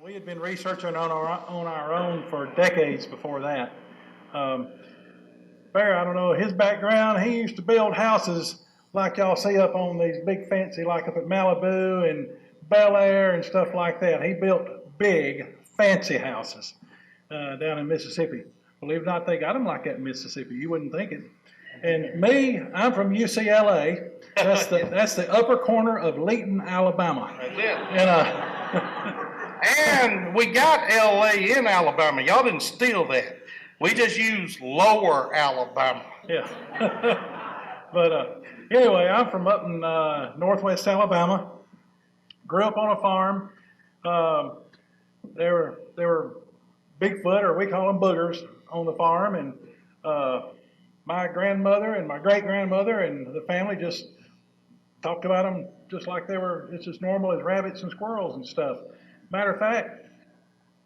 We had been researching on our own for decades before that. Um, Bear, I don't know his background. He used to build houses like y'all see up on these big fancy, like up at Malibu and Bel Air and stuff like that. He built big, fancy houses down in Mississippi. Believe it or not, they got them like that in Mississippi. You wouldn't think it. And me, I'm from UCLA. That's the upper corner of Leeton, Alabama. That's it. And And we got LA in Alabama. Y'all didn't steal that. We just used lower Alabama. yeah. But anyway, I'm from up in northwest Alabama. Grew up on a farm. There were Bigfoot, or we call them boogers, on the farm, and my grandmother and my great grandmother and the family just talked about them just like they were just as normal as rabbits and squirrels and stuff. Matter of fact,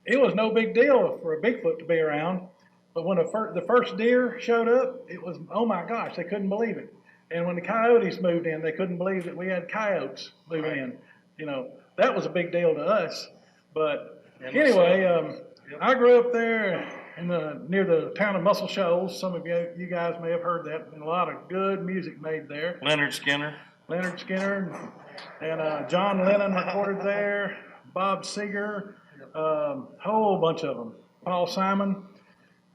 it was no big deal for a Bigfoot to be around, but when the first deer showed up, it was, oh my gosh, they couldn't believe it. And when the coyotes moved in, they couldn't believe that we had coyotes move in. You know, that was a big deal to us. But anyway, I grew up there near the town of Muscle Shoals. Some of you guys may have heard that, and a lot of good music made there. Leonard Skinner. And John Lennon recorded there, Bob Seger, whole bunch of them, Paul Simon.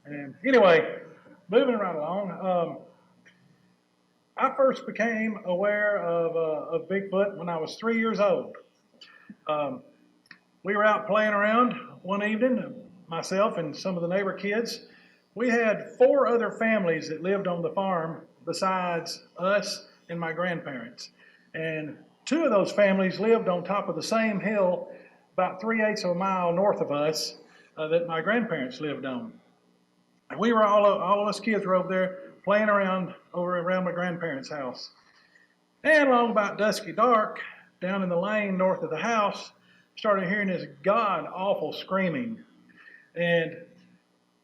And anyway, moving right along, I first became aware of Bigfoot when I was 3 years old. We were out playing around one evening, myself and some of the neighbor kids. We had 4 other families that lived on the farm besides us and my grandparents. And 2 of those families lived on top of the same hill about 3/8 of a mile north of us that my grandparents lived on. And we were all of us kids were over there playing around my grandparents' house. And along about dusky dark, down in the lane north of the house, started hearing this god-awful screaming. And,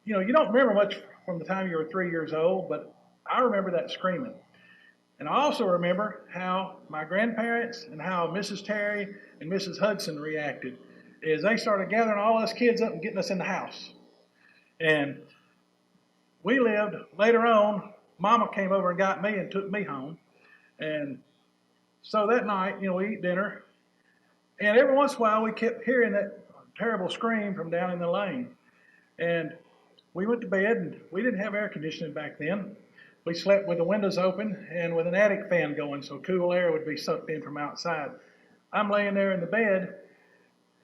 you know, you don't remember much from the time you were 3 years old, but I remember that screaming. And I also remember how my grandparents and how Mrs. Terry and Mrs. Hudson reacted as they started gathering all us kids up and getting us in the house. And we lived, later on, Mama came over and got me and took me home. And so that night, you know, we eat dinner. And every once in a while, we kept hearing that terrible scream from down in the lane. And we went to bed, and we didn't have air conditioning back then. We slept with the windows open and with an attic fan going so cool air would be sucked in from outside. I'm laying there in the bed,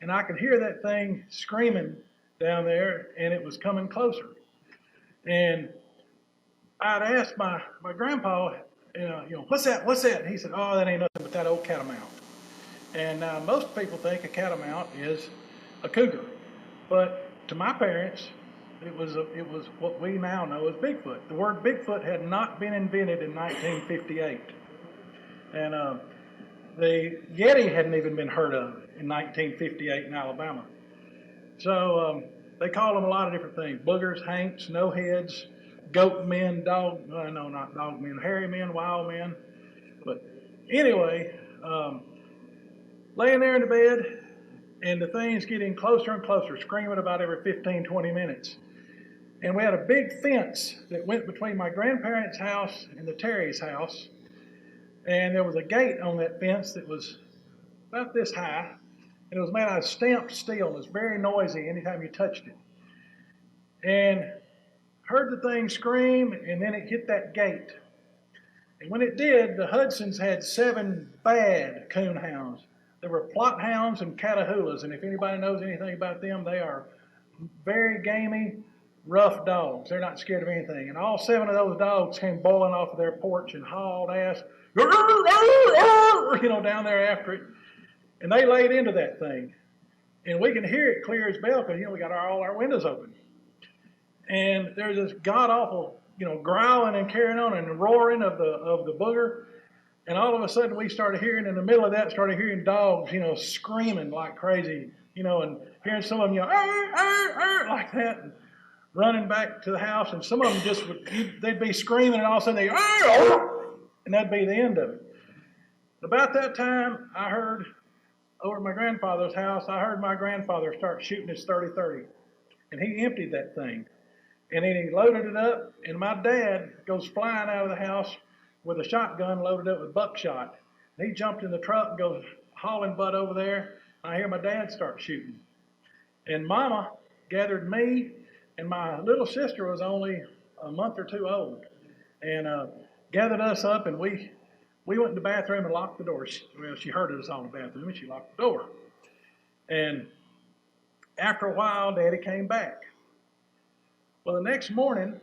and I could hear that thing screaming down there, and it was coming closer. And I'd asked my grandpa, what's that? And he said, oh, that ain't nothing but that old catamount. And most people think a catamount is a cougar. But to my parents, it was what we now know as Bigfoot. The word Bigfoot had not been invented in 1958. And the Yeti hadn't even been heard of in 1958 in Alabama. So they call them a lot of different things. Boogers, hanks, no-heads, goat men, not dog men, hairy men, wild men. But anyway, laying there in the bed, and the thing's getting closer and closer, screaming about every 15, 20 minutes. And we had a big fence that went between my grandparents' house and the Terry's house. And there was a gate on that fence that was about this high. And it was made out of stamped steel. It was very noisy anytime you touched it. And heard the thing scream, and then it hit that gate. And when it did, the Hudsons had 7 bad coon hounds. There were plot hounds and catahoulas, and if anybody knows anything about them, they are very gamey, rough dogs. They're not scared of anything. And all 7 of those dogs came boiling off of their porch and hauled ass, down there after it. And they laid into that thing. And we can hear it clear as bell because, we got all our windows open. And there's this god-awful, growling and carrying on and roaring of the booger. And all of a sudden we started hearing, in the middle of that, dogs, screaming like crazy, and hearing some of them, like that, and running back to the house. And some of them they'd be screaming, and all of a sudden and that'd be the end of it. About that time, I heard over at my grandfather's house, I heard my grandfather start shooting his 30-30, and he emptied that thing. And then he loaded it up, and my dad goes flying out of the house with a shotgun loaded up with buckshot. And he jumped in the truck and goes hauling butt over there. I hear my dad start shooting. And Mama gathered me, and my little sister was only a month or two old, and gathered us up, and we went in the bathroom and locked the door. She heard us all in the bathroom, and she locked the door. And after a while, Daddy came back. Well, the next morning,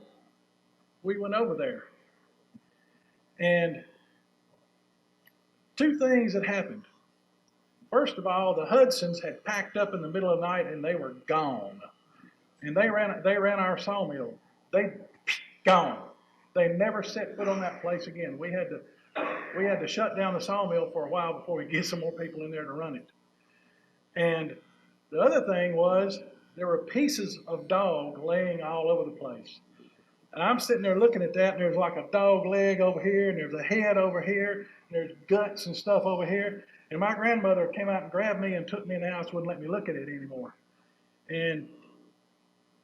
we went over there, and two things had happened. First of all, the Hudsons had packed up in the middle of the night, and they were gone. And they ran our sawmill. They gone. They never set foot on that place again. We had to shut down the sawmill for a while before we get some more people in there to run it. And the other thing was there were pieces of dog laying all over the place. And I'm sitting there looking at that, and there's like a dog leg over here, and there's a head over here, and there's guts and stuff over here. And my grandmother came out and grabbed me and took me in the house, wouldn't let me look at it anymore. And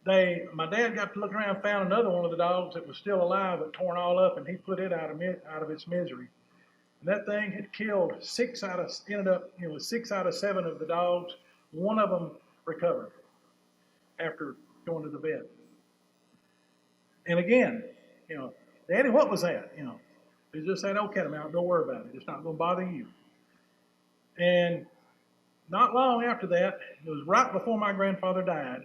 my dad got to look around and found another one of the dogs that was still alive but torn all up, and he put it out of its misery. And that thing had killed 6 out of 7 of the dogs. One of them recovered after going to the vet. And again, Daddy, what was that? They just said, okay, don't worry about it. It's not going to bother you. And not long after that, it was right before my grandfather died,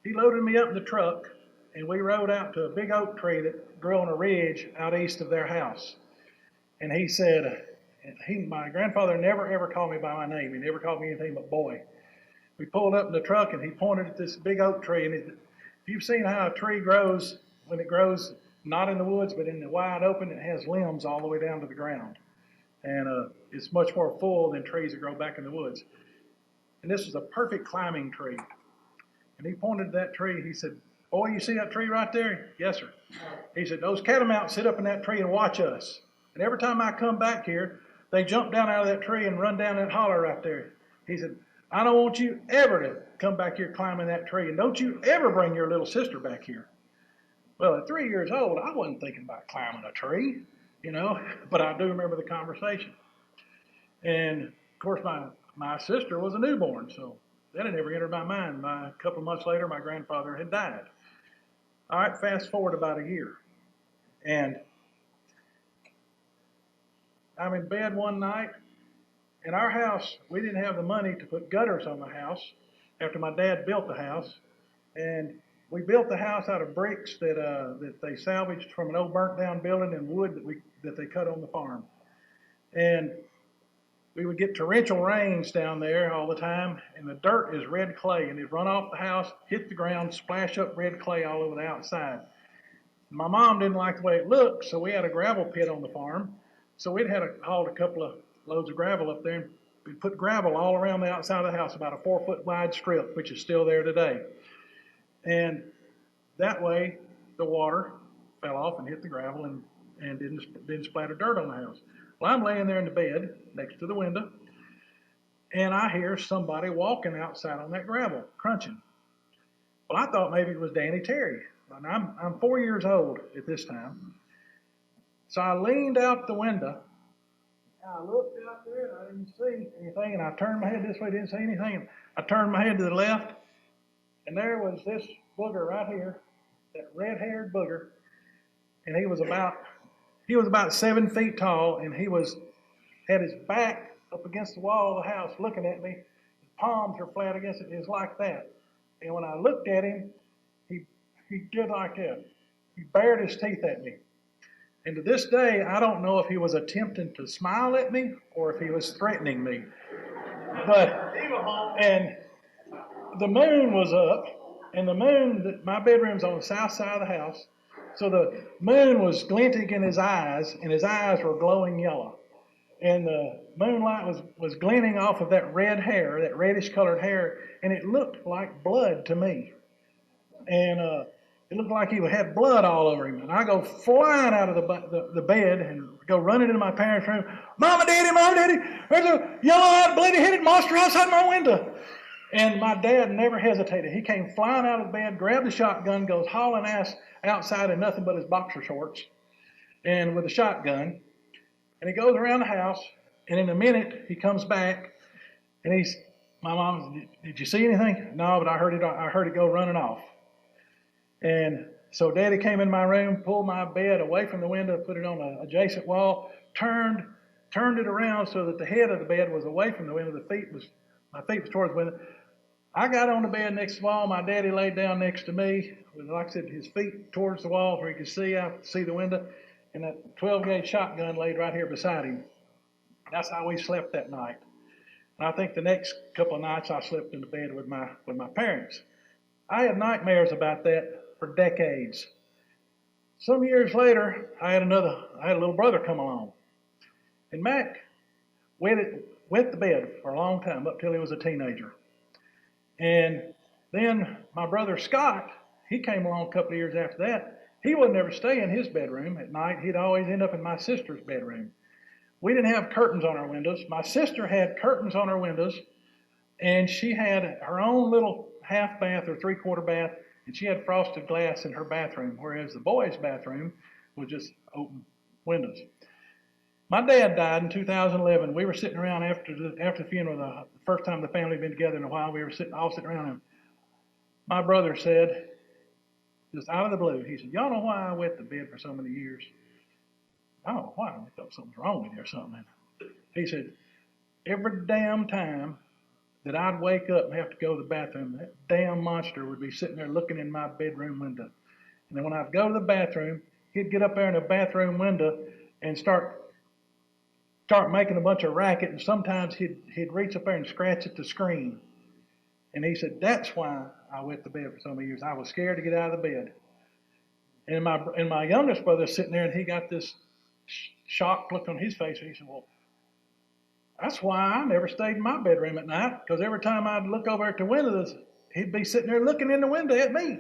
he loaded me up in the truck, and we rode out to a big oak tree that grew on a ridge out east of their house. And he said, my grandfather never ever called me by my name. He never called me anything but boy. We pulled up in the truck, and he pointed at this big oak tree. And if you've seen how a tree grows, when it grows not in the woods but in the wide open, it has limbs all the way down to the ground. And it's much more full than trees that grow back in the woods. And this was a perfect climbing tree. And he pointed to that tree. He said, boy, you see that tree right there? Yes, sir. He said, those catamounts sit up in that tree and watch us. And every time I come back here, they jump down out of that tree and run down that holler right there. He said, I don't want you ever to come back here climbing that tree. And don't you ever bring your little sister back here. Well, at 3 years old, I wasn't thinking about climbing a tree, but I do remember the conversation. And, of course, my sister was a newborn, so that had never entered my mind. A couple of months later, my grandfather had died. All right, fast forward about a year. And I'm in bed one night. In our house, we didn't have the money to put gutters on the house after my dad built the house. And we built the house out of bricks that they salvaged from an old burnt down building and wood that they cut on the farm. And we would get torrential rains down there all the time, and the dirt is red clay, and it'd run off the house, hit the ground, splash up red clay all over the outside. My mom didn't like the way it looked, so we had a gravel pit on the farm. So we'd hauled a couple of loads of gravel up there, and we put gravel all around the outside of the house, about a 4-foot wide strip, which is still there today. And that way, the water fell off and hit the gravel and didn't splatter dirt on the house. Well, I'm laying there in the bed next to the window, and I hear somebody walking outside on that gravel, crunching. Well, I thought maybe it was Danny Terry. And I'm 4 years old at this time. So I leaned out the window, and I looked out there, and I didn't see anything, and I turned my head this way, didn't see anything. I turned my head to the left, and there was this booger right here, that red-haired booger, and he was about 7 feet tall, and he had his back up against the wall of the house looking at me. His palms were flat against it. It was like that. And when I looked at him, he did like that. He bared his teeth at me. And to this day, I don't know if he was attempting to smile at me or if he was threatening me. And the moon was up, and my bedroom's on the south side of the house. So the moon was glinting in his eyes, and his eyes were glowing yellow. And the moonlight was glinting off of that red hair, that reddish colored hair, and it looked like blood to me. And It looked like he had blood all over him. And I go flying out of the bed and go running into my parents' room. Mama, Daddy, there's a yellow-eyed, bleeding-headed monster outside my window. And my dad never hesitated. He came flying out of the bed, grabbed the shotgun, goes hauling ass outside in nothing but his boxer shorts and with a shotgun. And he goes around the house, and in a minute he comes back, and my mom, did you see anything? No, but I heard it go running off. And so Daddy came in my room, pulled my bed away from the window, put it on an adjacent wall, turned it around so that the head of the bed was away from the window. My feet was towards the window. I got on the bed next to the wall. My daddy laid down next to me with, like I said, his feet towards the wall where he could see the window. And that 12-gauge shotgun laid right here beside him. That's how we slept that night. And I think the next couple of nights I slept in the bed with my parents. I had nightmares about that for decades. Some years later, I had a little brother come along. And Mac wet the bed for a long time, up till he was a teenager. And then my brother Scott, he came along a couple of years after that. He would never stay in his bedroom at night. He'd always end up in my sister's bedroom. We didn't have curtains on our windows. My sister had curtains on her windows, and she had her own little half bath or three-quarter bath, and she had frosted glass in her bathroom, whereas the boys' bathroom was just open windows. My dad died in 2011. We were sitting around after the funeral, the first time the family had been together in a while. We were all sitting around him. My brother said, just out of the blue, he said, "Y'all know why I wet the bed for so many years?" I don't know why. I thought something's wrong with you or something. He said, every damn time that I'd wake up and have to go to the bathroom, that damn monster would be sitting there looking in my bedroom window. And then when I'd go to the bathroom, he'd get up there in the bathroom window and start making a bunch of racket, and sometimes he'd reach up there and scratch at the screen. And he said, that's why I wet the bed for so many years. I was scared to get out of the bed. And my youngest brother's sitting there, and he got this shocked look on his face, and he said, well, that's why I never stayed in my bedroom at night, because every time I'd look over at the windows, he'd be sitting there looking in the window at me.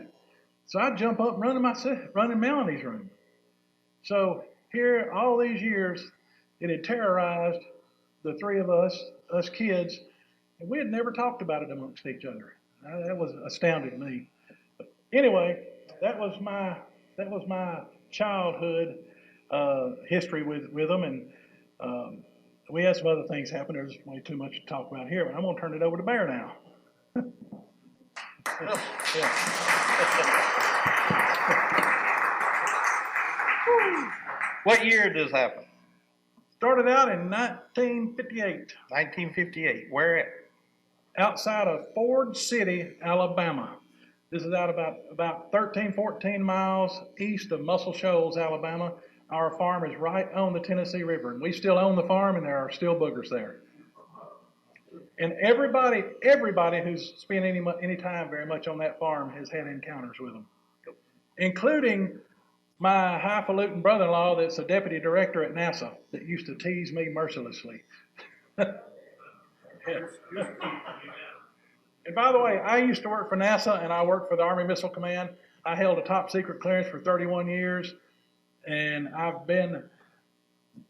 So I'd jump up and run in Melanie's room. So here, all these years, it had terrorized the three of us kids, and we had never talked about it amongst each other. That was astounding to me. But anyway, that was my childhood history with them, and we had some other things happen. There's way too much to talk about here, but I'm going to turn it over to Bear now. Yeah. What year did this happen? Started out in 1958. 1958. Where at? Outside of Ford City, Alabama. This is out about 13, 14 miles east of Muscle Shoals, Alabama. Our farm is right on the Tennessee River, and we still own the farm, and there are still boogers there. And everybody who's spent any time very much on that farm has had encounters with them, including my highfalutin brother-in-law that's a deputy director at NASA that used to tease me mercilessly. And by the way, I used to work for NASA, and I worked for the Army Missile Command. I held a top secret clearance for 31 years, and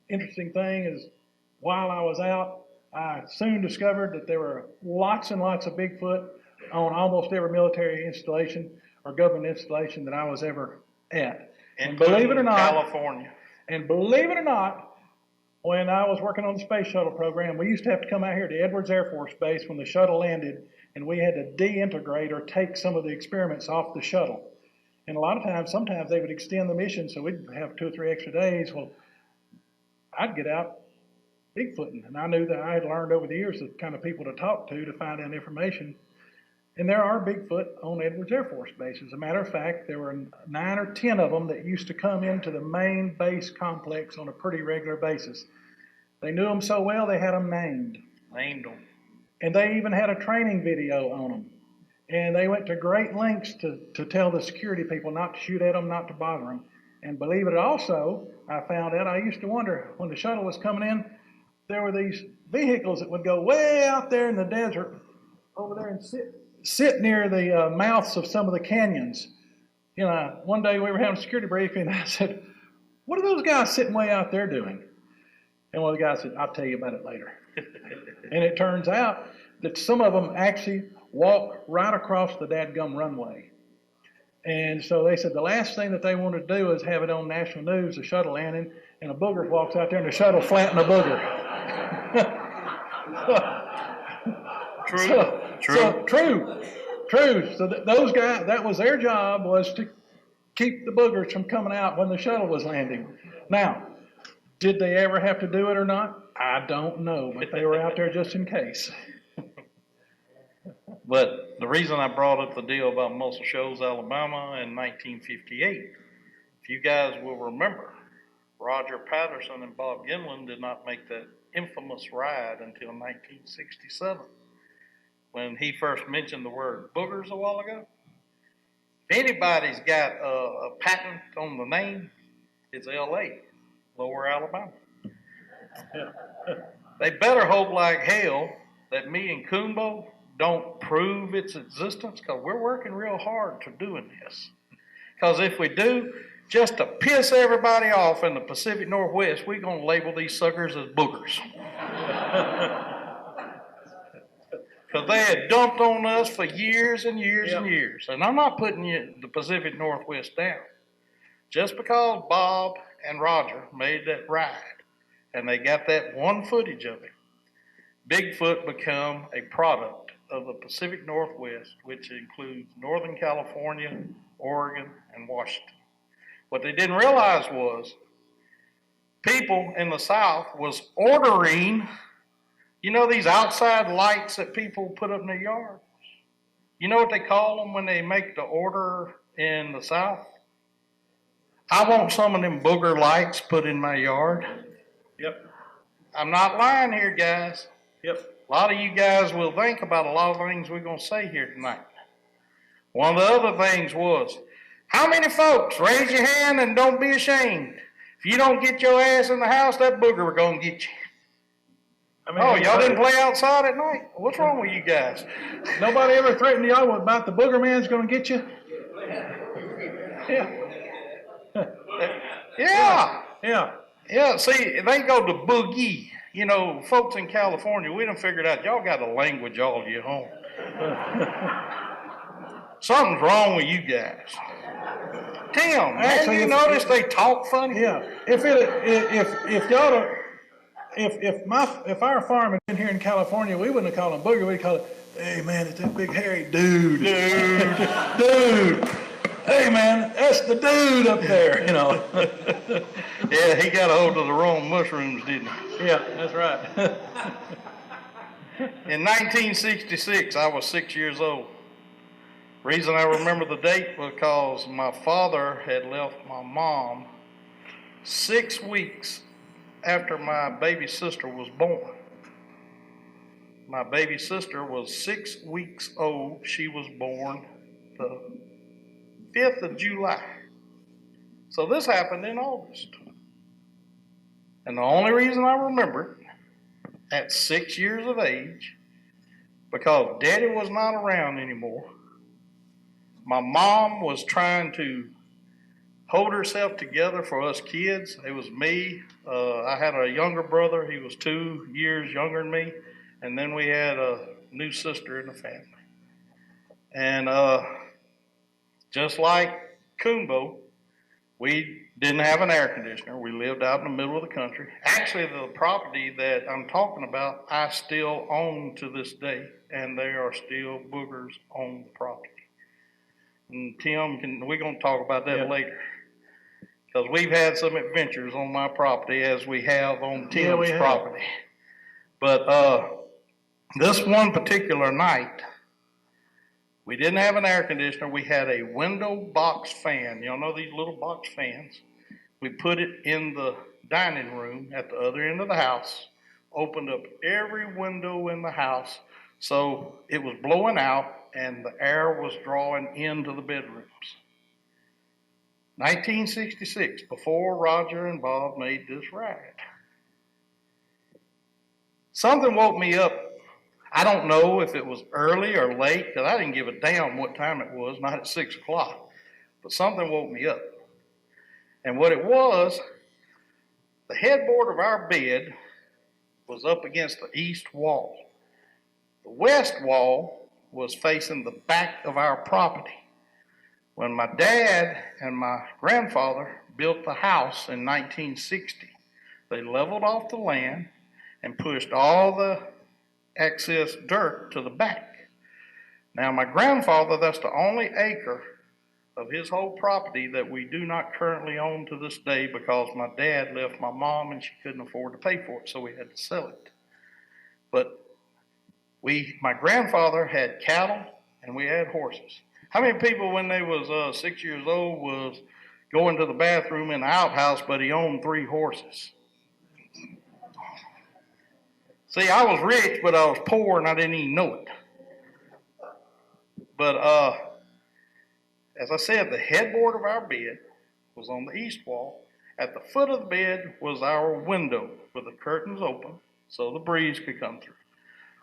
interesting thing is, while I was out, I soon discovered that there were lots and lots of Bigfoot on almost every military installation or government installation that I was ever at. And believe it or not, California. And believe it or not, when I was working on the space shuttle program, we used to have to come out here to Edwards Air Force Base when the shuttle landed, and we had to deintegrate or take some of the experiments off the shuttle. And a lot of times, sometimes they would extend the mission, so we'd have 2 or 3 extra days. Well, I'd get out Bigfooting, and I knew that I had learned over the years the kind of people to talk to find out information. And there are Bigfoot on Edwards Air Force Base. As a matter of fact, there were 9 or 10 of them that used to come into the main base complex on a pretty regular basis. They knew them so well, they had them named. Named them. And they even had a training video on them. And they went to great lengths to tell the security people not to shoot at them, not to bother them. And believe it also, I found out, I used to wonder, when the shuttle was coming in, there were these vehicles that would go way out there in the desert, over there and sit near the mouths of some of the canyons. you know, one day we were having a security briefing, and I said, "What are those guys sitting way out there doing?" And one of the guys said, "I'll tell you about it later." And it turns out that some of them actually walk right across the dadgum runway. And so they said the last thing that they wanted to do is have it on national news, the shuttle landing, and a booger walks out there and the shuttle flattened a booger. True. True. So those guys, that was their job, was to keep the boogers from coming out when the shuttle was landing. Now, did they ever have to do it or not? I don't know, but they were out there just in case. But the reason I brought up the deal about Muscle Shoals, Alabama in 1958, if you guys will remember, Roger Patterson and Bob Gimlin did not make that infamous ride until 1967, when he first mentioned the word boogers a while ago. If anybody's got a patent on the name, it's L.A., Lower Alabama. They better hope like hell that me and Coonbo don't prove its existence, because we're working real hard to doing this. Because if we do, just to piss everybody off in the Pacific Northwest, we're going to label these suckers as boogers. Because they had dumped on us for years and years and years. And I'm not putting the Pacific Northwest down. Just because Bob and Roger made that ride, and they got that one footage of it, Bigfoot become a product of the Pacific Northwest, which includes Northern California, Oregon, and Washington. What they didn't realize was people in the South was ordering, you know, these outside lights that people put up in their yards? You know what they call them when they make the order in the South? I want some of them booger lights put in my yard. Yep. I'm not lying here, guys. Yep. A lot of you guys will think about a lot of things we're going to say here tonight. One of the other things was, how many folks, raise your hand and don't be ashamed. If you don't get your ass in the house, that booger will go and get you. I mean, y'all didn't play outside at night? What's wrong with you guys? Nobody ever threatened y'all about the booger man's going to get you? Yeah, see, they go to boogie. You know, folks in California, we done figured out y'all got a language all your own. Something's wrong with you guys. Tim, have you noticed they talk funny? Yeah. If our farm had been here in California, we wouldn't have called him booger. We'd call it, "Hey man, it's that big hairy dude. Dude. Hey man, that's the dude up there," you know. Yeah, he got a hold of the wrong mushrooms, didn't he? Yeah, that's right. In 1966, I was 6 years old. Reason I remember the date was because my father had left my mom 6 weeks after my baby sister was born. My baby sister was 6 weeks old. She was born the 5th of July. So this happened in August. And the only reason I remember it at 6 years of age, because Daddy was not around anymore. My mom was trying to hold herself together for us kids. It was me. I had a younger brother. He was 2 years younger than me. And then we had a new sister in the family. And just like Coonbo, we didn't have an air conditioner. We lived out in the middle of the country. Actually, the property that I'm talking about, I still own to this day, and there are still boogers on the property. And Tim, we're going to talk about that later, because we've had some adventures on my property as we have on Tim's property. But this one particular night, we didn't have an air conditioner. We had a window box fan. Y'all know these little box fans? We put it in the dining room at the other end of the house, opened up every window in the house so it was blowing out and the air was drawing into the bedrooms. 1966, before Roger and Bob made this ride. Something woke me up. I don't know if it was early or late, because I didn't give a damn what time it was, not at 6 o'clock. but something woke me up. And what it was, the headboard of our bed was up against the east wall. The west wall was facing the back of our property. When my dad and my grandfather built the house in 1960, they leveled off the land and pushed all the excess dirt to the back. Now, my grandfather, that's the only acre of his whole property that we do not currently own to this day because my dad left my mom and she couldn't afford to pay for it, so we had to sell it. But my grandfather had cattle and we had horses. How many people when they was 6 years old was going to the bathroom in the outhouse, but he owned 3 horses? See, I was rich, but I was poor and I didn't even know it. But as I said, the headboard of our bed was on the east wall. At the foot of the bed was our window with the curtains open so the breeze could come through.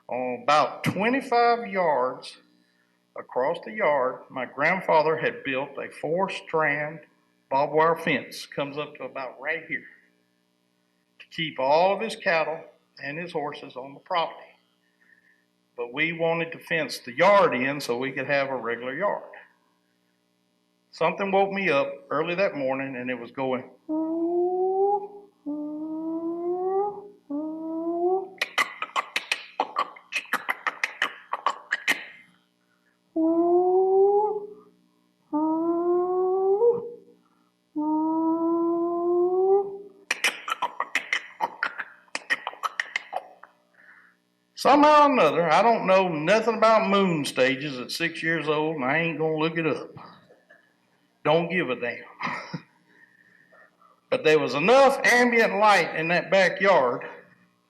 On about 25 yards across the yard, my grandfather had built a 4-strand barbed wire fence, comes up to about right here, to keep all of his cattle and his horses on the property. But we wanted to fence the yard in so we could have a regular yard. Something woke me up early that morning and it was going, somehow or another, I don't know nothing about moon stages at 6 years old, and I ain't gonna look it up. Don't give a damn. But there was enough ambient light in that backyard.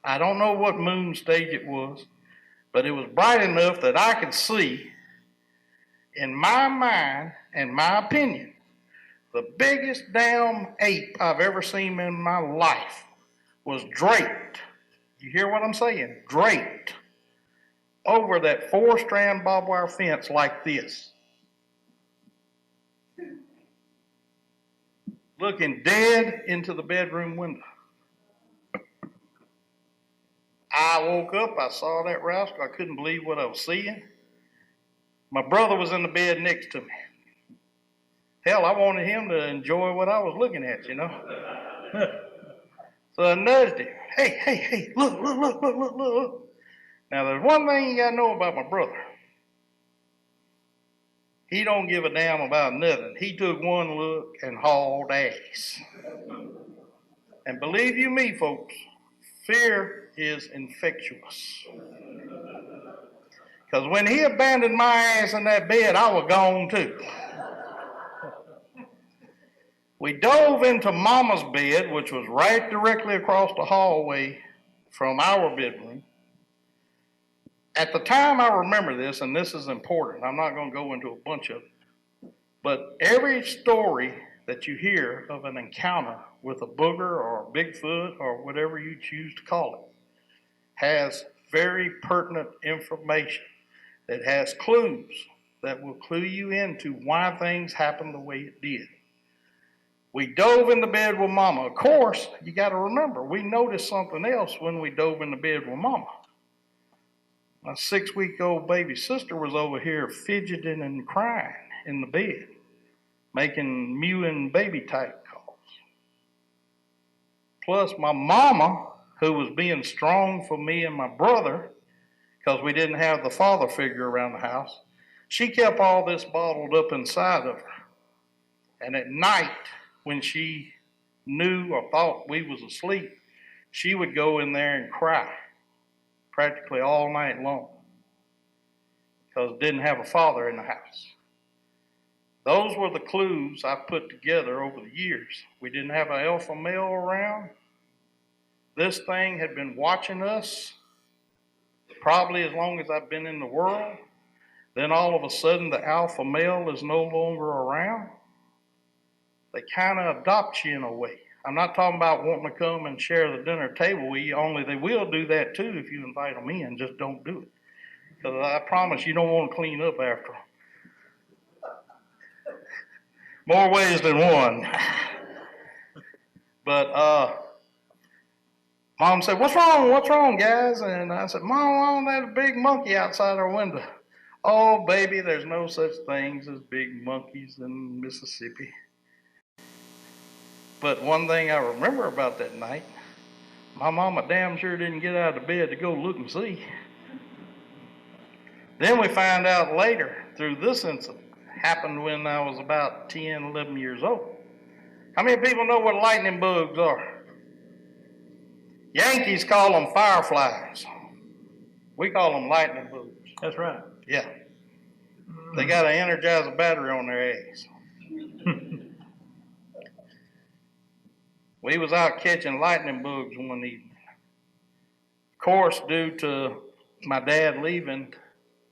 I don't know what moon stage it was, but it was bright enough that I could see, in my mind and my opinion, the biggest damn ape I've ever seen in my life was draped. You hear what I'm saying? Draped over that 4-strand barbed wire fence like this. Looking dead into the bedroom window. I woke up, I saw that rascal, I couldn't believe what I was seeing. My brother was in the bed next to me. Hell, I wanted him to enjoy what I was looking at, you know. So I nudged him. Hey, look. Now, there's one thing you gotta know about my brother. He don't give a damn about nothing. He took one look and hauled ass. And believe you me, folks, fear is infectious. Because when he abandoned my ass in that bed, I was gone too. We dove into Mama's bed, which was right directly across the hallway from our bedroom. At the time, I remember this, and this is important. I'm not going to go into a bunch of it. But every story that you hear of an encounter with a booger or a Bigfoot or whatever you choose to call it has very pertinent information that has clues that will clue you into why things happen the way it did. We dove in the bed with Mama. Of course, you got to remember, we noticed something else when we dove in the bed with Mama. My 6-week-old baby sister was over here fidgeting and crying in the bed, making mewing baby type calls. Plus, my mama, who was being strong for me and my brother, because we didn't have the father figure around the house, she kept all this bottled up inside of her. And at night, when she knew or thought we was asleep, she would go in there and cry practically all night long because didn't have a father in the house. Those were the clues I put together over the years. We didn't have an alpha male around. This thing had been watching us probably as long as I've been in the world. Then all of a sudden the alpha male is no longer around. They kind of adopt you in a way. I'm not talking about wanting to come and share the dinner table with you, only they will do that too if you invite them in. Just don't do it. Because I promise you don't want to clean up after them. More ways than one. But Mom said, "What's wrong? What's wrong, guys?" And I said, "Mom, there's a big monkey outside our window." "Oh, baby, there's no such things as big monkeys in Mississippi." But one thing I remember about that night, my mama damn sure didn't get out of bed to go look and see. Then we find out later through this incident, happened when I was about 10, 11 years old. How many people know what lightning bugs are? Yankees call them fireflies. We call them lightning bugs. That's right. Yeah. They got to energize a battery on their eggs. We was out catching lightning bugs one evening. Of course, due to my dad leaving,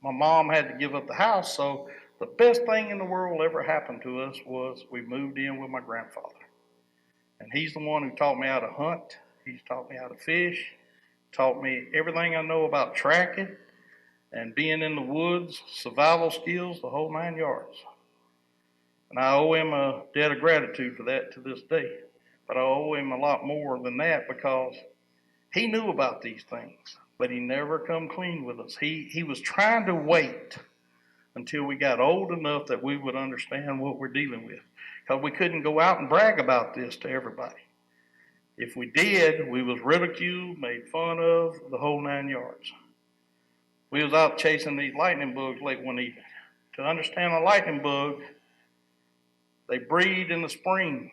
my mom had to give up the house, so the best thing in the world ever happened to us was we moved in with my grandfather. And he's the one who taught me how to hunt. He's taught me how to fish, taught me everything I know about tracking and being in the woods, survival skills, the whole 9 yards. And I owe him a debt of gratitude for that to this day. But I owe him a lot more than that because he knew about these things, but he never come clean with us. He was trying to wait until we got old enough that we would understand what we're dealing with. Because we couldn't go out and brag about this to everybody. If we did, we was ridiculed, made fun of, the whole 9 yards. We was out chasing these lightning bugs late one evening. To understand a lightning bug, they breed in the spring.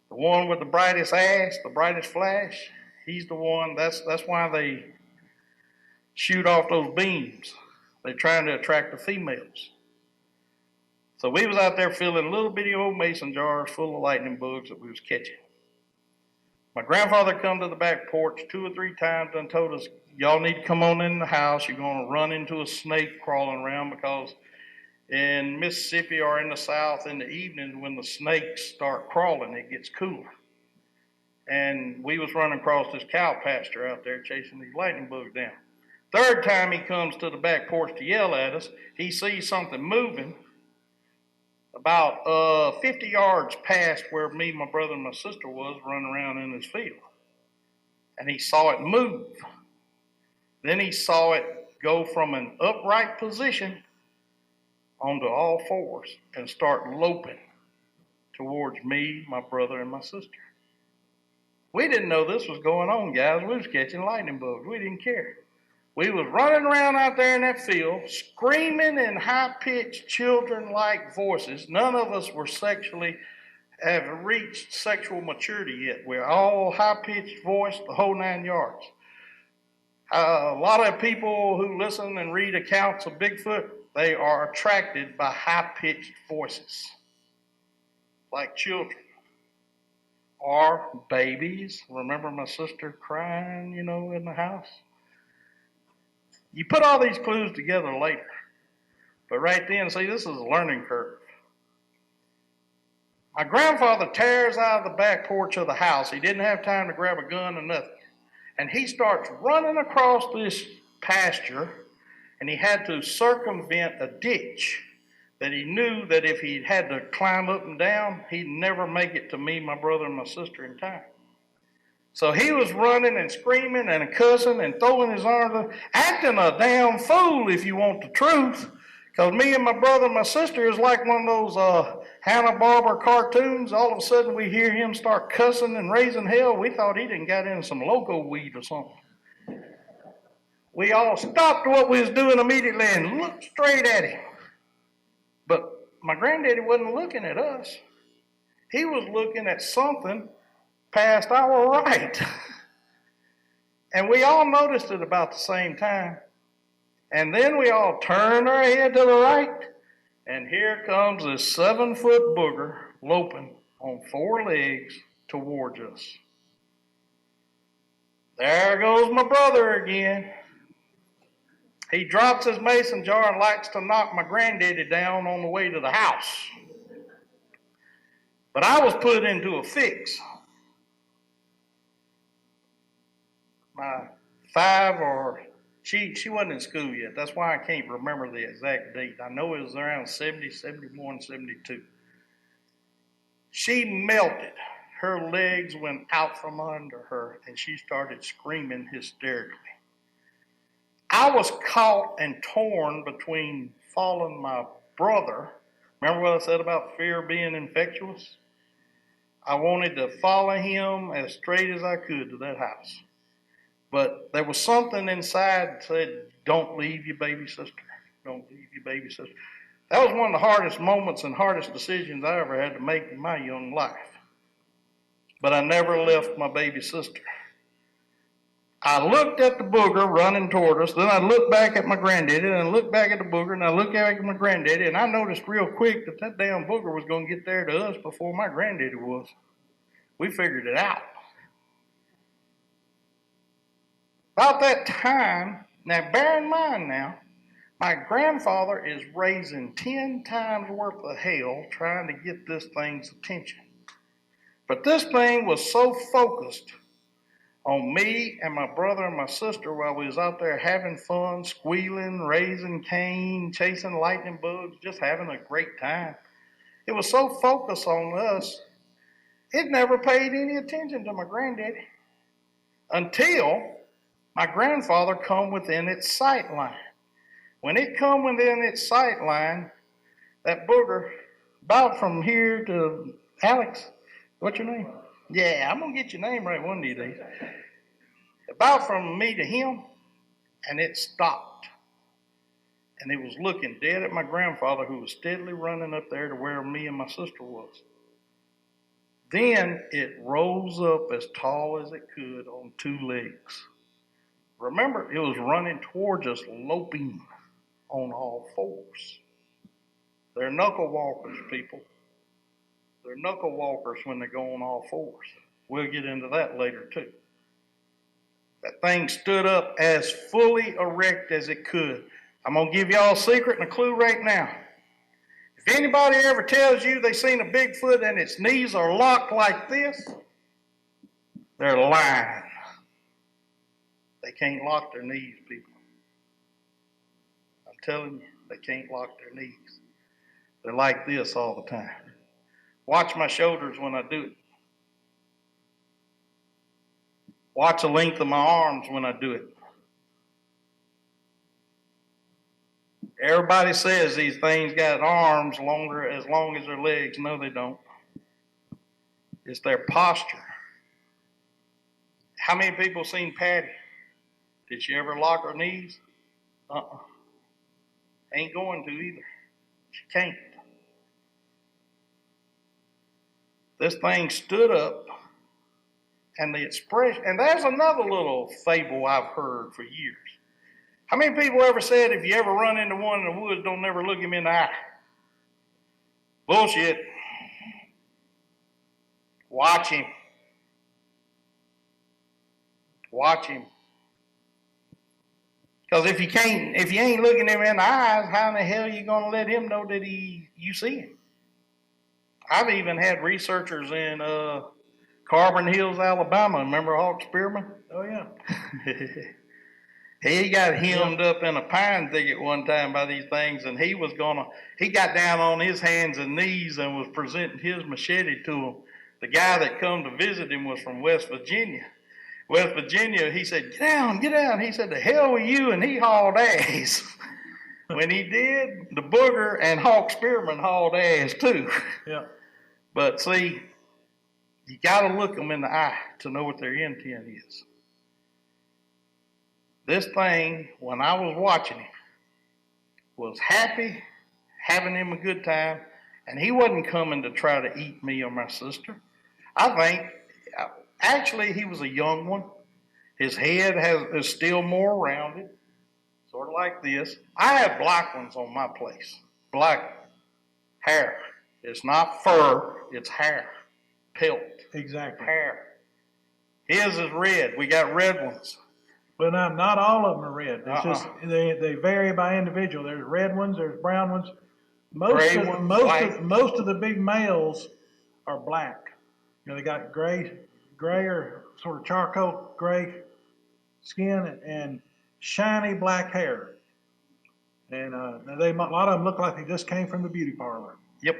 The one with the brightest ash, the brightest flash, he's the one, that's why they shoot off those beams. They're trying to attract the females. So we was out there filling little bitty old mason jars full of lightning bugs that we was catching. My grandfather come to the back porch 2 or 3 times and told us, "Y'all need to come on in the house. You're going to run into a snake crawling around," because in Mississippi or in the South in the evening when the snakes start crawling, it gets cooler. And we was running across this cow pasture out there chasing these lightning bugs down. Third time he comes to the back porch to yell at us, he sees something moving about 50 yards past where me, my brother, and my sister was running around in this field. And he saw it move. Then he saw it go from an upright position onto all fours and start loping towards me, my brother, and my sister. We didn't know this was going on, guys. We was catching lightning bugs. We didn't care. We was running around out there in that field, screaming in high-pitched, children-like voices. None of us were have reached sexual maturity yet. We're all high-pitched voice, the whole 9 yards. A lot of people who listen and read accounts of Bigfoot, they are attracted by high-pitched voices, like children or babies. Remember my sister crying, in the house? You put all these clues together later, but right then, see, this is a learning curve. My grandfather tears out of the back porch of the house. He didn't have time to grab a gun or nothing. And he starts running across this pasture, and he had to circumvent a ditch that he knew that if he had to climb up and down, he'd never make it to me, my brother, and my sister in time. So he was running and screaming and cussing and throwing his arms up, acting a damn fool if you want the truth. Because me and my brother and my sister is like one of those Hanna-Barbera cartoons. All of a sudden we hear him start cussing and raising hell. We thought he didn't got into some loco weed or something. We all stopped what we was doing immediately and looked straight at him. But my granddaddy wasn't looking at us. He was looking at something past our right. And we all noticed it about the same time. And then we all turned our head to the right, and here comes this 7-foot booger loping on 4 legs towards us. There goes my brother again. He drops his mason jar and likes to knock my granddaddy down on the way to the house. But I was put into a fix. My she wasn't in school yet. That's why I can't remember the exact date. I know it was around 70, 71, 72. She melted. Her legs went out from under her, and she started screaming hysterically. I was caught and torn between following my brother. Remember what I said about fear being infectious? I wanted to follow him as straight as I could to that house. But there was something inside that said, don't leave your baby sister. Don't leave your baby sister. That was one of the hardest moments and hardest decisions I ever had to make in my young life. But I never left my baby sister. I looked at the booger running toward us, then I looked back at my granddaddy, and I looked back at the booger, and I looked back at my granddaddy, and I noticed real quick that that damn booger was going to get there to us before my granddaddy was. We figured it out. About that time, now bear in mind now, my grandfather is raising 10 times worth of hell trying to get this thing's attention. But this thing was so focused on me and my brother and my sister while we was out there having fun, squealing, raising Cain, chasing lightning bugs, just having a great time. It was so focused on us, it never paid any attention to my granddaddy until my grandfather come within its sight line. When it come within its sight line, that booger, about from here to Alex, what's your name? Yeah, I'm going to get your name right one of these days. About from me to him, and it stopped. And it was looking dead at my grandfather, who was steadily running up there to where me and my sister was. Then it rose up as tall as it could on two legs. Remember, it was running towards us, loping on all fours. They're knuckle walkers, people. They're knuckle walkers when they go on all fours. We'll get into that later, too. That thing stood up as fully erect as it could. I'm going to give y'all a secret and a clue right now. If anybody ever tells you they seen a Bigfoot and its knees are locked like this, they're lying. They can't lock their knees, people. I'm telling you, they can't lock their knees. They're like this all the time. Watch my shoulders when I do it. Watch the length of my arms when I do it. Everybody says these things got arms longer as long as their legs. No, they don't. It's their posture. How many people seen Patty? Did she ever lock her knees? Ain't going to either. She can't. This thing stood up, and the expression, and there's another little fable I've heard for years. How many people ever said if you ever run into one in the woods, don't never look him in the eye? Bullshit. Watch him. Watch him. Because if you ain't looking him in the eyes, how in the hell are you going to let him know that you see him? I've even had researchers in Carbon Hills, Alabama. Remember Hawk Spearman? Oh, yeah. He got hemmed up in a pine thicket one time by these things, and he got down on his hands and knees and was presenting his machete to him. The guy that come to visit him was from West Virginia. West Virginia, he said, get down. He said, the hell with you, and he hauled ass. When he did, the booger and Hawk Spearman hauled ass too. Yeah. But see, you got to look them in the eye to know what their intent is. This thing, when I was watching him, was happy, having him a good time, and he wasn't coming to try to eat me or my sister. I think, actually, he was a young one. His head is still more rounded, sort of like this. I have black ones on my place, black hair. It's not fur, it's hair, pelt. Exactly. Hair. His is red. We got red ones. Well, not all of them are red. It's just they vary by individual. There's red ones, there's brown ones. Most of the big males are black. You know, they got gray or sort of charcoal gray skin and shiny black hair. And a lot of them look like they just came from the beauty parlor. Yep.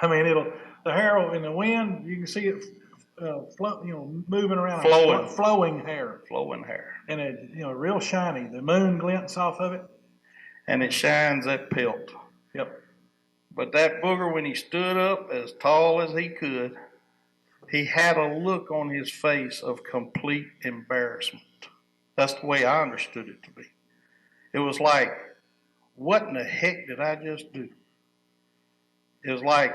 I mean, the hair in the wind, you can see it, moving around. Flowing. Flowing hair. Flowing hair. And it, real shiny. The moon glints off of it. And it shines that pelt. Yep. But that booger, when he stood up as tall as he could, he had a look on his face of complete embarrassment. That's the way I understood it to be. It was like, what in the heck did I just do? It was like,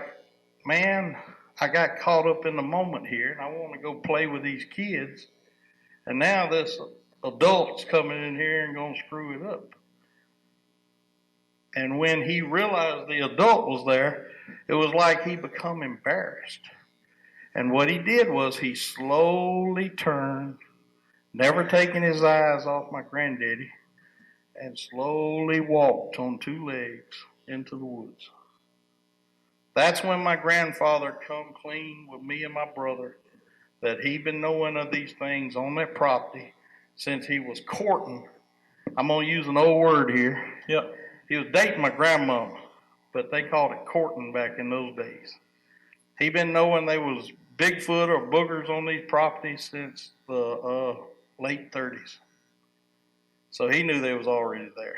man, I got caught up in the moment here, and I want to go play with these kids, and now this adult's coming in here and going to screw it up. And when he realized the adult was there, it was like he become embarrassed. And what he did was he slowly turned, never taking his eyes off my granddaddy, and slowly walked on two legs into the woods. That's when my grandfather come clean with me and my brother that he'd been knowing of these things on their property since he was courting. I'm going to use an old word here. Yep. He was dating my grandmama, but they called it courting back in those days. He'd been knowing there was Bigfoot or boogers on these properties since the late 30s. So he knew they was already there.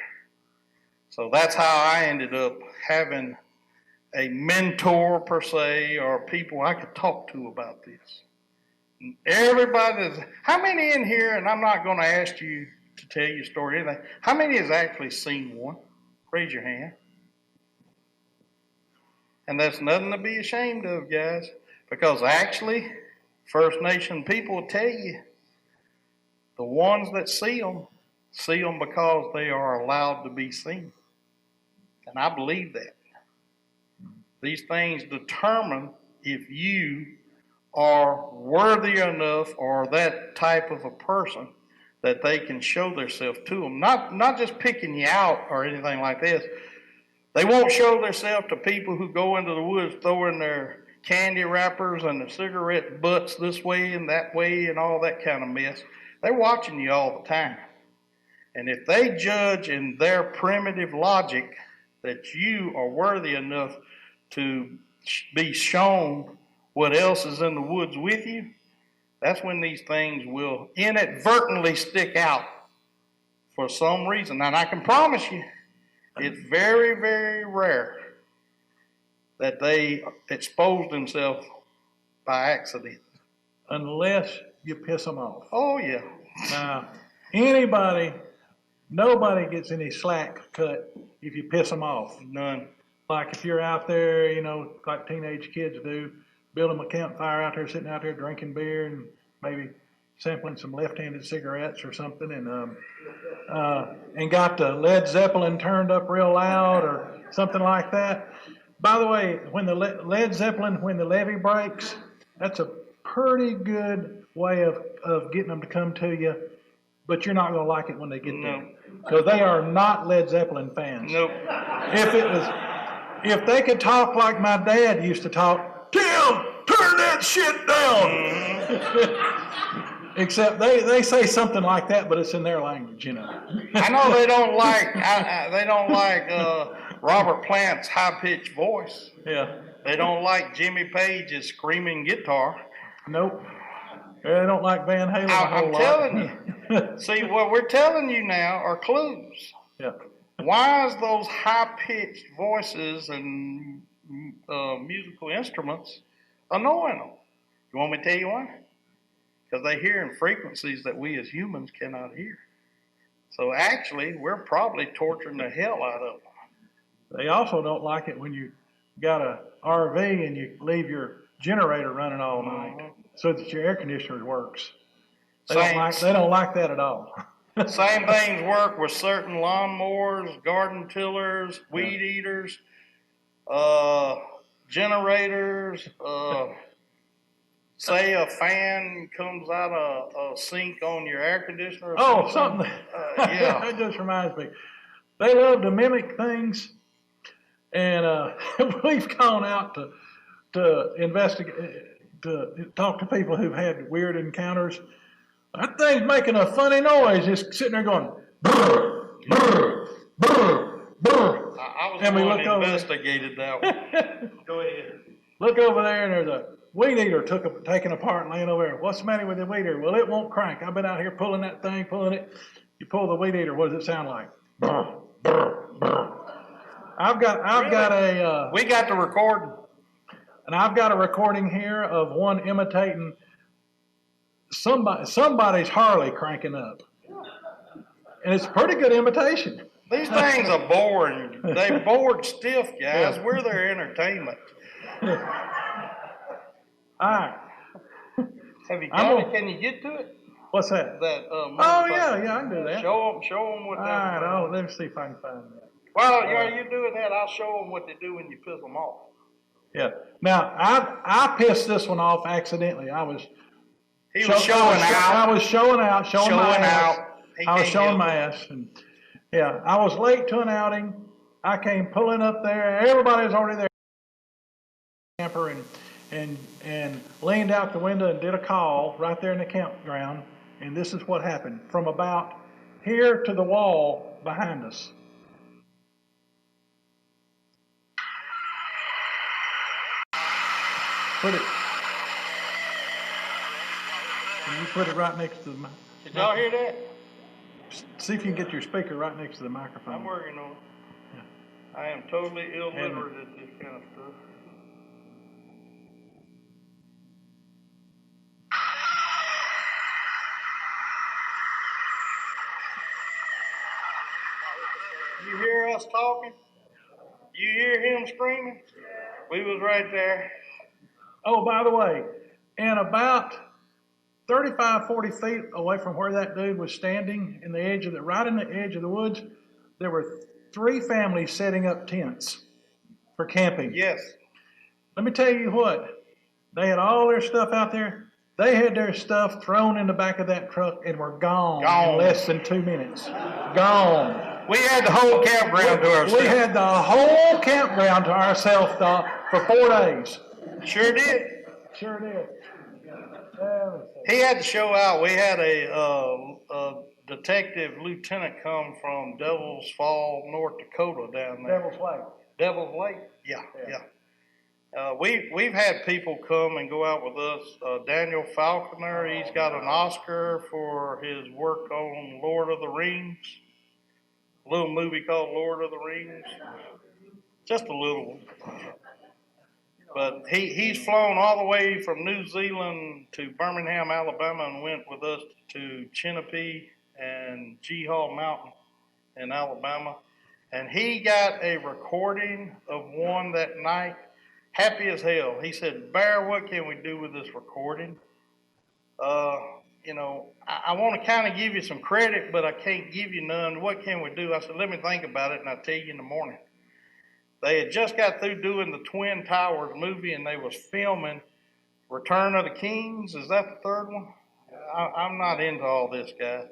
So that's how I ended up having a mentor per se, or people I could talk to about this. How many in here, and I'm not going to ask you to tell your story or anything, how many has actually seen one? Raise your hand. And that's nothing to be ashamed of, guys, because actually, First Nation people will tell you, the ones that see them because they are allowed to be seen. And I believe that. These things determine if you are worthy enough or that type of a person that they can show themselves to them. Not just picking you out or anything like this. They won't show themselves to people who go into the woods throwing their candy wrappers and the cigarette butts this way and that way and all that kind of mess. They're watching you all the time. And if they judge in their primitive logic that you are worthy enough to be shown what else is in the woods with you, that's when these things will inadvertently stick out for some reason. And I can promise you, it's very, very rare that they expose themselves by accident. Unless you piss them off. Oh, yeah. Now, nobody gets any slack cut if you piss them off. None. Like if you're out there, like teenage kids do, building a campfire out there, sitting out there drinking beer and maybe sampling some left-handed cigarettes or something, and got the Led Zeppelin turned up real loud or something like that. By the way, when the Led Zeppelin, when the levee breaks, that's a pretty good way of getting them to come to you, but you're not going to like it when they get there. Because they are not Led Zeppelin fans. Nope. If they could talk like my dad used to talk, Tim, turn that shit down. Except they say something like that, but it's in their language, I know they don't like Robert Plant's high-pitched voice. Yeah. They don't like Jimmy Page's screaming guitar. Nope. They don't like Van Halen. I'm telling you. See, what we're telling you now are clues. Yeah. Why is those high-pitched voices and musical instruments annoying them? You want me to tell you why? Because they hear in frequencies that we as humans cannot hear. So actually, we're probably torturing the hell out of them. They also don't like it when you got a RV and you leave your generator running all night so that your air conditioner works. They don't like that at all. Same things work with certain lawnmowers, garden tillers, weed eaters, generators. Say a fan comes out of a sink on your air conditioner. Or something. Yeah. That just reminds me. They love to mimic things, and we've gone out to investigate, to talk to people who've had weird encounters. That thing's making a funny noise, just sitting there going, brr, brr, brr, brr. I was the one that investigated that one. Go ahead. Look over there, and there's a weed eater taken apart and laying over there. What's the matter with the weed eater? Well, it won't crank. I've been out here pulling that thing, pulling it. You pull the weed eater, what does it sound like? Brr, brr, brr. I've got a. We got the recording. And I've got a recording here of one imitating somebody's Harley cranking up. And it's a pretty good imitation. These things are boring. They bored stiff, guys. We're their entertainment. All right. Have you got it? Can you get to it? What's that? Oh, yeah, I can do that. Show them what All that. right, let me see if I can find that. Well, you're doing that. I'll show them what they do when you piss them off. Yeah. Now, I pissed this one off accidentally. I was showing my ass. And yeah, I was late to an outing. I came pulling up there. Everybody was already there. Camper and leaned out the window and did a call right there in the campground. And this is what happened from about here to the wall behind us. Can you put it right next to the mic? Did y'all hear that? See if you can get your speaker right next to the microphone. I'm working on it. Yeah. I am totally illiterate at this kind of stuff. You hear us talking? You hear him screaming? We was right there. Oh, by the way, and about 35, 40 feet away from where that dude was standing right in the edge of the woods, there were 3 families setting up tents for camping. Yes. Let me tell you what, they had all their stuff out there. They had their stuff thrown in the back of that truck and were gone in less than 2 minutes. Gone. We had the whole campground to ourselves. We had the whole campground to ourselves for 4 days. Sure did. Sure did. He had to show out. We had a detective lieutenant come from Devil's Fall, North Dakota down there. Devil's Lake. Devil's Lake? Yeah. We've had people come and go out with us. Daniel Falconer, he's got an Oscar for his work on Lord of the Rings. A little movie called Lord of the Rings. Just a little one. But he's flown all the way from New Zealand to Birmingham, Alabama, and went with us to Chinook and G-Hall Mountain in Alabama. And he got a recording of one that night, happy as hell. He said, Bear, what can we do with this recording? I want to kind of give you some credit, but I can't give you none. What can we do? I said, let me think about it, and I'll tell you in the morning. They had just got through doing the Twin Towers movie, and they was filming Return of the Kings. Is that the third one? I'm not into all this, guys.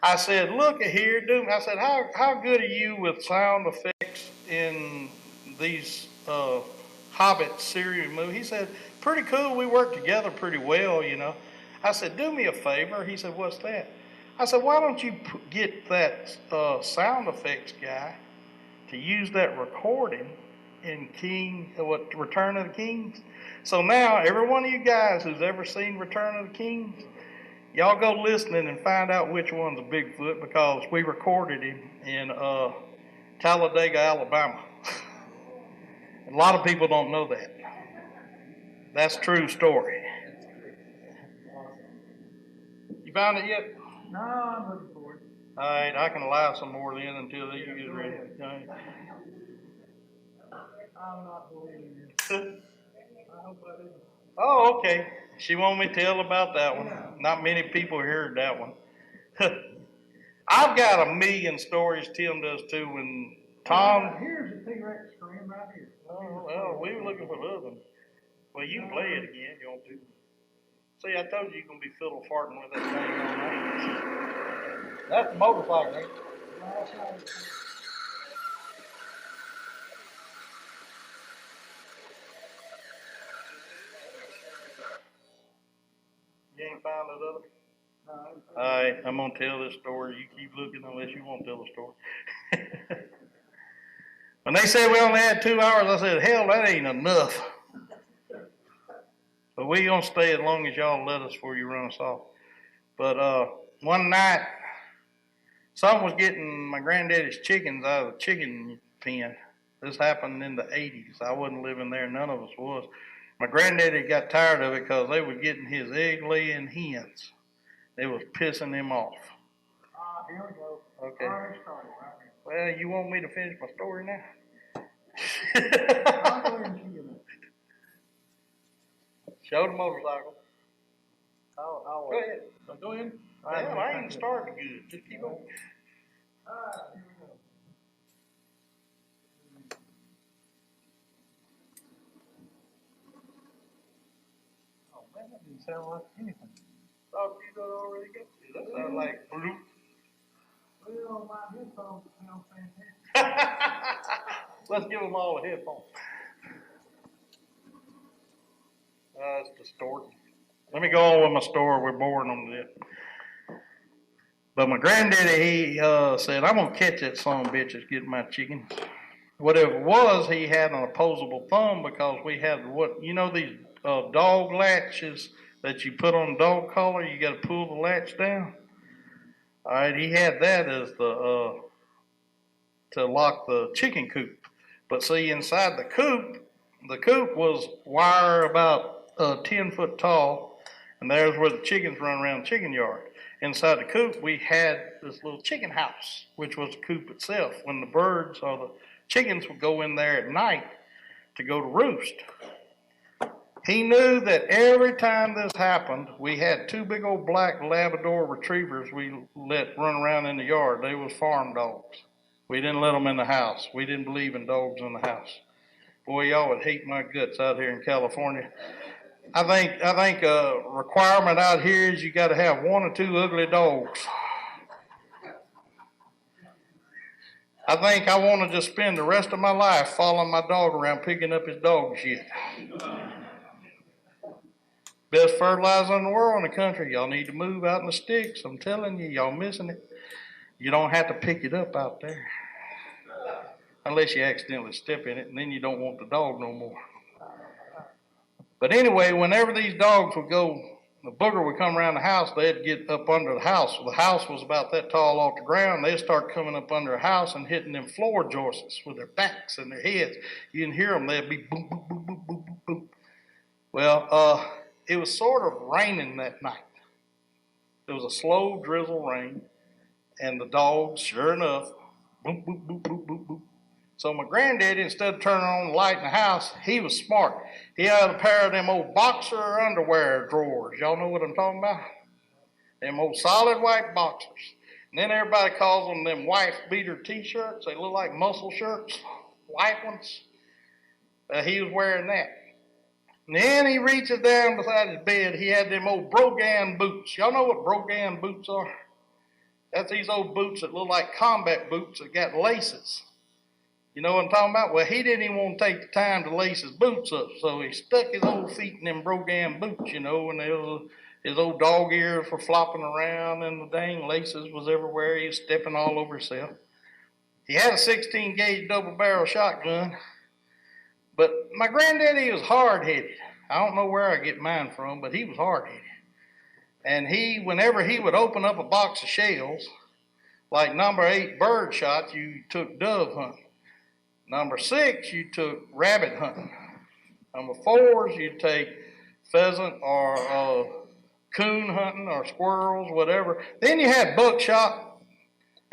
I said, look at here, dude. I said, how good are you with sound effects in these Hobbit series movies? He said, pretty cool. We work together pretty well, I said, do me a favor. He said, what's that? I said, why don't you get that sound effects guy to use that recording in Return of the Kings? So now, every one of you guys who's ever seen Return of the Kings, y'all go listening and find out which one's a Bigfoot, because we recorded him in Talladega, Alabama. A lot of people don't know that. That's a true story. You found it yet? No, I'm looking for it. All right, I can lie some more then until you get ready. Right. I'm not believing you. I hope I do. Oh, okay. She wanted me to tell about that one. Not many people heard that one. I've got a million stories Tim does too. When Tom... Here's the T-Rex screen right here. Oh, well, we were looking for the other one. Well, you can play it again if you want to. See, I told you you're going to be fiddle farting with that thing all night. That's the motorcycle, ain't it? You ain't found that other? No. All right, I'm going to tell this story. You keep looking unless you want to tell the story. When they said we only had 2 hours, I said, hell, that ain't enough. But we gonna stay as long as y'all let us before you run us off. But one night, someone was getting my granddaddy's chickens out of the chicken pen. This happened in the 80s. I wasn't living there. None of us was. My granddaddy got tired of it because they were getting his egg-laying hens. They was pissing him off. Here we go. Okay. Already started right here. Well, you want me to finish my story now? I'll go ahead and see you then. Show the motorcycle. I'll Go ahead. Go ahead. Well, I ain't started good. Just keep going. All right, here we go. Oh man, that didn't sound like anything. Thought you done already got to. That sounds like bloop. Well, my headphones sound fantastic. Let's give them all a headphone. It's distorted. Let me go on with my story. We're boring them to death. But my granddaddy, he said, I'm going to catch that son of a bitch that's getting my chicken. Whatever it was, he had an opposable thumb because we had these dog latches that you put on a dog collar, you got to pull the latch down. All right, he had that as to lock the chicken coop. But see, inside the coop was wire about 10 foot tall, and there's where the chickens run around the chicken yard. Inside the coop, we had this little chicken house, which was the coop itself. When the birds or the chickens would go in there at night to go to roost. He knew that every time this happened, we had two big old black Labrador retrievers we let run around in the yard. They was farm dogs. We didn't let them in the house. We didn't believe in dogs in the house. Boy, y'all would hate my guts out here in California. I think a requirement out here is you got to have one or two ugly dogs. I think I want to just spend the rest of my life following my dog around picking up his dog shit. Best fertilizer in the world in the country. Y'all need to move out in the sticks. I'm telling you, y'all missing it. You don't have to pick it up out there. Unless you accidentally step in it, and then you don't want the dog no more. But anyway, whenever these dogs would go, the booger would come around the house, they'd get up under the house. The house was about that tall off the ground. They'd start coming up under the house and hitting them floor joists with their backs and their heads. You can hear them. They'd be boom, boom, boom, boom, boom, boom, boom. Well, it was sort of raining that night. It was a slow drizzle rain, and the dogs, sure enough, boop, boop, boop, boop, boop, boop. So my granddaddy, instead of turning on the light in the house, he was smart. He had a pair of them old boxer underwear drawers. Y'all know what I'm talking about? Them old solid white boxers. And then everybody calls them wife beater t-shirts. They look like muscle shirts, white ones. He was wearing that. And then he reaches down beside his bed. He had them old Brogan boots. Y'all know what Brogan boots are? That's these old boots that look like combat boots that got laces. You know what I'm talking about? Well, he didn't even want to take the time to lace his boots up, so he stuck his old feet in them Brogan boots, and his old dog ears were flopping around, and the dang laces was everywhere. He was stepping all over himself. He had a 16-gauge double-barrel shotgun, but my granddaddy was hard-headed. I don't know where I get mine from, but he was hard-headed. And whenever he would open up a box of shells, like number 8 bird shots, you took dove hunting. Number 6, you took rabbit hunting. Number 4s, you take pheasant or coon hunting or squirrels, whatever. Then you had buckshot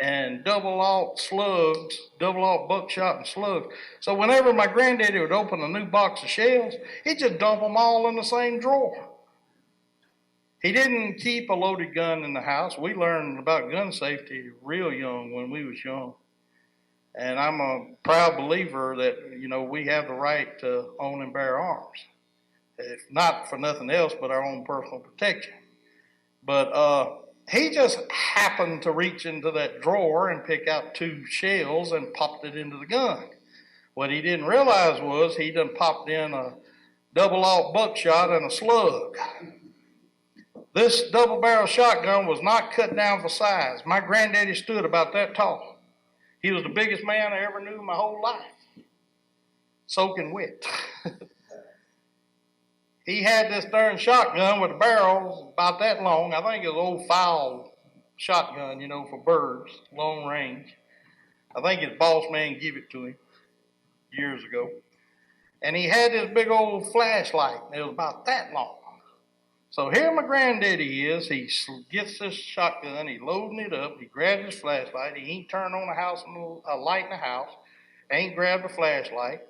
and double-aught buckshot and slugs. So whenever my granddaddy would open a new box of shells, he'd just dump them all in the same drawer. He didn't keep a loaded gun in the house. We learned about gun safety real young when we was young. And I'm a proud believer that, we have the right to own and bear arms. If not for nothing else but our own personal protection. But he just happened to reach into that drawer and pick out 2 shells and popped it into the gun. What he didn't realize was he done popped in a double-aught buckshot and a slug. This double-barrel shotgun was not cut down for size. My granddaddy stood about that tall. He was the biggest man I ever knew in my whole life. Soaking wet. he had this darn shotgun with a barrel about that long. I think it was an old foul shotgun, you know, for birds, long range. I think his boss man gave it to him years ago. And he had this big old flashlight. It was about that long. So here my granddaddy is. He gets this shotgun. He loading it up. He grabs his flashlight. He ain't turned on a light in the house. Ain't grabbed a flashlight.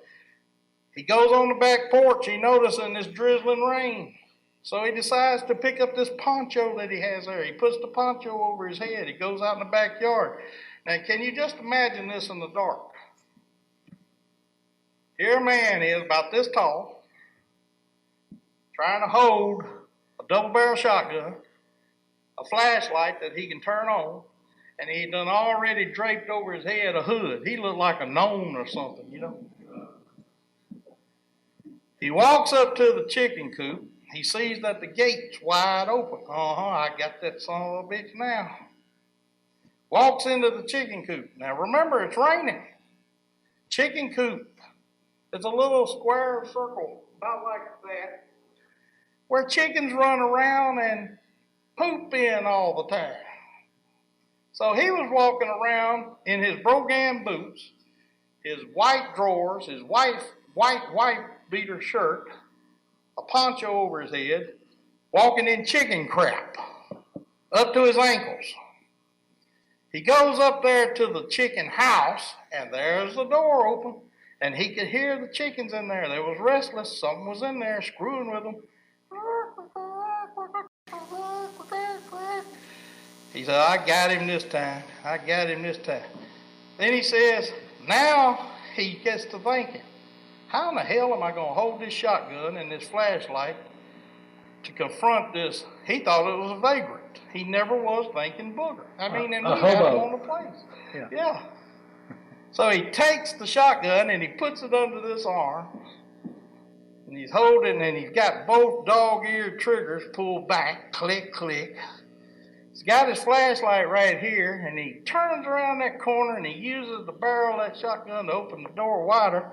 He goes on the back porch. He noticing this drizzling rain. So he decides to pick up this poncho that he has there. He puts the poncho over his head. He goes out in the backyard. Now, can you just imagine this in the dark? Here a man is about this tall, trying to hold a double-barrel shotgun, a flashlight that he can turn on, and he done already draped over his head a hood. He looked like a gnome or something, you know. He walks up to the chicken coop. He sees that the gate's wide open. I got that son of a bitch now. Walks into the chicken coop. Now remember, it's raining. Chicken coop. It's a little square circle, about like that, where chickens run around and poop in all the time. So he was walking around in his brogan boots, his white drawers, his white beater shirt, a poncho over his head, walking in chicken crap up to his ankles. He goes up there to the chicken house, and there's the door open, and he could hear the chickens in there. They was restless. Something was in there screwing with them. He said, I got him this time. I got him this time. Then he says, now he gets to thinking, how in the hell am I going to hold this shotgun and this flashlight to confront this? He thought it was a vagrant. He never was thinking booger. I mean, and we had him on the place. Yeah. So he takes the shotgun and he puts it under this arm. And he's holding, and he's got both dog-eared triggers pulled back, click, click. He's got his flashlight right here, and he turns around that corner and he uses the barrel of that shotgun to open the door wider.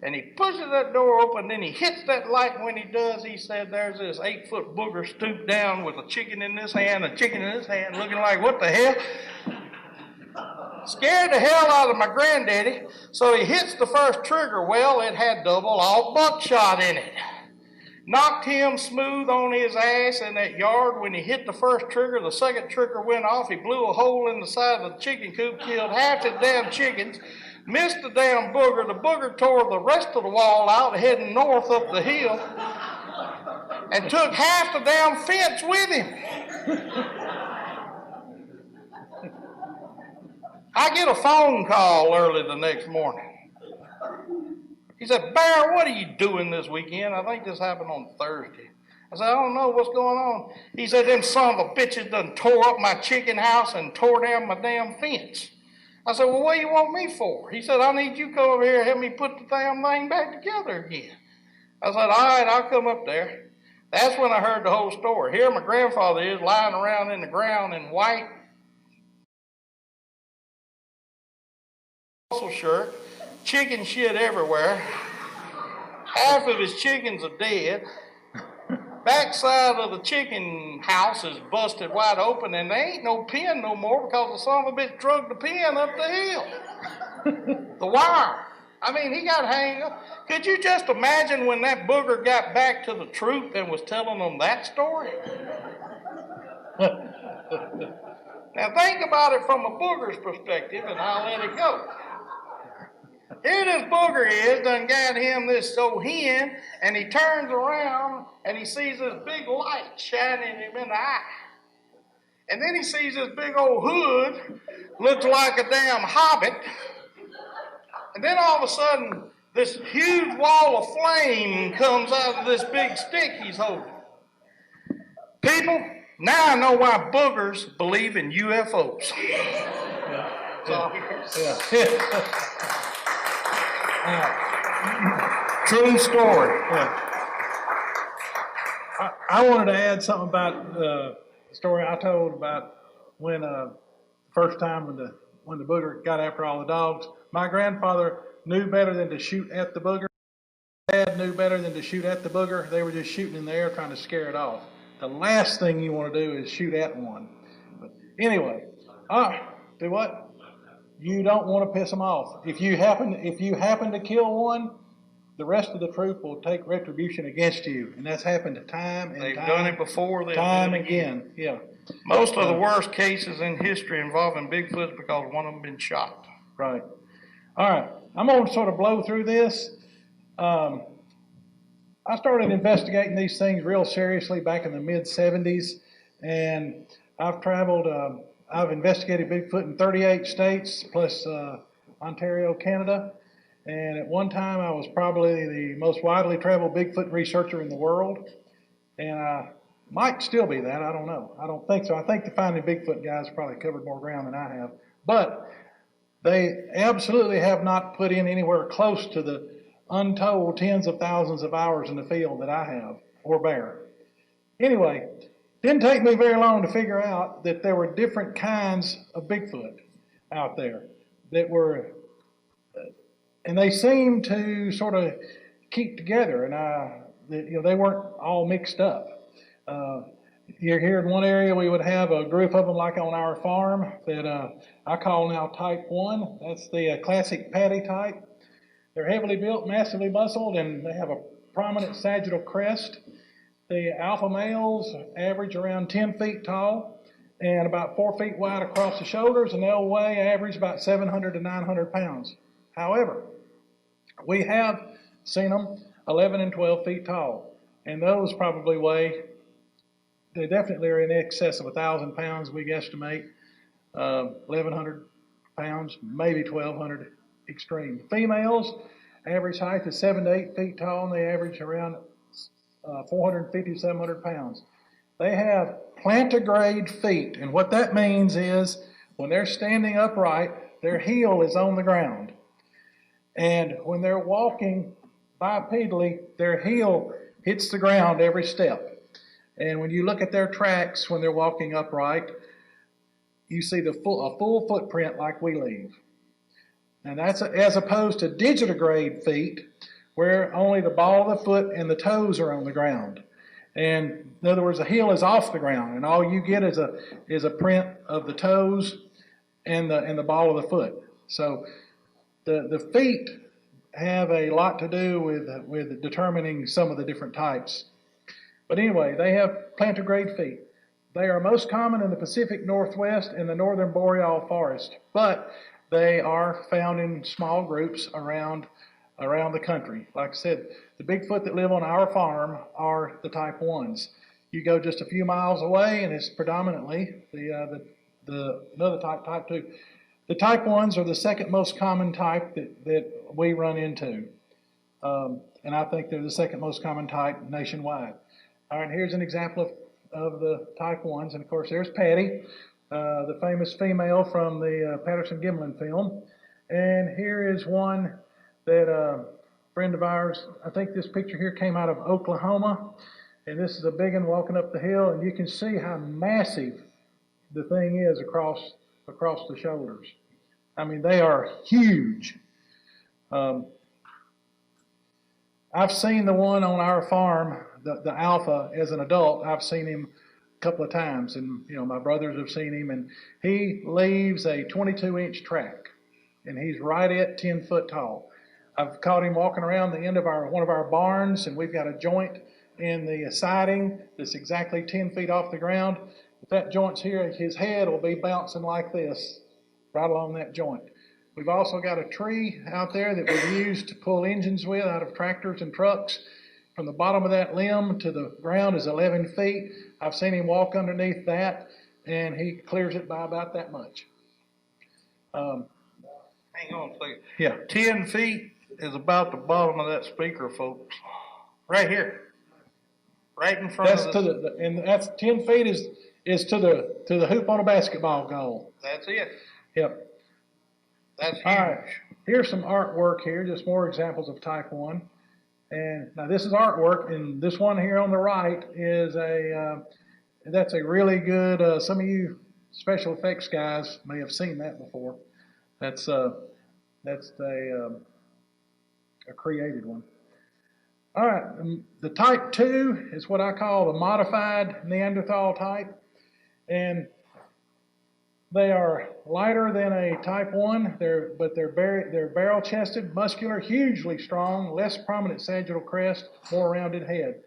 And he pushes that door open, then he hits that light, and when he does, he said, there's this 8-foot booger stooped down with a chicken in this hand, a chicken in this hand, looking like, what the hell? Scared the hell out of my granddaddy, so he hits the first trigger. Well, it had double-aught buckshot in it. Knocked him smooth on his ass in that yard. When he hit the first trigger, the second trigger went off. He blew a hole in the side of the chicken coop, killed half the damn chickens. Missed the damn booger. The booger tore the rest of the wall out, heading north up the hill, and took half the damn fence with him. I get a phone call early the next morning. He said, Bear, what are you doing this weekend? I think this happened on Thursday. I said, I don't know what's going on. He said, them son of a bitches done tore up my chicken house and tore down my damn fence. I said, well, what do you want me for? He said, I need you to come over here and help me put the damn thing back together again. I said, all right, I'll come up there. That's when I heard the whole story. Here my grandfather is lying around in the ground in white muscle shirt, chicken shit everywhere. Half of his chickens are dead. Backside of the chicken house is busted wide open, and there ain't no pen no more because the son of a bitch drug the pen up the hill. The wire. I mean, he got hanged up. Could you just imagine when that booger got back to the truth and was telling them that story? Now think about it from a booger's perspective, and I'll let it go. Here this booger is, done got him this old hen, and he turns around and he sees this big light shining him in the eye. And then he sees this big old hood, looks like a damn hobbit. And then all of a sudden, this huge wall of flame comes out of this big stick he's holding. People, now I know why boogers believe in UFOs. True story. I wanted to add something about the story I told about when first time when the booger got after all the dogs. My grandfather knew better than to shoot at the booger. Dad knew better than to shoot at the booger. They were just shooting in the air trying to scare it off. The last thing you want to do is shoot at one. But anyway, do what? You don't want to piss them off. If you happen to kill one, the rest of the troop will take retribution against you, and that's happened time and They've time. done it before. Time again. Yeah. Most of the worst cases in history involving Bigfoot is because one of them been shot. Right. All right. I'm going to sort of blow through this. I started investigating these things real seriously back in the mid-'70s, and I've traveled. I've investigated Bigfoot in 38 states plus Ontario, Canada. And at one time, I was probably the most widely traveled Bigfoot researcher in the world. And I might still be that. I don't know. I don't think so. I think the Finding Bigfoot guys probably covered more ground than I have. But they absolutely have not put in anywhere close to the untold tens of thousands of hours in the field that I have, or bear. Anyway, didn't take me very long to figure out that there were different kinds of Bigfoot out there that were, and they seemed to sort of keep together, and they weren't all mixed up. Here in one area, we would have a group of them like on our farm that I call now Type 1. That's the classic patty type. They're heavily built, massively muscled, and they have a prominent sagittal crest. The alpha males average around 10 feet tall and about 4 feet wide across the shoulders, and they'll weigh average about 700 to 900 pounds. However, we have seen them 11 and 12 feet tall, and those probably weigh, they definitely are in excess of 1,000 pounds, we guesstimate, 1,100 pounds, maybe 1,200 extreme. Females, average height is 7 to 8 feet tall, and they average around 450 to 700 pounds. They have plantigrade feet, and what that means is when they're standing upright, their heel is on the ground. And when they're walking bipedally, their heel hits the ground every step. And when you look at their tracks when they're walking upright, you see a full footprint like we leave. And that's as opposed to digitigrade feet, where only the ball of the foot and the toes are on the ground. And in other words, the heel is off the ground, and all you get is a print of the toes and the ball of the foot. So the feet have a lot to do with determining some of the different types. But anyway, they have plantigrade feet. They are most common in the Pacific Northwest and the northern boreal forest, but they are found in small groups around the country. Like I said, the Bigfoot that live on our farm are the Type 1s. You go just a few miles away, and it's predominantly another type 2. The Type 1s are the second most common type that we run into. And I think they're the second most common type nationwide. All right, here's an example of the Type 1s. And of course, there's Patty, the famous female from the Patterson-Gimlin film. And here is one that a friend of ours, I think this picture here came out of Oklahoma. And this is a big one walking up the hill. And you can see how massive the thing is across the shoulders. I mean, they are huge. I've seen the one on our farm, the alpha, as an adult. I've seen him a couple of times, and my brothers have seen him, and he leaves a 22-inch track, and he's right at 10 foot tall. I've caught him walking around the end of one of our barns, and we've got a joint in the siding that's exactly 10 feet off the ground. If that joint's here, his head will be bouncing like this, right along that joint. We've also got a tree out there that we've used to pull engines with out of tractors and trucks. From the bottom of that limb to the ground is 11 feet. I've seen him walk underneath that, and he clears it by about that much. Hang on a second. Yeah. 10 feet is about the bottom of that speaker, folks. Right here. Right in front That's of the and that's 10 feet is to the hoop on a basketball goal. That's it. Yep. That's huge. All right. Here's some artwork here, just more examples of Type 1. And now this is artwork, and this one here on the right is that's a really good, some of you special effects guys may have seen that before. That's a created one. All right, the type 2 is what I call the modified Neanderthal type, and they are lighter than a type 1, but they're barrel-chested, muscular, hugely strong, less prominent sagittal crest, more rounded head.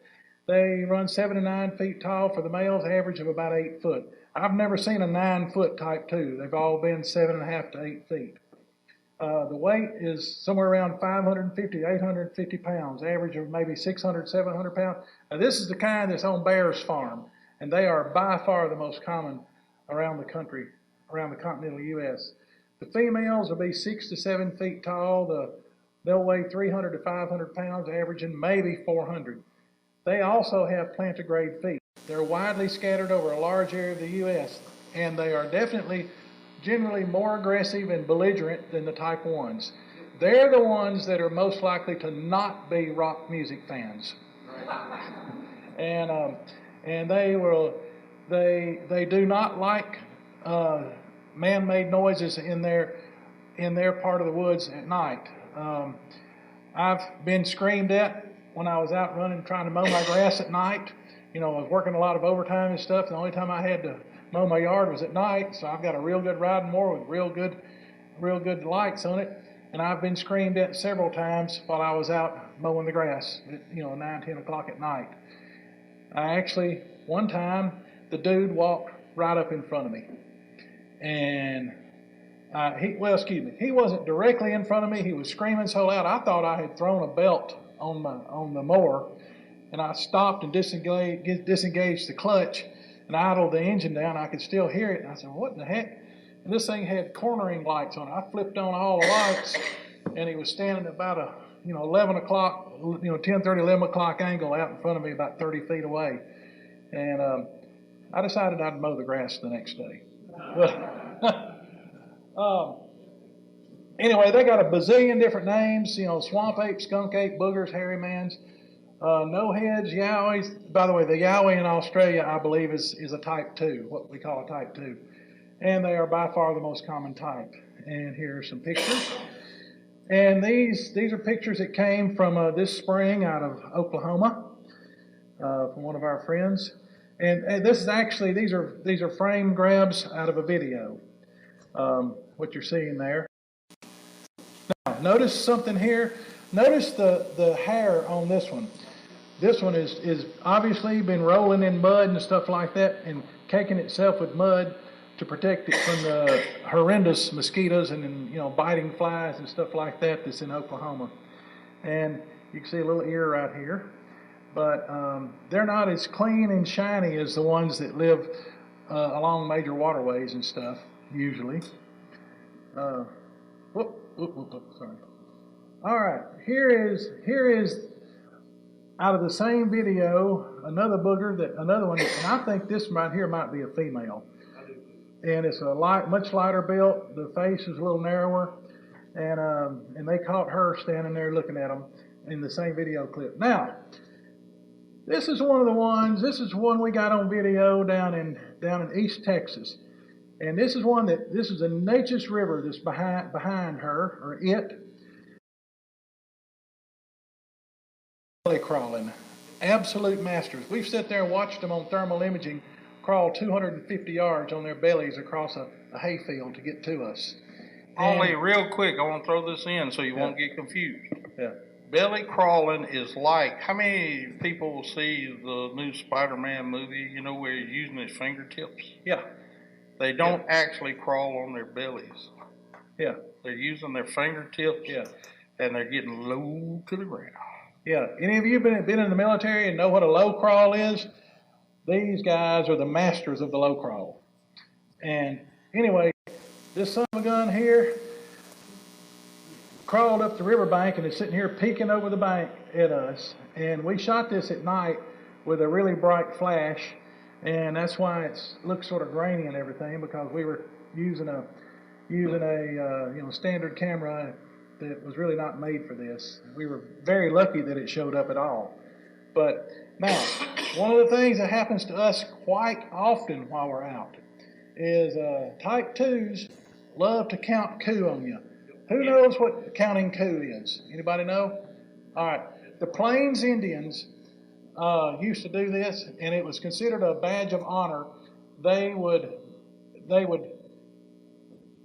They run 7 to 9 feet tall for the males, average of about 8 foot. I've never seen a 9-foot type 2. They've all been 7.5 to 8 feet. The weight is somewhere around 550 to 850 pounds, average of maybe 600, 700 pounds. Now, this is the kind that's on Bear's Farm, and they are by far the most common around the country, around the continental U.S. The females will be 6 to 7 feet tall. They'll weigh 300 to 500 pounds, averaging maybe 400. They also have plantigrade feet. They're widely scattered over a large area of the U.S., and they are definitely generally more aggressive and belligerent than the type 1s. They're the ones that are most likely to not be rock music fans. And they do not like man-made noises in their part of the woods at night. I've been screamed at when I was out running trying to mow my grass at night. You know, I was working a lot of overtime and stuff. The only time I had to mow my yard was at night, so I've got a real good riding mower with real good lights on it. And I've been screamed at several times while I was out mowing the grass at 9, 10 o'clock at night. One time, the dude walked right up in front of me. And he wasn't directly in front of me. He was screaming so loud, I thought I had thrown a belt on the mower. And I stopped and disengaged the clutch and idled the engine down. I could still hear it. And I said, what in the heck? And this thing had cornering lights on it. I flipped on all the lights, and he was standing about a 11 o'clock, 10:30, 11 o'clock angle out in front of me about 30 feet away. And I decided I'd mow the grass the next day. Anyway, they got a bazillion different names, swamp ape, skunk ape, boogers, hairy mans, no heads, yowies. By the way, the yowie in Australia, I believe, is a type 2, what we call a type 2. And they are by far the most common type. And here are some pictures. And these are pictures that came from this spring out of Oklahoma, from one of our friends. And this is actually, these are frame grabs out of a video, what you're seeing there. Now, notice something here. Notice the hair on this one. This one is obviously been rolling in mud and stuff like that and caking itself with mud to protect it from the horrendous mosquitoes and biting flies and stuff like that that's in Oklahoma. And you can see a little ear right here. But they're not as clean and shiny as the ones that live along major waterways and stuff, usually. Sorry. All right, here is out of the same video another another one, and I think this right here might be a female. And it's much lighter built. The face is a little narrower, and they caught her standing there looking at them in the same video clip. Now, this is one of the ones. This is one we got on video down in East Texas, and this is a Neches River that's behind her or it. Belly crawling, absolute masters. We've sat there and watched them on thermal imaging crawl 250 yards on their bellies across a hayfield to get to us. Only real quick, I want to throw this in so you won't get confused. Yeah. Belly crawling is like, how many people see the new Spider-Man movie, where he's using his fingertips? Yeah. They don't actually crawl on their bellies. Yeah. They're using their fingertips. Yeah. And they're getting low to the ground. Yeah. Any of you been in the military and know what a low crawl is? These guys are the masters of the low crawl. And anyway, this son of a gun here crawled up the riverbank and is sitting here peeking over the bank at us. And we shot this at night with a really bright flash, and that's why it looks sort of grainy and everything, because we were using a standard camera that was really not made for this. We were very lucky that it showed up at all. But now, one of the things that happens to us quite often while we're out is type 2s love to count coup on you. Who knows what counting coup is? Anybody know? All right. the Plains Indians used to do this, and it was considered a badge of honor. They would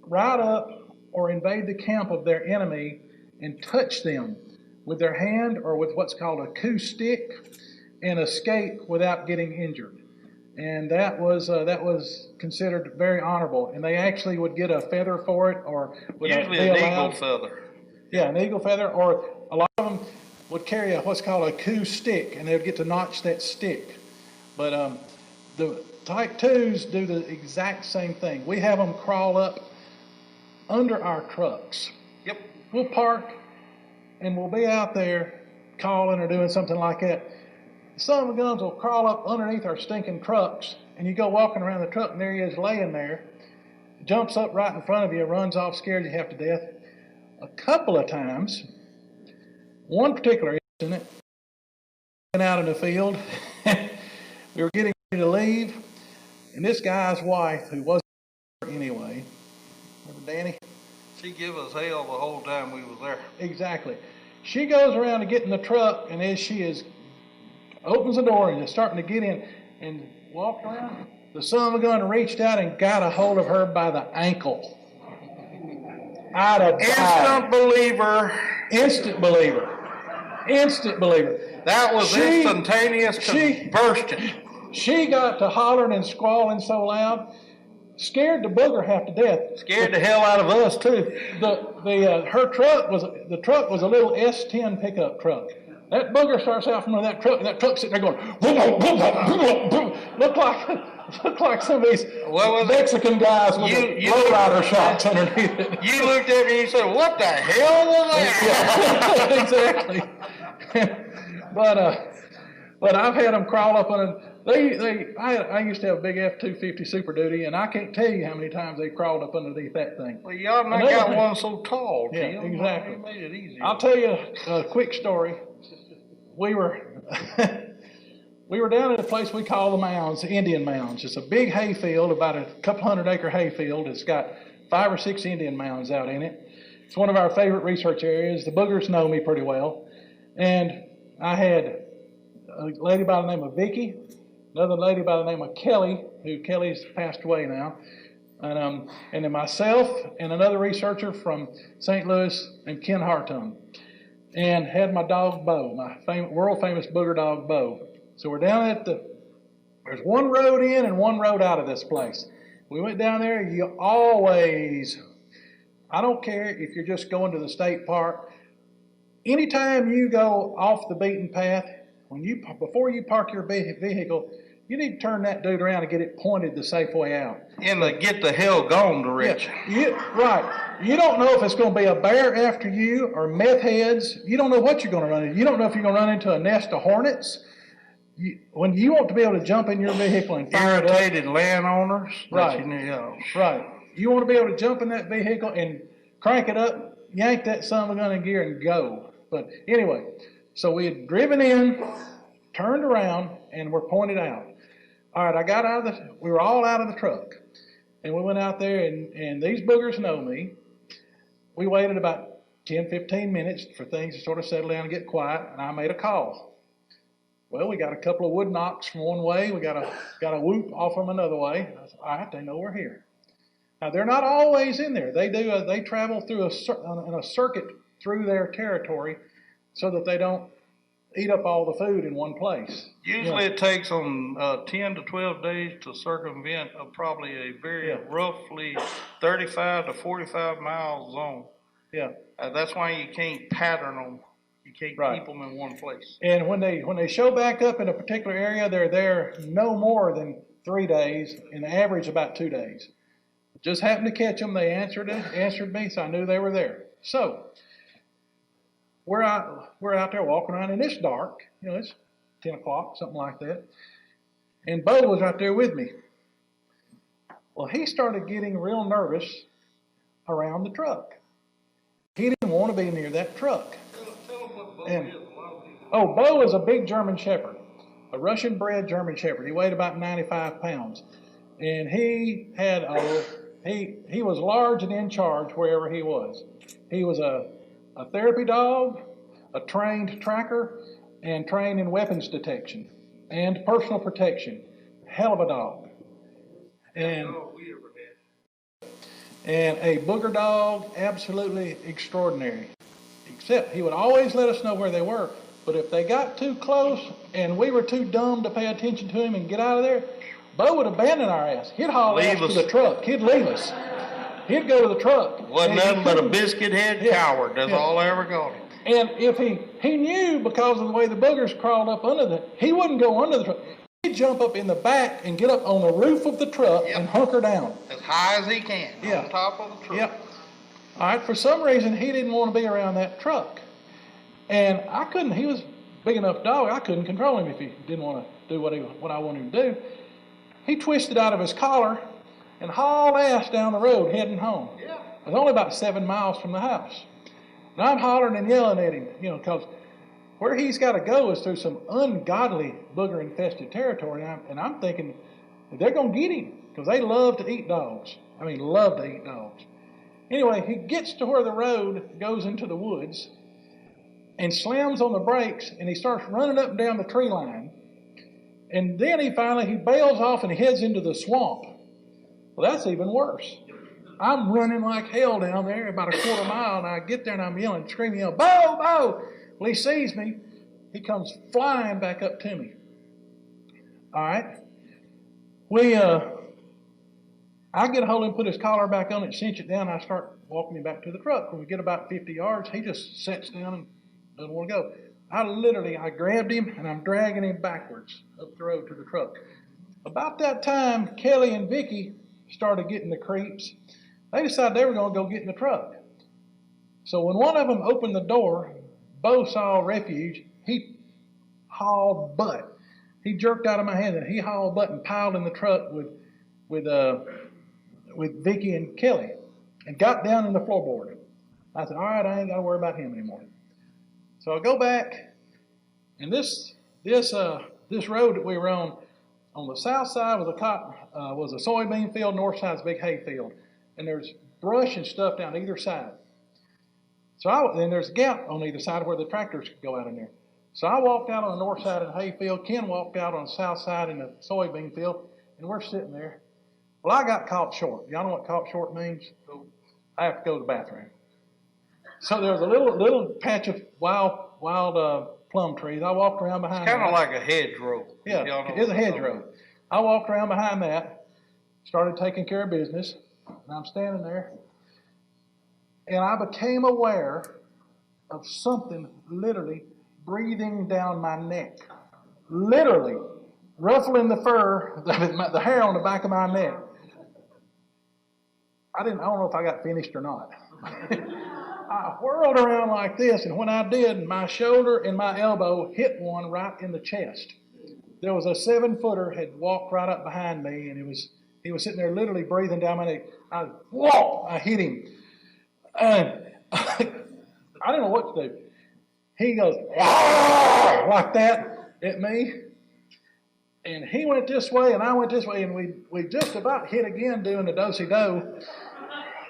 ride up or invade the camp of their enemy and touch them with their hand or with what's called a coup stick and escape without getting injured. And that was considered very honorable. And they actually would get a feather for it, or would Usually be an allowed, eagle feather. Yeah, an eagle feather, or a lot of them would carry what's called a coup stick, and they would get to notch that stick. But the type 2s do the exact same thing. We have them crawl up under our trucks. Yep. We'll park, and we'll be out there calling or doing something like that. Some of the guns will crawl up underneath our stinking trucks, and you go walking around the truck, and there he is laying there, jumps up right in front of you, runs off, scares you half to death. A couple of times, one particular incident, out in the field, we were getting ready to leave, and this guy's wife, who wasn't there anyway, remember Danny? She give us hell the whole time we was there. Exactly. She goes around to get in the truck, and as she opens the door and is starting to get in and walked around, the son of a gun reached out and got a hold of her by the ankle. Instant believer. Instant believer. Instant believer. That was instantaneous conversion. She got to hollering and squalling so loud, scared the booger half to death. Scared the hell out of us too. Her truck was a little S10 pickup truck. That booger starts out from that truck, and that truck's sitting there going, whoop, whoop, whoop, whoop, whoop. Look like some of these Mexican guys with lowrider shots underneath it. You looked at me and you said, "What the hell was that?" Yeah, exactly. But I've had them crawl up on I used to have a big F-250 Super Duty, and I can't tell you how many times they crawled up underneath that thing. Well, y'all not got one so tall, yeah, Tim. exactly. It made it easier. I'll tell you a quick story. We were down at a place we call the Mounds, the Indian Mounds. It's a big hayfield, about a couple 100-acre hayfield. It's got 5 or 6 Indian mounds out in it. It's one of our favorite research areas. The boogers know me pretty well. And I had a lady by the name of Vicki, another lady by the name of Kelly, Kelly's passed away now, and then myself and another researcher from St. Louis named Ken Hartung, and had my dog Bo, my world famous booger dog Bo. So we're down at there's one road in and one road out of this place. We went down there. You always, I don't care if you're just going to the state park, anytime you go off the beaten path, before you park your vehicle, you need to turn that dude around and get it pointed the safe way out. In the get the hell gone direction. Yeah, right. You don't know if it's going to be a bear after you or meth heads. You don't know what you're going to run into. You don't know if you're going to run into a nest of hornets. When you want to be able to jump in your vehicle and fire irritated landowners. Right. Right. You want to be able to jump in that vehicle and crank it up, yank that son of a gun in gear and go. But anyway, so we had driven in, turned around, and were pointed out. All right, we were all out of the truck. And we went out there, and these boogers know me. We waited about 10, 15 minutes for things to sort of settle down and get quiet, and I made a call. Well, we got a couple of wood knocks from one way. We got a whoop off from another way. I said, all right, they know we're here. Now, they're not always in there. They travel through in a circuit through their territory so that they don't eat up all the food in one place. Usually it takes them 10 to 12 days to circumvent probably a very roughly 35 to 45 mile zone. Yeah. That's why you can't pattern them. You can't keep them in one place. And when they show back up in a particular area, they're there no more than 3 days, and average about 2 days. Just happened to catch them. They answered me, so I knew they were there. So we're out there walking around, and it's dark. It's 10 o'clock, something like that. And Bo was right there with me. Well, he started getting real nervous around the truck. He didn't want to be near that truck. Bo is a big German Shepherd, a Russian-bred German Shepherd. He weighed about 95 pounds, and he was large and in charge wherever he was. He was a therapy dog, a trained tracker, and trained in weapons detection and personal protection. Hell of a dog. And a booger dog, absolutely extraordinary. Except he would always let us know where they were. But if they got too close and we were too dumb to pay attention to him and get out of there, Bo would abandon our ass. He'd haul ass to the truck. He'd leave us. He'd go to the truck. Wasn't nothing but a biscuit head coward. That's all I ever got him. And if he knew because of the way the boogers crawled up under he wouldn't go under the truck. He'd jump up in the back and get up on the roof of the truck and hunker down. As high as he can, on top of the truck. Yep. All right, for some reason, he didn't want to be around that truck. And I couldn't, he was a big enough dog, I couldn't control him if he didn't want to do what I wanted him to do. He twisted out of his collar and hauled ass down the road heading home. Yeah. It was only about 7 miles from the house. And I'm hollering and yelling at him, because where he's got to go is through some ungodly booger-infested territory. And I'm thinking, they're going to get him, because they love to eat dogs. I mean, love to eat dogs. Anyway, he gets to where the road goes into the woods and slams on the brakes, and he starts running up and down the tree line. And then he bails off and he heads into the swamp. Well, that's even worse. I'm running like hell down there about a quarter mile, and I get there and I'm yelling, screaming, Bo, Bo! Well, he sees me. He comes flying back up to me. All right. I get a hold of him, put his collar back on it, cinch it down, and I start walking him back to the truck. When we get about 50 yards, he just sits down and doesn't want to go. I grabbed him, and I'm dragging him backwards up the road to the truck. About that time, Kelly and Vicky started getting the creeps. They decided they were going to go get in the truck. So when one of them opened the door, Bo saw refuge. He hauled butt. He jerked out of my hand, and he hauled butt and piled in the truck with Vicky and Kelly, and got down in the floorboard. I said, all right, I ain't got to worry about him anymore. So I go back, and this road that we were on the south side was a soybean field, north side is a big hay field, and there's brush and stuff down either side. And there's a gap on either side where the tractors could go out in there. So I walked out on the north side of the hay field. Ken walked out on the south side in the soybean field, and we're sitting there. Well, I got caught short. Y'all know what caught short means? I have to go to the bathroom. So there was a little patch of wild plum trees. I walked around behind that. It's kind of like a hedgerow. Yeah, it's a hedgerow. I walked around behind that, started taking care of business, and I'm standing there, and I became aware of something literally breathing down my neck. Literally ruffling the fur, the hair on the back of my neck. I don't know if I got finished or not. I whirled around like this, and when I did, my shoulder and my elbow hit one right in the chest. There was a 7-footer had walked right up behind me, and he was sitting there literally breathing down my neck. I hit him. And I didn't know what to do. He goes, like that at me. And he went this way, and I went this way, and we just about hit again doing the do-si-do.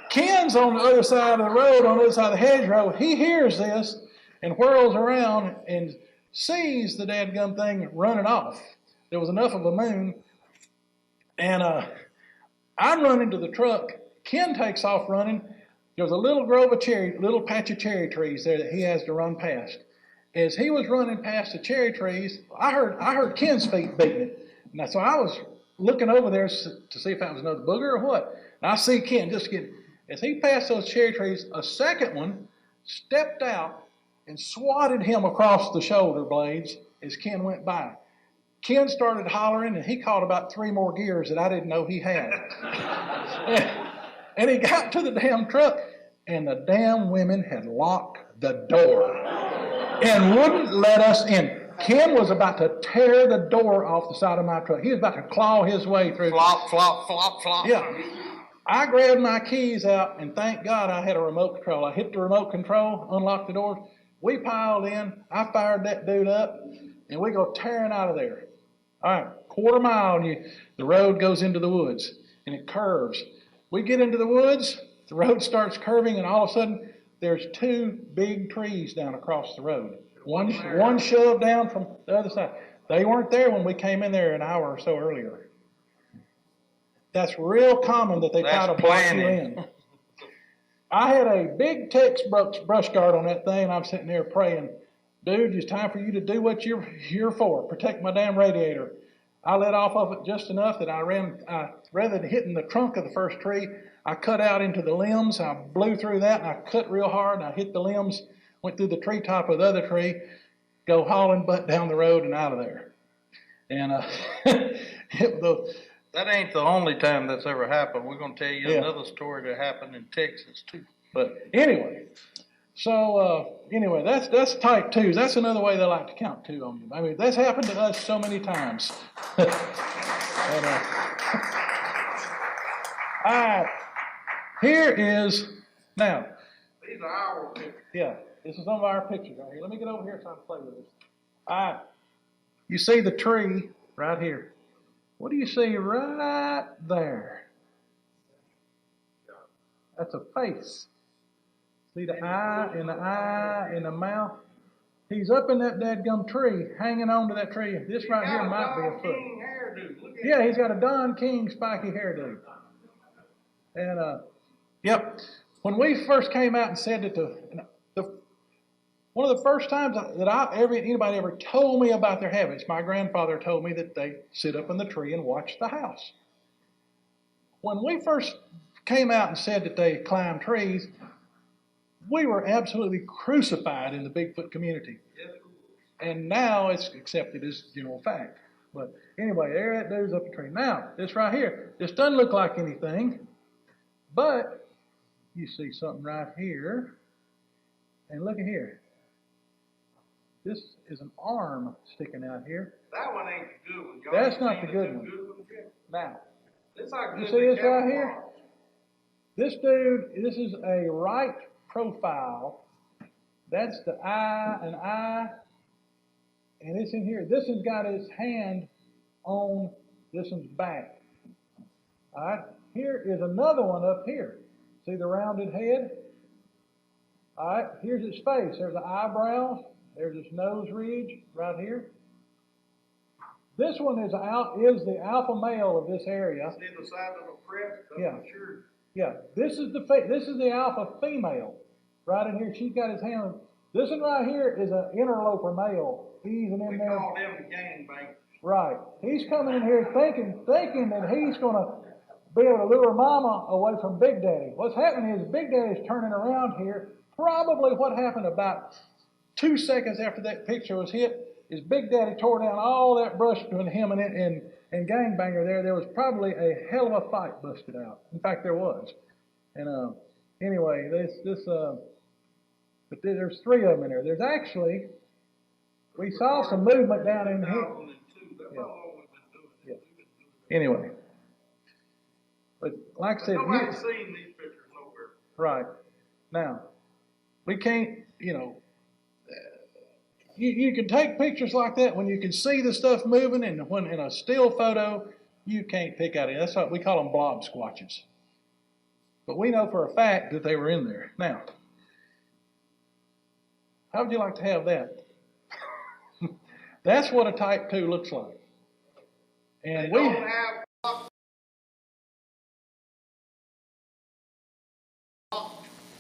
Ken's on the other side of the road, on the other side of the hedgerow. He hears this and whirls around and sees the dadgum thing running off. There was enough of a moon. And I run into the truck. Ken takes off running. There's a little patch of cherry trees there that he has to run past. As he was running past the cherry trees, I heard Ken's feet beating it. Now, so I was looking over there to see if that was another booger or what. And I see Ken just getting. As he passed those cherry trees, a second one stepped out and swatted him across the shoulder blades as Ken went by. Ken started hollering, and he caught about 3 more gears that I didn't know he had. and he got to the damn truck, and the damn women had locked the door and wouldn't let us in. Ken was about to tear the door off the side of my truck. He was about to claw his way through. Flop, flop, flop, flop. Yeah. I grabbed my keys out, and thank God I had a remote control. I hit the remote control, unlocked the doors. We piled in. I fired that dude up, and we go tearing out of there. All right, quarter mile, and the road goes into the woods, and it curves. We get into the woods, the road starts curving, and all of a sudden, there's two big trees down across the road. One shoved down from the other side. They weren't there when we came in there an hour or so earlier. That's real common that they try to block you in. I had a big Tex brush guard on that thing, and I'm sitting there praying, dude, it's time for you to do what you're here for. Protect my damn radiator. I let off of it just enough that rather than hitting the trunk of the first tree, I cut out into the limbs. I blew through that, and I cut real hard, and I hit the limbs, went through the treetop of the other tree, go hauling butt down the road and out of there. And that ain't the only time that's ever happened. We're going to tell you another story that happened in Texas, too. But anyway, that's type 2s. That's another way they like to count 2 on you. I mean, that's happened to us so many times. Here is, now. These are our pictures. Yeah, this is some of our pictures right here. Let me get over here so I can play with this. All right. You see the tree right here. What do you see right there? That's a face. See the eye and the mouth? He's up in that dadgum tree, hanging on to that tree. This right here might be a foot. Yeah, he's got a Don King spiky hairdo. And, yep. When we first came out and said that one of the first times that anybody ever told me about their habits, my grandfather told me that they sit up in the tree and watch the house. When we first came out and said that they climb trees, we were absolutely crucified in the Bigfoot community. And now it's accepted as general fact. But anyway, there that dude's up a tree. Now, this right here, this doesn't look like anything, but you see something right here. And look at here. This is an arm sticking out here. That one ain't the good one. That's not the good one. Now, you see this right here? This dude, this is a right profile. That's the eye, and it's in here. This one's got his hand on this one's back. All right, here is another one up here. See the rounded head? All right, here's his face. There's the eyebrows. There's his nose ridge right here. This one is the alpha male of this area. See the side of the crest? Yeah. Sure. Yeah. This is the alpha female right in here. She's got his hand. This one right here is an interloper male. He's an in there. We call them the gangbangers. Right. He's coming in here thinking that he's going to be able to lure Mama away from Big Daddy. What's happening is Big Daddy's turning around here. Probably what happened about 2 seconds after that picture was hit is Big Daddy tore down all that brush between him and Gangbanger there. There was probably a hell of a fight busted out. In fact, there was. And anyway, but there's 3 of them in there. There's actually, we saw some movement down in here. Yeah. Anyway. But like I said, nobody's seen these pictures nowhere. Right. Now, we can't, you can take pictures like that when you can see the stuff moving, and when in a still photo, you can't pick out it. That's what we call them blob squatches. But we know for a fact that they were in there. Now, how would you like to have that? That's what a type 2 looks like. And they don't have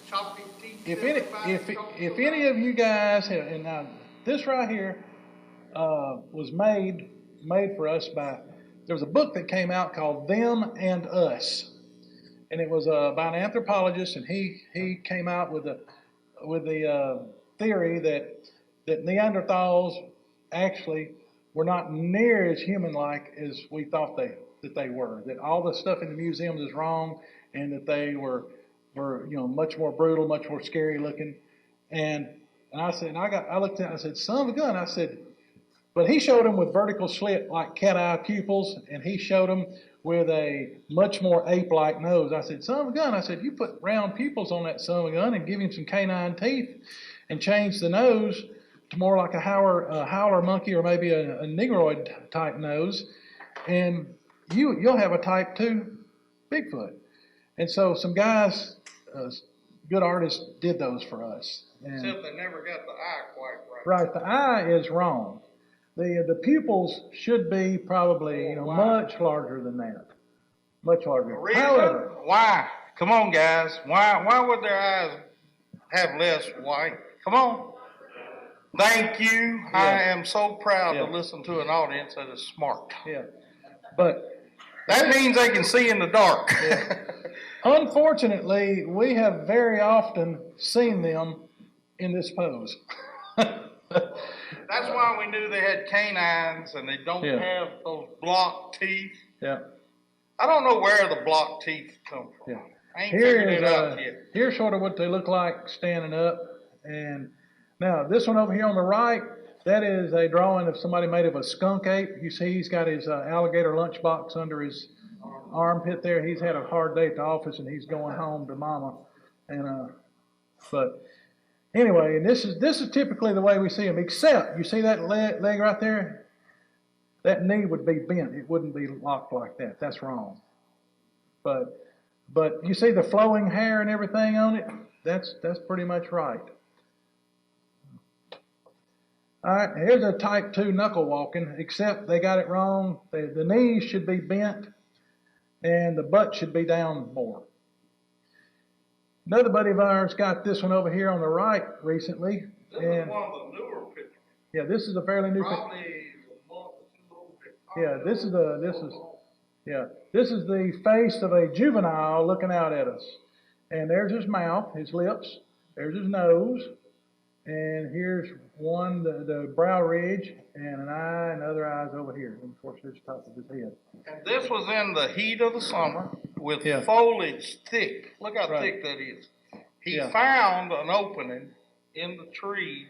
choppy teeth. If any of you guys have, and now this right here was made for us by, there was a book that came out called Them and Us, and it was by an anthropologist, and he came out with the theory that Neanderthals actually were not near as human-like as we thought that they were. That all the stuff in the museums is wrong, and that they were much more brutal, much more scary looking. And I said, I looked at it, I said, son of a gun. I said, but he showed them with vertical slit like cat eye pupils, and he showed them with a much more ape-like nose. I said, son of a gun. I said, you put round pupils on that son of a gun and give him some canine teeth and change the nose to more like a howler monkey or maybe a negroid type nose, and you'll have a type 2 Bigfoot. And so some guys good artists did those for us. And Except they never got the eye quite right. right, the eye is wrong. The pupils should be probably much larger than that. Much larger. Reason? However, Why? Come on, guys. Why would their eyes have less white? Come on. Thank you. Yeah. I am so proud Yeah. to listen to an audience that is smart. yeah, but That means they can see in the dark. Yeah. Unfortunately, we have very often seen them in this pose. That's why we knew they had canines and they don't Yeah. have those block teeth. Yeah. I don't know where the block teeth come from. Yeah. I ain't figured it out yet. Here's sort of what they look like standing up. And now this one over here on the right, that is a drawing of somebody made of a skunk ape. You see he's got his alligator lunchbox under his armpit there. He's had a hard day at the office and he's going home to mama. And but anyway, and this is typically the way we see them, except you see that leg right there? That knee would be bent. It wouldn't be locked like that. That's wrong. But you see the flowing hair and everything on it? That's pretty much right. All right, here's a type 2 knuckle walking, except they got it wrong. The knees should be bent and the butt should be down more. Another buddy of ours got this one over here on the right recently. This is one of the newer pictures. Yeah, this is a fairly new picture. Probably a month or two old picture. Yeah, this is the face of a juvenile looking out at us. And there's his mouth, his lips, there's his nose, and here's one, the brow ridge, and an eye, and other eyes over here. And of course, there's the top of his head. And this was in the heat of the summer with Yeah. foliage thick. Look how Right. thick that is. He Yeah. found an opening in the trees,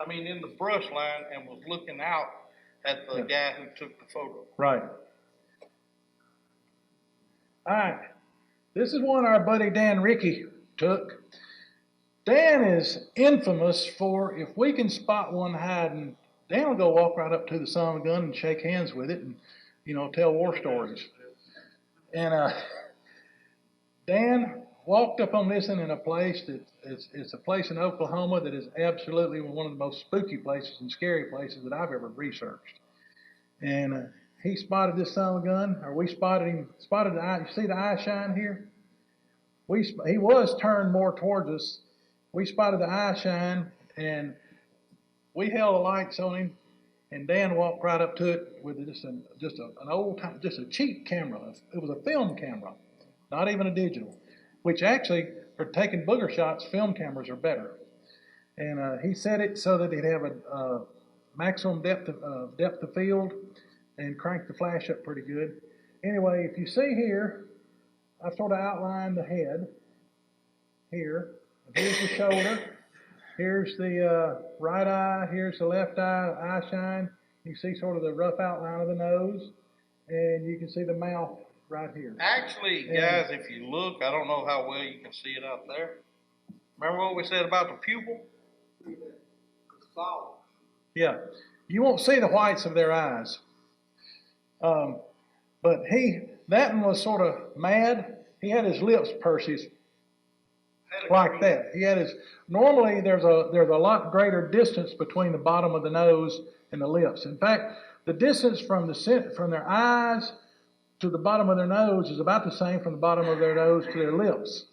in the brush line, and was looking out at the guy who took the photo. Right. All right. This is one our buddy Dan Rickey took. Dan is infamous for, if we can spot one hiding, Dan will go walk right up to the son of a gun and shake hands with it and, tell war stories. And Dan walked up on this one in a place that it's a place in Oklahoma that is absolutely one of the most spooky places and scary places that I've ever researched. And he spotted this son of a gun, or we spotted the eye. You see the eye shine here? He was turned more towards us. We spotted the eye shine, and we held the lights on him, and Dan walked right up to it with just an old time, just a cheap camera. It was a film camera, not even a digital, which actually, for taking booger shots, film cameras are better. And he set it so that he'd have a maximum depth of field, and cranked the flash up pretty good. Anyway, if you see here, I've sort of outlined the head here. Here's the shoulder. Here's the right eye. Here's the left eye shine. You can see sort of the rough outline of the nose, and you can see the mouth right here. Actually, guys, if you look, I don't know how well you can see it out there. Remember what we said about the pupil? It's solid. Yeah, you won't see the whites of their eyes. But that one was sort of mad. He had his lips pursed like that. Normally there's a lot greater distance between the bottom of the nose and the lips. In fact, the distance from their eyes to the bottom of their nose is about the same from the bottom of their nose to their lips.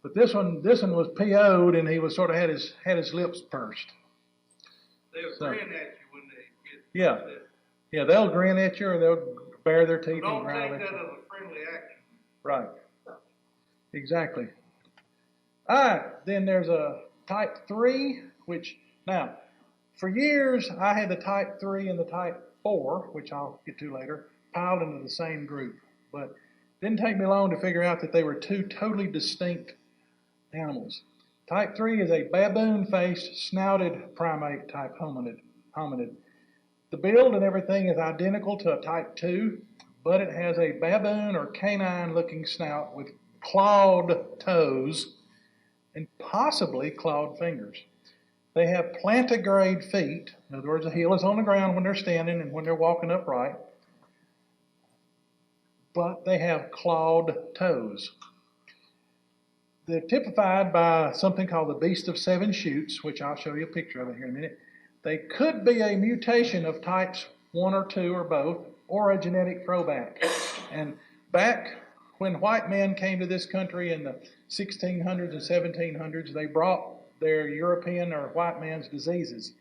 But this one was PO'd, and he was sort of had his lips pursed. They'll grin at you when they get Yeah. Yeah, they'll grin at you, or they'll bare their teeth and Don't growl take at that you. as a friendly action. Right. Exactly. All right, then there's a type 3, which, now, for years, I had the type 3 and the type 4, which I'll get to later, piled into the same group. But it didn't take me long to figure out that they were two totally distinct animals. Type 3 is a baboon-faced, snouted primate type hominid. The build and everything is identical to a type 2, but it has a baboon or canine-looking snout with clawed toes and possibly clawed fingers. They have plantigrade feet. In other words, the heel is on the ground when they're standing and when they're walking upright. But they have clawed toes. they're typified by something called the beast of seven shoots, which I'll show you a picture of it here in a minute. They could be a mutation of types 1 or 2 or both, or a genetic throwback. And back when white men came to this country in the 1600s and 1700s, they brought their European or white man's diseases.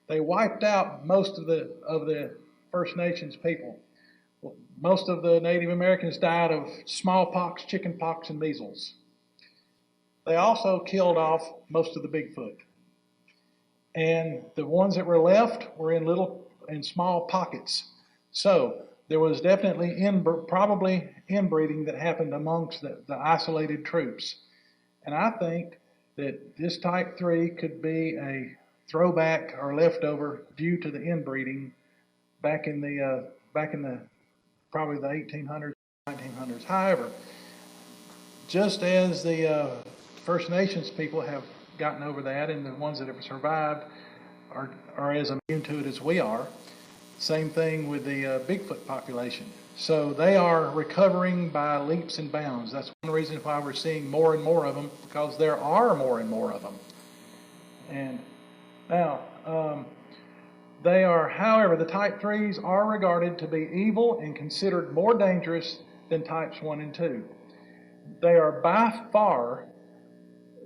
They wiped out most of the First Nations people. Most of the Native Americans died of smallpox, chickenpox, and measles. They also killed off most of the Bigfoot. And the ones that were left were in small pockets. So there was definitely probably inbreeding that happened amongst the isolated troops. And I think that this type 3 could be a throwback or leftover due to the inbreeding back in the probably the 1800s, 1900s. However, just as the First Nations people have gotten over that, and the ones that have survived are as immune to it as we are, same thing with the Bigfoot population. So they are recovering by leaps and bounds. That's one reason why we're seeing more and more of them, because there are more and more of them. And now, however, the type 3s are regarded to be evil and considered more dangerous than types 1 and 2. They are by far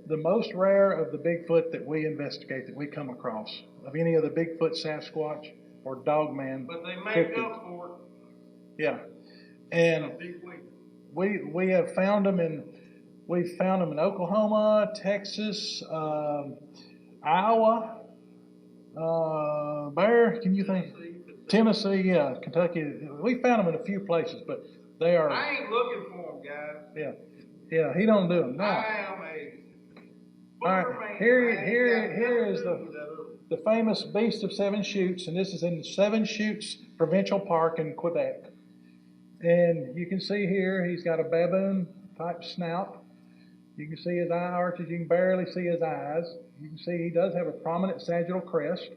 the most rare of the Bigfoot that we investigate, that we come across, of any of the Bigfoot, Sasquatch, or Dogman. But they make up for it. Yeah, and we have found them we've found them in Oklahoma, Texas, Iowa, Bear, can you think? Tennessee, yeah, Kentucky. We found them in a few places, but they are. I ain't looking for them, guys. Yeah, he don't do them. No. I am a. All right, here is the famous beast of seven shoots, and this is in Seven Shoots Provincial Park in Quebec. And you can see here he's got a baboon type snout. You can see his eye arches. You can barely see his eyes. You can see he does have a prominent sagittal crest.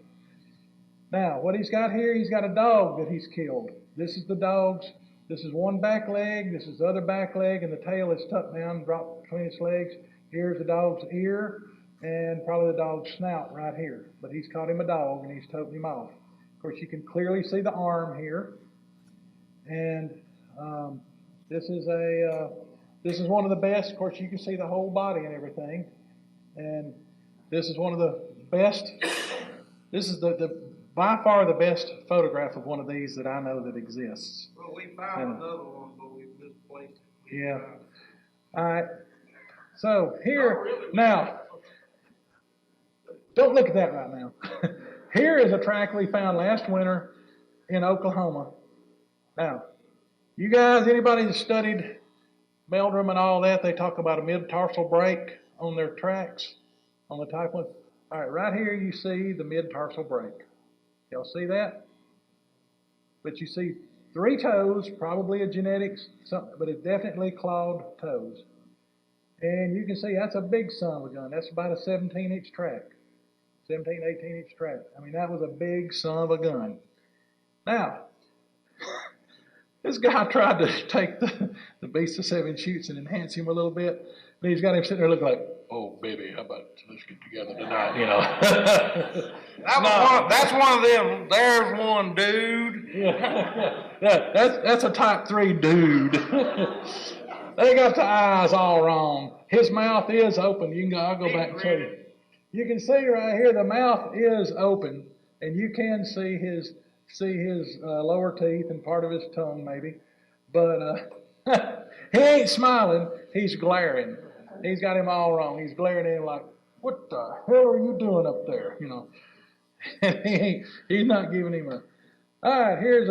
Now, what he's got here, he's got a dog that he's killed. This is the dog's. This is one back leg. This is the other back leg, and the tail is tucked down, dropped between its legs. Here's the dog's ear, and probably the dog's snout right here. But he's caught him a dog, and he's toting him off. Of course, you can clearly see the arm here. And this is one of the best. Of course, you can see the whole body and everything. And this is one of the best. This is by far the best photograph of one of these that I know that exists. Well, we found another one, but we misplaced it. Yeah. All right. So here, now, don't look at that right now. Here is a track we found last winter in Oklahoma. Now, you guys, anybody that studied Meldrum and all that, they talk about a mid-tarsal break on their tracks, on the type 1. All right, right here you see the mid-tarsal break. Y'all see that? But you see 3 toes, probably a genetics, but it's definitely clawed toes. And you can see that's a big son of a gun. That's about a 17-inch track, 17, 18-inch track. I mean, that was a big son of a gun. Now, this guy tried to take the beast of seven shoots and enhance him a little bit. And he's got him sitting there looking like, oh, baby, how about let's get together tonight, you know. That's one of them. There's one dude. Yeah. That's a type 3 dude. They got the eyes all wrong. His mouth is open. I'll go back and show you. You can see right here the mouth is open, and you can see his lower teeth and part of his tongue maybe, but he ain't smiling. He's glaring. He's got him all wrong. He's glaring at him like, "What the hell are you doing up there?" You know. And he's not giving him a. All right, here's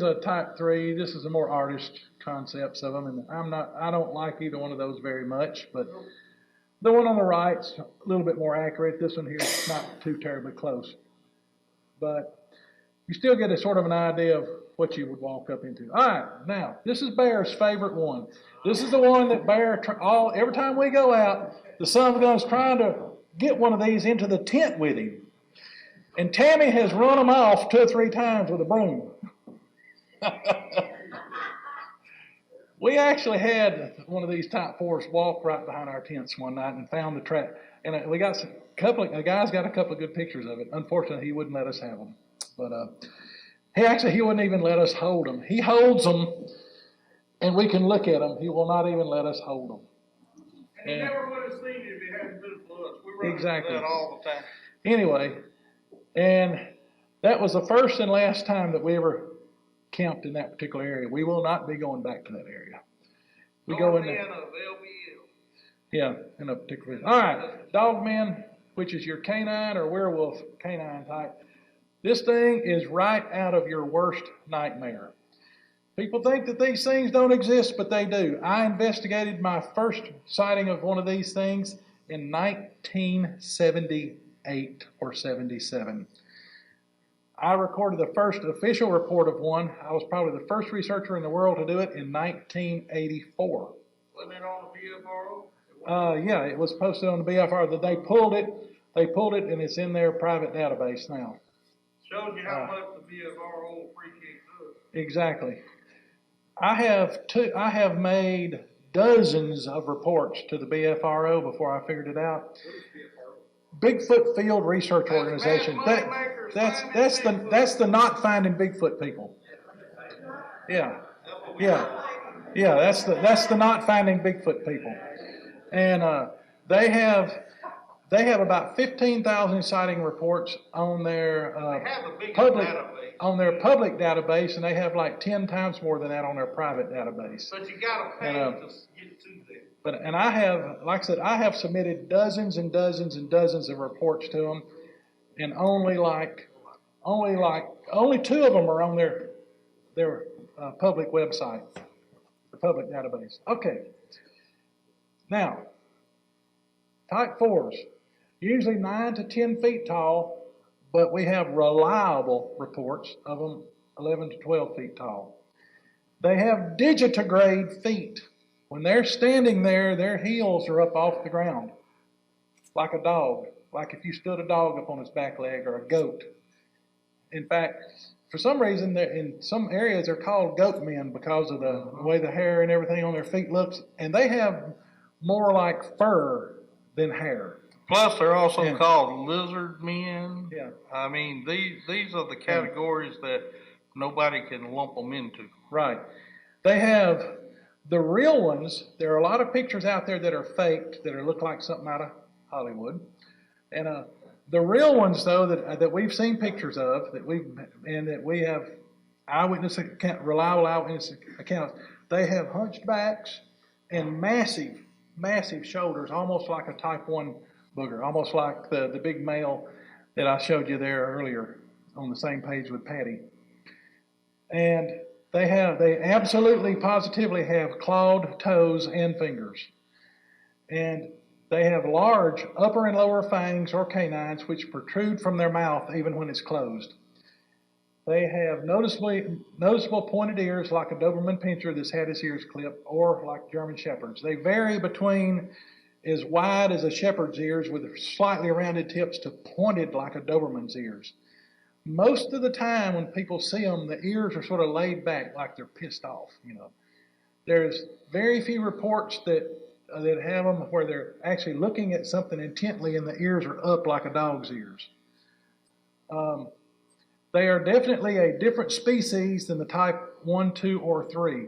a type 3. This is a more artist concepts of them, and I don't like either one of those very much, but the one on the right's a little bit more accurate. This one here is not too terribly close, but you still get a sort of an idea of what you would walk up into. All right, now this is Bear's favorite one. This is the one that Bear every time we go out, the son of a gun's trying to get one of these into the tent with him. And Tammy has run them off 2 or 3 times with a broom. We actually had one of these type fours walk right behind our tents one night and found the trap. And we got a guy's got a couple of good pictures of it. Unfortunately, he wouldn't let us have them. But he wouldn't even let us hold them. He holds them, and we can look at them. He will not even let us hold them. And he never would have seen it if it hadn't been for us. We run Exactly. that all the time. Anyway, and that was the first and last time that we ever camped in that particular area. We will not be going back to that area. We go in there. Yeah, in a particular. All right, Dogman, which is your canine or werewolf canine type. This thing is right out of your worst nightmare. People think that these things don't exist, but they do. I investigated my first sighting of one of these things in 1978 or 77. I recorded the first official report of one. I was probably the first researcher in the world to do it in 1984. Wasn't it on the BFRO? Yeah, it was posted on the BFR. They pulled it, and it's in their private database now. Shows you how much the BFRO appreciates us. Exactly. I have made dozens of reports to the BFRO before I figured it out. What is BFRO? Bigfoot Field Research Organization. That's the not finding Bigfoot people. Yeah. That's the not finding Bigfoot people. And they have about 15,000 sighting reports on their public database, and they have like 10 times more than that on their private database. But you got to pay to get to them. And I have, like I said, I have submitted dozens and dozens and dozens of reports to them, and only two of them are on their public website, the public database. Okay. Now, type 4s, usually 9 to 10 feet tall, but we have reliable reports of them 11 to 12 feet tall. They have digitigrade feet. When they're standing there, their heels are up off the ground, like a dog, like if you stood a dog up on its back leg, or a goat. In fact, for some reason, in some areas, they're called goat men because of the way the hair and everything on their feet looks, and they have more like fur than hair. Plus, they're also called lizard men. Yeah. I mean, these are the categories that nobody can lump them into. Right. They have the real ones. There are a lot of pictures out there that are faked, that look like something out of Hollywood. And the real ones, though, that we've seen pictures of, that we have reliable eyewitness accounts, they have hunched backs and massive shoulders, almost like a type 1 booger, almost like the big male that I showed you there earlier on the same page with Patty. And they absolutely positively have clawed toes and fingers. And they have large upper and lower fangs or canines which protrude from their mouth even when it's closed. They have noticeable pointed ears like a Doberman Pinscher that's had his ears clipped, or like German Shepherds. They vary between as wide as a Shepherd's ears with slightly rounded tips to pointed like a Doberman's ears. Most of the time when people see them, the ears are sort of laid back like they're pissed off, There's very few reports that have them where they're actually looking at something intently and the ears are up like a dog's ears. They are definitely a different species than the type 1, 2, or 3.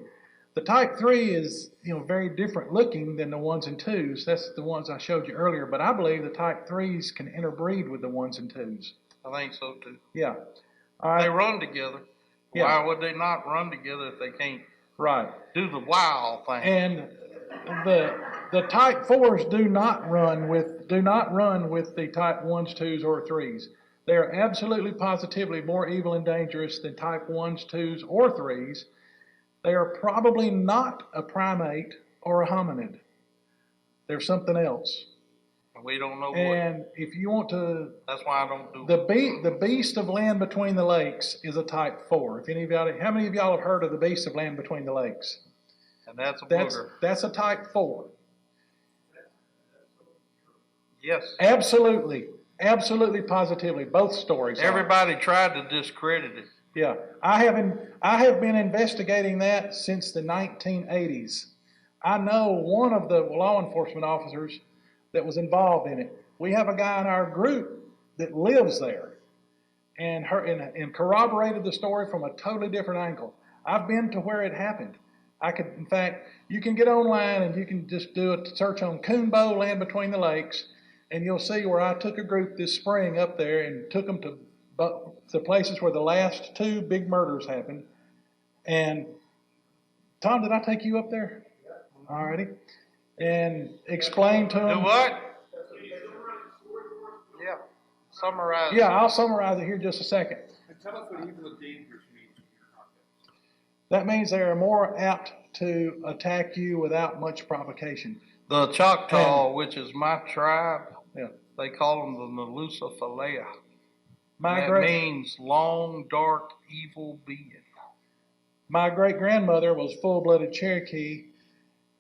The type 3 is, very different looking than the 1s and 2s. That's the ones I showed you earlier, but I believe the type 3s can interbreed with the 1s and 2s. I think so too. Yeah. All right. They run together. Yeah. Why would they not run together if they can't do the wow thing? And the type 4s do not run with the type 1s, 2s, or 3s. They are absolutely positively more evil and dangerous than type 1s, 2s, or 3s. They are probably not a primate or a hominid. They're something else. We don't know and if you want to... That's why I don't do the beast of land between the lakes is a type 4. How many of y'all have heard of the beast of land between the lakes? And that's a booger. That's a type 4. Yes. Absolutely, positively, both stories. Everybody tried to discredit it. Yeah, I have been investigating that since the 1980s. I know one of the law enforcement officers that was involved in it. We have a guy in our group that lives there, and corroborated the story from a totally different angle. I've been to where it happened. In fact, you can get online and you can just do a search on Coonbow, Land Between the Lakes, and you'll see where I took a group this spring up there and took them to the places where the last two big murders happened. And Tom, did I take you up there? Alrighty. And explain to Do them. what? Yeah. Summarize. Yeah, I'll summarize it here in just a second. And tell us what evil and dangerous means in your context. That means they are more apt to attack you without much provocation. The Choctaw, which is my tribe, Yeah. they call them the Nalusophalea. My That great means long, dark, evil being. my great grandmother was full-blooded Cherokee,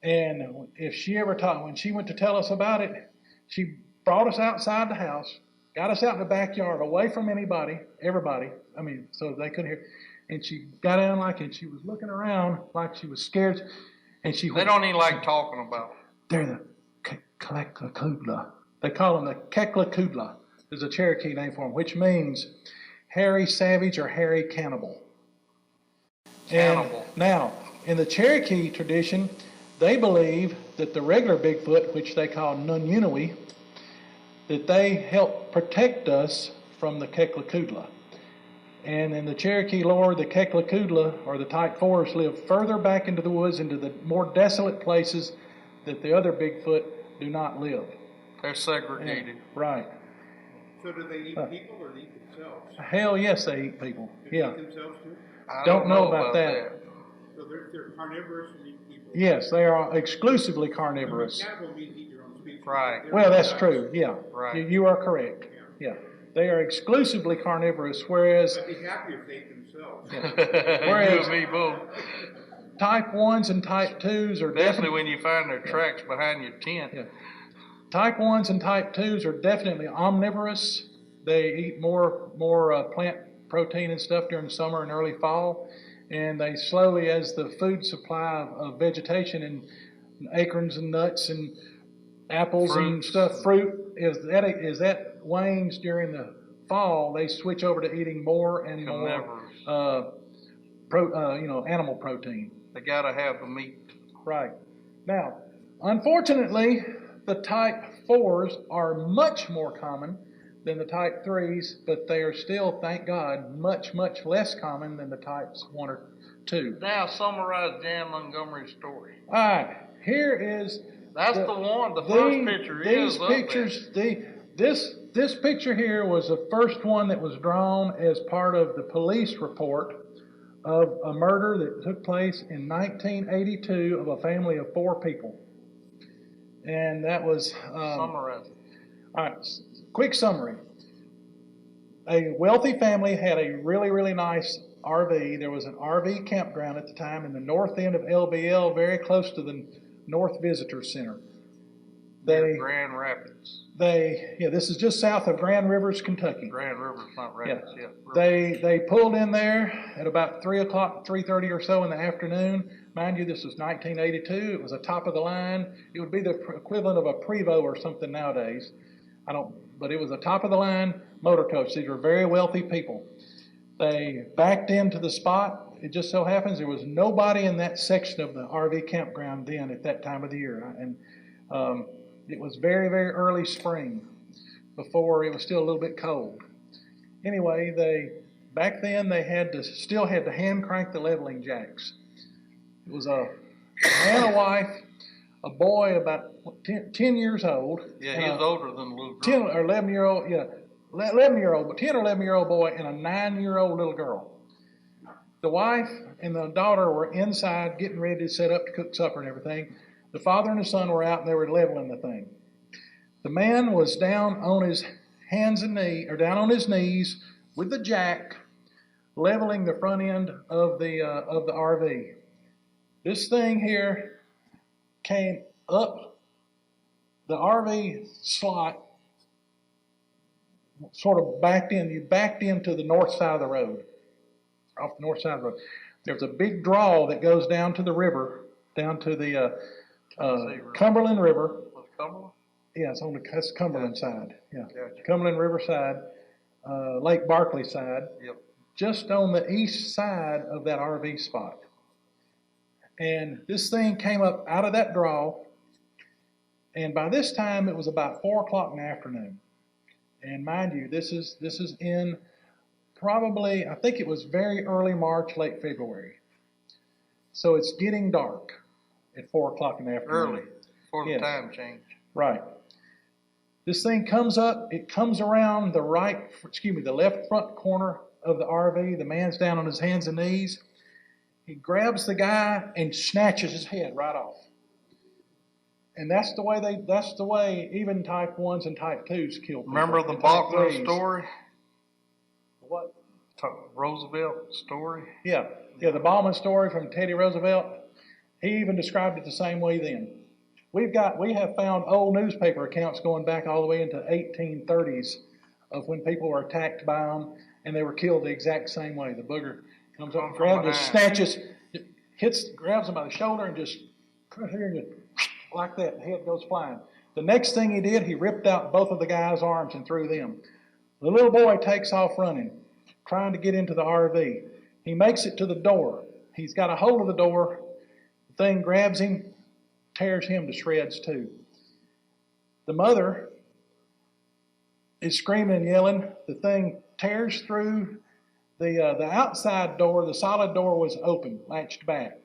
and if she ever taught, when she went to tell us about it, she brought us outside the house, got us out in the backyard, away from everybody. I mean, so they couldn't hear. And she got down and she was looking around like she was scared, and she They went, don't even like talking about it. they're the Keklakudla. They call them the Keklakudla. There's a Cherokee name for them, which means hairy savage or hairy cannibal. Cannibal. And now, in the Cherokee tradition, they believe that the regular Bigfoot, which they call Nununui, that they help protect us from the Keklakudla. And in the Cherokee lore, the Keklakudla, or the Type 4s, live further back into the woods, into the more desolate places that the other Bigfoot do not live. They're segregated. Right. So do they eat people or they eat themselves? Hell yes, they eat people. Do they Yeah. eat themselves too? I Don't know about that. So they're carnivorous and eat people. Yes, they are exclusively carnivorous. Cannibal means eat your own species. Right. They're Well, that's not- true. Yeah. Right. You are correct. Yeah. They are exclusively carnivorous, whereas I'd be happy if they ate themselves. You Whereas- and me both. Type 1s and Type 2s are Especially definitely. when you find their tracks behind your tent. Yeah. Type 1s and Type 2s are definitely omnivorous. They eat more plant protein and stuff during summer and early fall. And they slowly, as the food supply of vegetation and acorns and nuts and apples and Fruits. stuff, fruit, as that wanes during the fall, they switch over to eating more and more Carnivorous. animal protein. They gotta have the meat. Right. Now, unfortunately, the Type 4s are much more common than the Type 3s, but they are still, thank God, much, much less common than the Types 1 or 2. Now summarize Dan Montgomery's story. All right, here is That's the one. The first picture is these up pictures. This picture here was the first one that was drawn as part of the police report of a murder that took place in 1982 of a family of 4 people, and that was. Summarize it. All right, quick summary. A wealthy family had a really, really nice RV. There was an RV campground at the time in the north end of LBL, very close to the North Visitor Center. Near Grand Rapids. This is just south of Grand Rivers, Kentucky. Grand River's not Rapids. Yeah. They pulled in there at about 3 o'clock, 3:30 or so in the afternoon. Mind you, this was 1982. It was a top of the line. It would be the equivalent of a Prevost or something nowadays. But it was a top of the line motor coach. These were very wealthy people. They backed into the spot. It just so happens there was nobody in that section of the RV campground then at that time of the year. And it was very, very early spring before it was still a little bit cold. Anyway, back then they still had to hand crank the leveling jacks. It was a man, a wife, a boy about 10 years old. Yeah, he was older than the little girl. 10 or 11-year-old, yeah, 11-year-old, but 10 or 11-year-old boy and a 9-year-old little girl. The wife and the daughter were inside getting ready to set up to cook supper and everything. The father and the son were out and they were leveling the thing. The man was down on his down on his knees with the jack, leveling the front end of the RV. This thing here came up the RV slot, sort of backed in. You backed into the north side of the road. off the north side of the road. There's a big draw that goes down to the river, down to the Cumberland River. Cumberland? Yeah, it's on that's Cumberland side. Yeah, Gotcha. Cumberland River side, Lake Barkley side. Yep. Just on the east side of that RV spot. And this thing came up out of that draw, and by this time it was about 4 o'clock in the afternoon. And mind you, this is in probably, I think it was very early March, late February. So it's getting dark at 4 o'clock in the afternoon. Early, before the Yes. time change. Right. This thing comes up, it comes around the left front corner of the RV. The man's down on his hands and knees. He grabs the guy and snatches his head right off. And that's the way even type 1s and type 2s kill people. Remember the And type Bachman 3s. story? What? Roosevelt story? Yeah, the Bachman story from Teddy Roosevelt. He even described it the same way then. We have found old newspaper accounts going back all the way into 1830s of when people were attacked by them and they were killed the exact same way. The booger comes up, grabs, just snatches, grabs him by the shoulder and just like that. The head goes flying. The next thing he did, he ripped out both of the guy's arms and threw them. The little boy takes off running, trying to get into the RV. He makes it to the door. He's got a hold of the door. The thing grabs him, tears him to shreds too. The mother is screaming and yelling. The thing tears through the outside door. The solid door was open, latched back.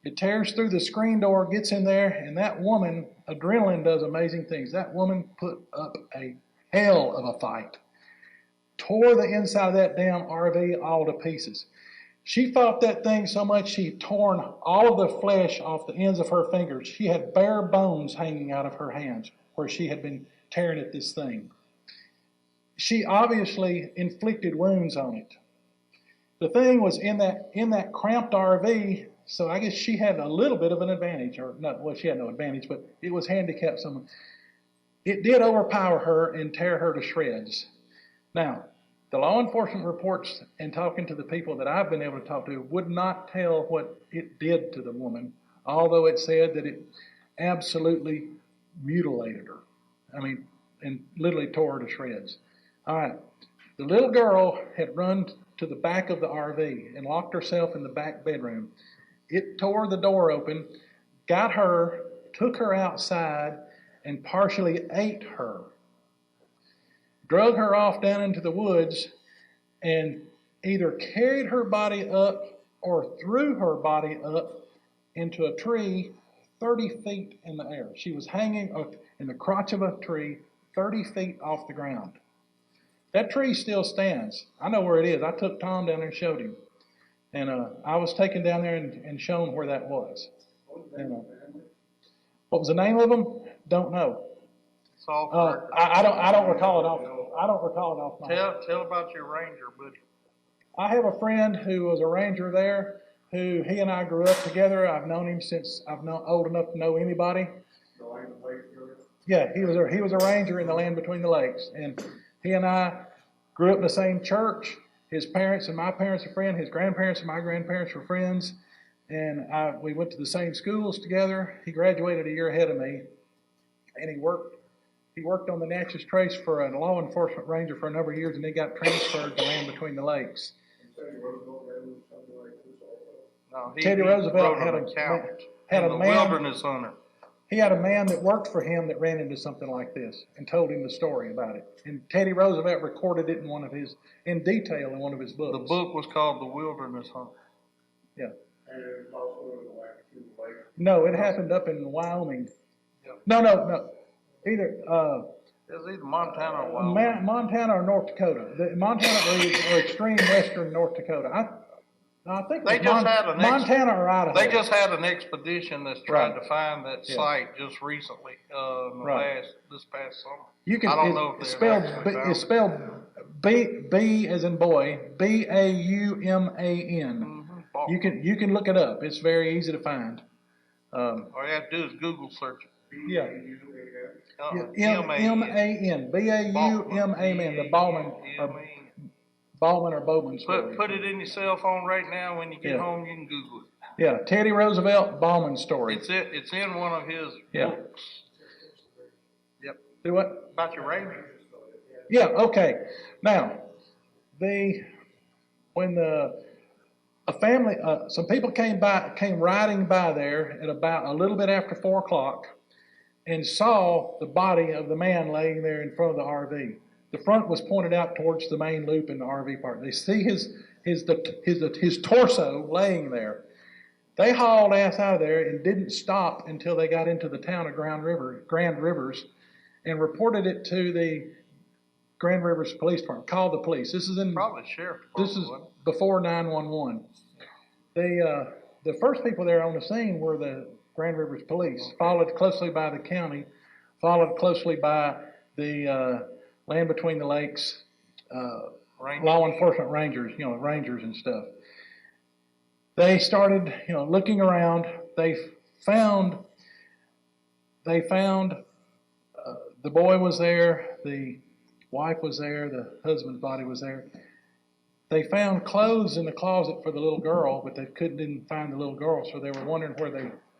It tears through the screen door, gets in there, and that woman, adrenaline does amazing things. That woman put up a hell of a fight. Tore the inside of that damn RV all to pieces. She fought that thing so much she torn all of the flesh off the ends of her fingers. She had bare bones hanging out of her hands where she had been tearing at this thing. She obviously inflicted wounds on it. The thing was in that cramped RV, so I guess she had a little bit of an advantage, or not. Well, she had no advantage, but it was handicapped some. It did overpower her and tear her to shreds. Now, the law enforcement reports and talking to the people that I've been able to talk to would not tell what it did to the woman, although it said that it absolutely mutilated her. I mean, and literally tore her to shreds. All right. The little girl had run to the back of the RV and locked herself in the back bedroom. It tore the door open, got her, took her outside, and partially ate her. Drug her off down into the woods and either carried her body up or threw her body up into a tree 30 feet in the air. She was hanging in the crotch of a tree 30 feet off the ground. That tree still stands. I know where it is. I took Tom down there and showed him. And I was taken down there and shown where that was. And, what was the name of them? Don't know. I don't recall it off. I don't recall it off my head. Tell about your ranger, buddy. I have a friend who was a ranger there, who he and I grew up together. I've known him since I've known old enough to know anybody. Yeah, he was a ranger in the land between the lakes, and he and I grew up in the same church. His parents and my parents are friends. His grandparents and my grandparents were friends, and we went to the same schools together. He graduated a year ahead of me, and he worked on the Natchez Trace for a law enforcement ranger for a number of years, and he got transferred to land between the lakes. No, Teddy Roosevelt had a man. Wilderness hunter. He had a man that worked for him that ran into something like this and told him the story about it. And Teddy Roosevelt recorded it in detail in one of his books. The book was called The Wilderness Hunter. Yeah. And it's also in the lake. No, it happened up in Wyoming. No. Either It's either Montana or Wyoming. Montana or North Dakota. Montana or extreme western North Dakota. I think They just had an Montana or Idaho. They just had an expedition that's tried to find that site just recently, this past summer. I don't know if it's spelled B as in boy, Bauman. You can look it up. It's very easy to find. All you have to do is Google search it. Yeah. M-A-N. B-A-U-M-A-N, the Bauman, or Bowman or Bowman story. Put it in your cell phone right now. When you get Yeah. home, you can Google it. Yeah, Teddy Roosevelt Bowman story. It's in one of his Yeah. books. Yep. Do what? About your Ranger. Yeah, okay. Now, when a family, some people came riding by there at about a little bit after 4 o'clock and saw the body of the man laying there in front of the RV. The front was pointed out towards the main loop in the RV park. They see his torso laying there. They hauled ass out of there and didn't stop until they got into the town of Grand Rivers, and reported it to the Grand Rivers Police Department. Called the police. This is Probably sheriff. This is before 911. The first people there on the scene were the Grand Rivers Police, followed closely by the county, followed closely by the Land Between the Lakes law enforcement rangers, rangers and stuff. They started, looking around. They found the boy was there, the wife was there, the husband's body was there. They found clothes in the closet for the little girl, but they didn't find the little girl, so they were wondering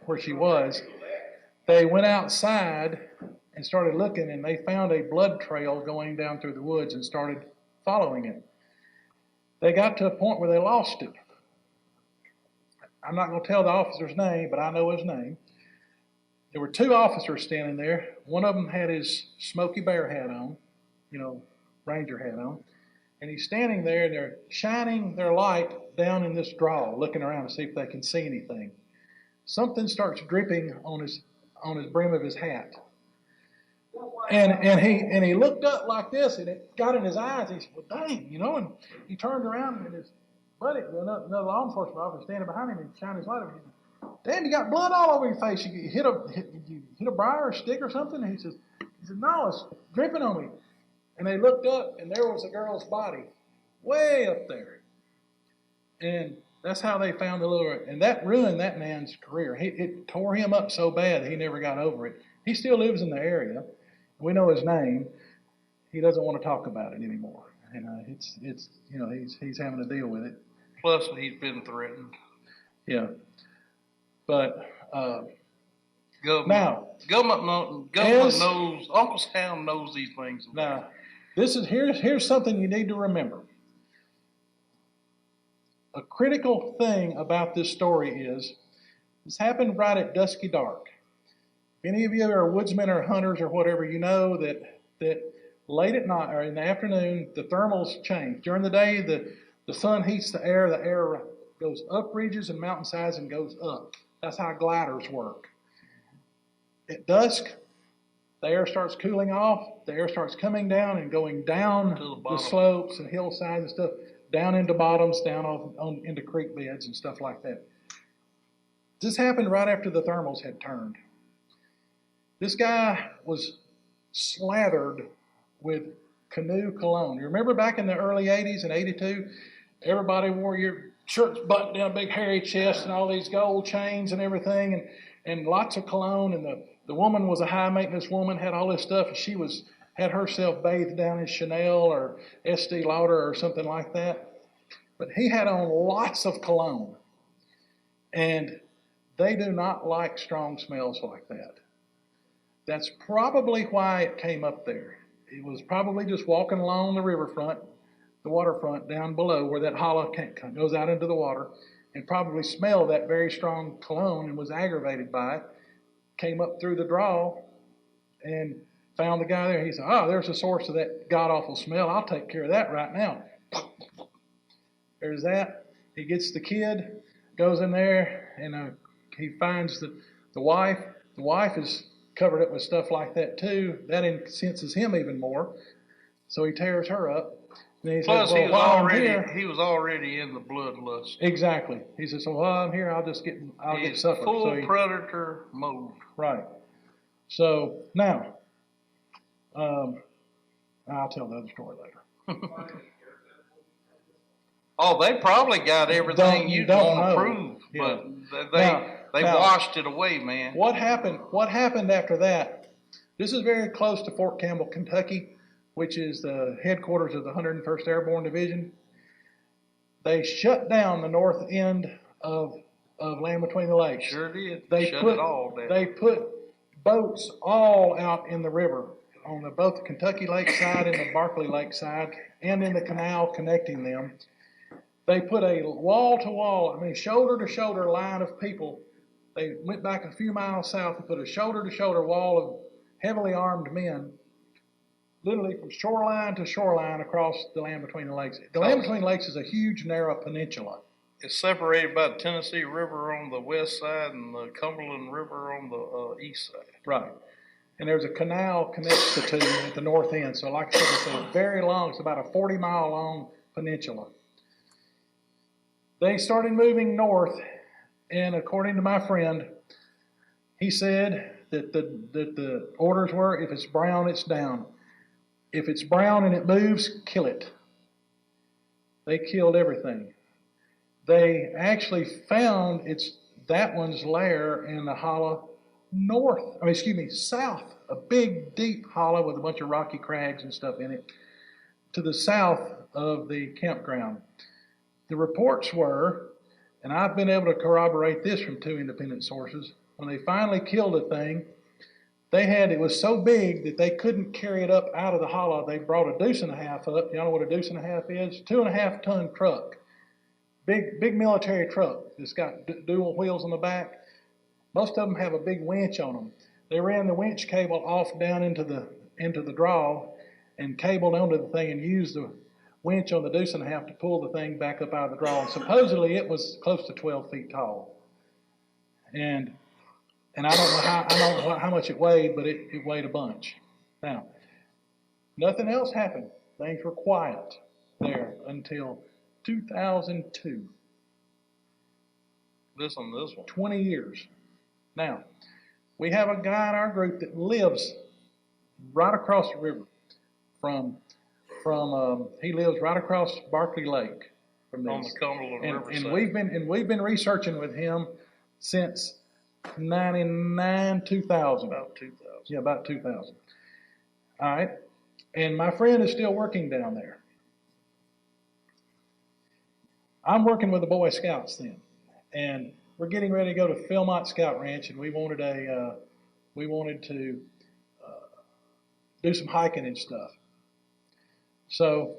where she was. They went outside and started looking, and they found a blood trail going down through the woods and started following it. They got to a point where they lost it. I'm not going to tell the officer's name, but I know his name. There were 2 officers standing there. One of them had his Smokey Bear hat on, ranger hat on. And he's standing there, and they're shining their light down in this draw, looking around to see if they can see anything. Something starts dripping on his brim of his hat. And he looked up like this, and it got in his eyes. He said, "Well, dang," and he turned around, and his buddy, another law enforcement officer, standing behind him, and shined his light over. He said, "Damn, you got blood all over your face. You hit a briar or a stick or something?" And he said, "No, it's dripping on me." And they looked up, and there was a girl's body way up there. And that's how they found the little, and that ruined that man's career. It tore him up so bad he never got over it. He still lives in the area. We know his name. He doesn't want to talk about it anymore. He's having to deal with it. Plus, he's been threatened. Yeah. But government knows. Uncle Sam knows these things. Now, here's something you need to remember. A critical thing about this story is this happened right at dusky dark. If any of you are woodsmen or hunters or whatever, you know that late at night or in the afternoon, the thermals change. During the day, the sun heats the air goes up ridges and mountainsides and goes up. That's how gliders work. At dusk, the air starts cooling off, the air starts coming down and going down the slopes and hillsides and stuff, down into bottoms, down into creek beds and stuff like that. This happened right after the thermals had turned. This guy was slathered with canoe cologne. You remember back in the early 80s and 82, everybody wore your shirts buttoned down, big hairy chest and all these gold chains and everything, and lots of cologne, and the woman was a high maintenance woman, had all this stuff, and she had herself bathed down in Chanel or Estee Lauder or something like that. But he had on lots of cologne. And they do not like strong smells like that. That's probably why it came up there. It was probably just walking along the riverfront, the waterfront down below where that hollow goes out into the water, and probably smelled that very strong cologne and was aggravated by it. Came up through the draw and found the guy there. He said, "Oh, there's the source of that god-awful smell. I'll take care of that right now." There's that. He gets the kid, goes in there, and he finds the wife. The wife is covered up with stuff like that too. That incenses him even more. So he tears her up. And he Plus, says, he was already in the bloodlust. Exactly. He says, "So while I'm here, I'll get supper." Full predator mode. Right. So now, I'll tell the other story later. Oh, they probably got everything you don't want to prove, yeah. But they washed it away, man. What happened after that? This is very close to Fort Campbell, Kentucky, which is the headquarters of the 101st Airborne Division. They shut down the north end of Land Between the Lakes. Sure did. They Shut put it all down. they put boats all out in the river on both the Kentucky Lake side and the Barkley Lake side, and in the canal connecting them. They put a wall-to-wall, shoulder-to-shoulder line of people. They went back a few miles south and put a shoulder-to-shoulder wall of heavily armed men, literally from shoreline to shoreline across the Land Between the Lakes. The Land Between the Lakes is a huge, narrow peninsula. It's separated by the Tennessee River on the west side and the Cumberland River on the east side. Right. And there's a canal connects the two at the north end. So like I said, it's a very long, it's about a 40-mile long peninsula. They started moving north, and according to my friend, he said that the orders were, if it's brown, it's down. If it's brown and it moves, kill it. They killed everything. They actually found that one's lair in the hollow south, a big, deep hollow with a bunch of rocky crags and stuff in it, to the south of the campground. The reports were, and I've been able to corroborate this from two independent sources, when they finally killed the thing, it was so big that they couldn't carry it up out of the hollow. They brought a deuce and a half up. You know what a deuce and a half is? 2.5 ton truck. Big military truck that's got dual wheels on the back. Most of them have a big winch on them. They ran the winch cable off down into the draw and cabled onto the thing and used the winch on the deuce and a half to pull the thing back up out of the draw. And supposedly it was close to 12 feet tall. And I don't know how much it weighed, but it weighed a bunch. Now, nothing else happened. Things were quiet there until 2002. Listen to this one. 20 years. Now, we have a guy in our group that lives right across the river he lives right across Barkley Lake from this. On the Cumberland River and side. we've been researching with him since 99, 2000. About 2000. Yeah, about 2000. All right. And my friend is still working down there. I'm working with the Boy Scouts then. And we're getting ready to go to Philmont Scout Ranch, and we wanted to do some hiking and stuff. So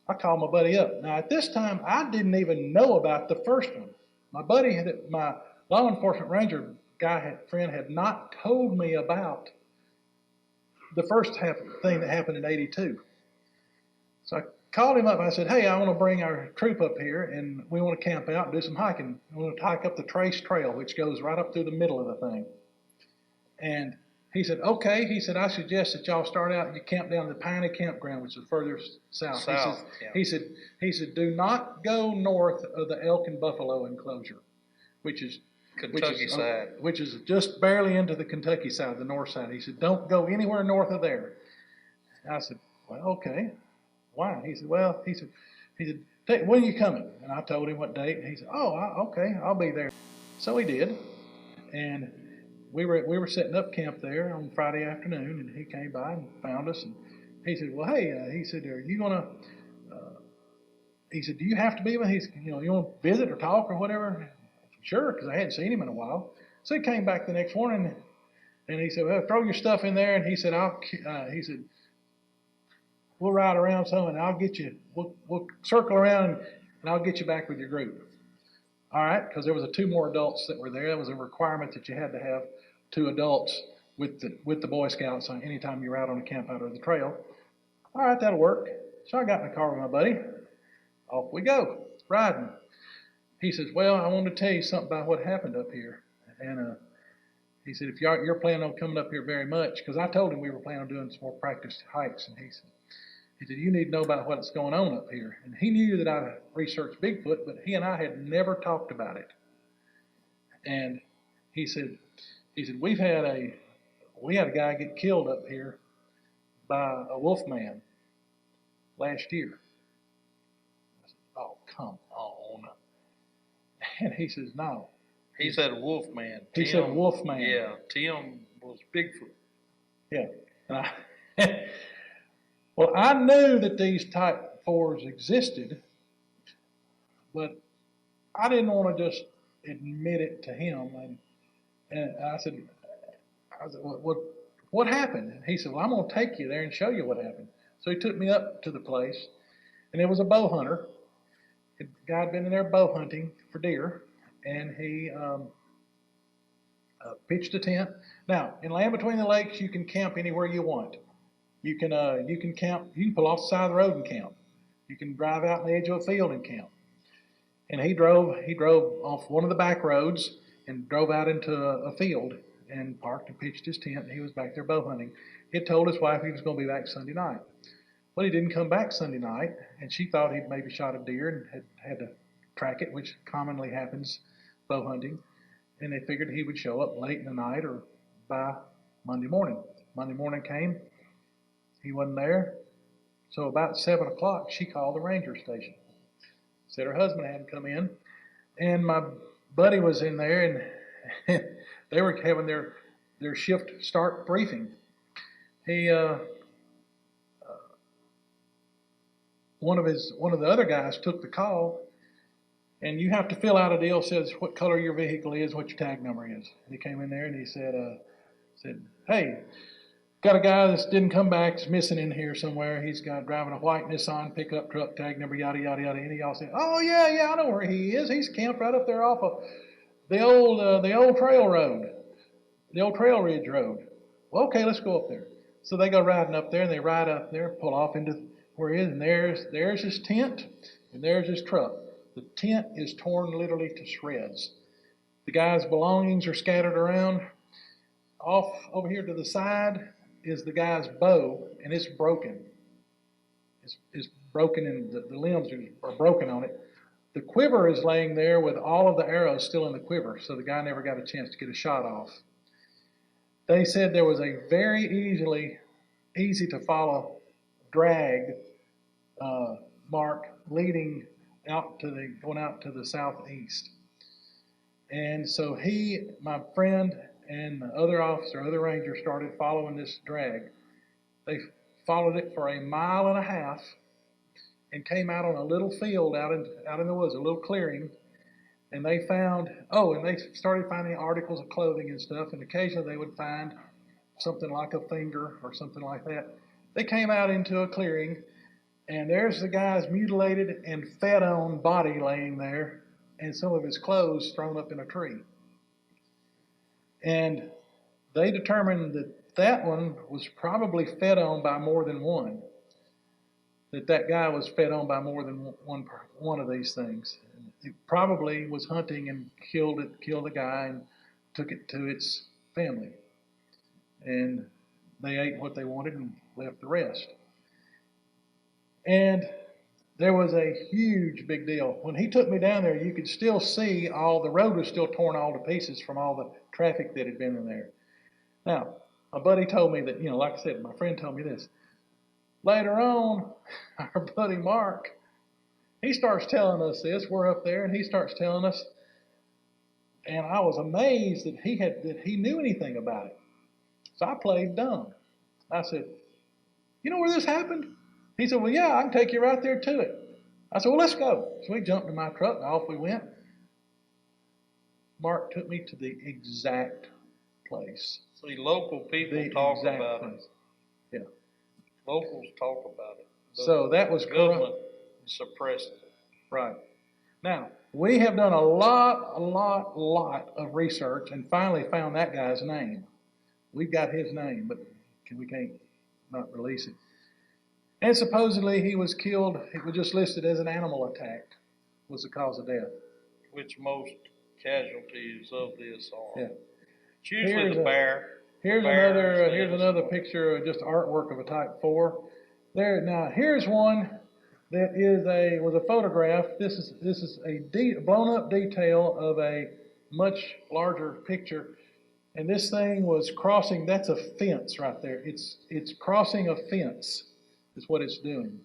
I called my buddy up. Now at this time, I didn't even know about the first one. My buddy, my law enforcement ranger friend had not told me about the first thing that happened in '82. So I called him up and I said, hey, I want to bring our troop up here and we want to camp out and do some hiking. We want to hike up the Trace Trail, which goes right up through the middle of the thing. And he said, okay. He said, I suggest that y'all start out and you camp down the Piney Campground, which is further south. He said, do not go north of the elk and buffalo enclosure, which is side. Which is just barely into the Kentucky side, the north side. He said, don't go anywhere north of there. And I said, well, okay. Why? He said, when are you coming? And I told him what date. And he said, okay, I'll be there. So he did. And we were setting up camp there on Friday afternoon, and he came by and found us. And he said, well, hey, he said, are you going to, he said, do you have to be with me? He said, you want to visit or talk or whatever? Sure, because I hadn't seen him in a while. So he came back the next morning, and he said, well, throw your stuff in there. And he said, we'll ride around some, and I'll get you, we'll circle around, and I'll get you back with your group. All right, because there was 2 more adults that were there. That was a requirement that you had to have 2 adults with the Boy Scouts on anytime you were out on a camp out of the trail. All right, that'll work. So I got in the car with my buddy. Off we go, riding. He says, well, I want to tell you something about what happened up here. And he said, if you're planning on coming up here very much, because I told him we were planning on doing some more practice hikes, and he said, you need to know about what's going on up here. And he knew that I researched Bigfoot, but he and I had never talked about it. And he said, we had a guy get killed up here by a wolf man last year. I said, oh, come on. And he says, no. He said wolf man. He said wolf man. Yeah, Tim was Bigfoot. Yeah. And well, I knew that these type 4s existed. but I didn't want to just admit it to him. And I said, what happened? And he said, well, I'm going to take you there and show you what happened. So he took me up to the place, and it was a bow hunter. The guy had been in there bow hunting for deer, and he pitched a tent. Now, in Land Between the Lakes, you can camp anywhere you want. You can camp. You can pull off the side of the road and camp. You can drive out on the edge of a field and camp. And he drove off one of the back roads and drove out into a field and parked and pitched his tent. And he was back there bow hunting. He had told his wife he was going to be back Sunday night. Well, he didn't come back Sunday night, and she thought he'd maybe shot a deer and had to track it, which commonly happens bow hunting. And they figured he would show up late in the night or by Monday morning. Monday morning came, he wasn't there. So about 7 o'clock, she called the ranger station. Said her husband hadn't come in, and my buddy was in there, and they were having their shift start briefing. One of the other guys took the call, and you have to fill out a deal that says what color your vehicle is, what your tag number is. And he came in there and he said, hey, got a guy that didn't come back, is missing in here somewhere. He's got driving a white Nissan pickup truck, tag number, yada, yada, yada. And y'all said, oh, yeah, I know where he is. He's camped right up there off of the old trail road, the old Trail Ridge Road. Well, okay, let's go up there. So they go riding up there, and they ride up there, pull off into where he is, and there's his tent, and there's his truck. The tent is torn literally to shreds. The guy's belongings are scattered around. Off over here to the side is the guy's bow, and it's broken. It's broken, and the limbs are broken on it. The quiver is laying there with all of the arrows still in the quiver, so the guy never got a chance to get a shot off. They said there was a very easy to follow drag mark leading going out to the southeast. And so my friend, and the other officer, other ranger, started following this drag. They followed it for 1.5 miles and came out on a little field out in the woods, a little clearing. And they started finding articles of clothing and stuff, and occasionally they would find something like a finger or something like that. They came out into a clearing, and there's the guy's mutilated and fed-on body laying there, and some of his clothes thrown up in a tree. And they determined that one was probably fed on by more than one. That guy was fed on by more than one of these things. It probably was hunting and killed the guy and took it to its family. And they ate what they wanted and left the rest. And there was a huge big deal. When he took me down there, you could still see the road was still torn all to pieces from all the traffic that had been in there. Now, my buddy told me that, like I said, my friend told me this. Later on, our buddy Mark, he starts telling us this. We're up there, and he starts telling us, and I was amazed that he knew anything about it. So I played dumb. I said, you know where this happened? He said, well, yeah, I can take you right there to it. I said, well, let's go. So we jumped in my truck, and off we went. Mark took me to the exact place. See, local people talk about it. Yeah. Locals talk about it. So that was government suppressed it. Right. Now, we have done a lot of research and finally found that guy's name. We've got his name, but we can't not release it. And supposedly he was killed, it was just listed as an animal attack was the cause of death. Which most casualties of this are. Yeah. It's usually the bear. Here's another picture of just artwork of a Type 4. Now here's one that was a photograph. This is a blown up detail of a much larger picture. And this thing was crossing, that's a fence right there. It's crossing a fence is what it's doing.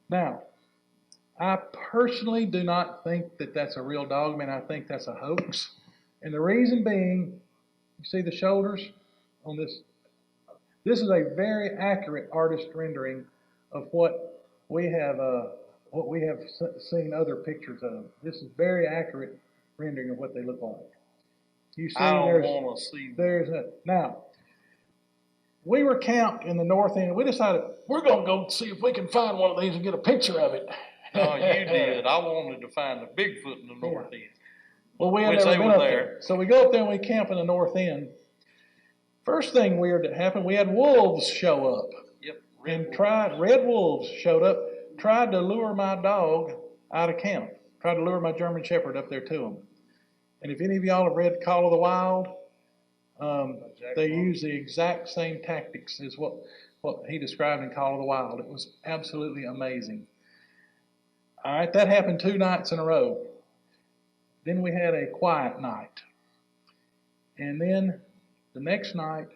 Now, I personally do not think that that's a real dog. I think that's a hoax. And the reason being, you see the shoulders on this? This is a very accurate artist rendering of what we have what we have seen other pictures of. This is very accurate rendering of what they look like. You see, I don't want to see. Now, we were camped in the north end. We decided we're going to go see if we can find one of these and get a picture of it. No, you did. I wanted to find the Bigfoot in the north end. Well, we had Which never they been were up there. there. So we go up there and we camp in the north end. First thing weird that happened, we had wolves show up. Yep. Red wolves showed up, tried to lure my dog out of camp. Tried to lure my German Shepherd up there to them. And if any of y'all have read Call of the Wild, they use the exact same tactics as what he described in Call of the Wild. It was absolutely amazing. All right, that happened 2 nights in a row. Then we had a quiet night. And then the next night,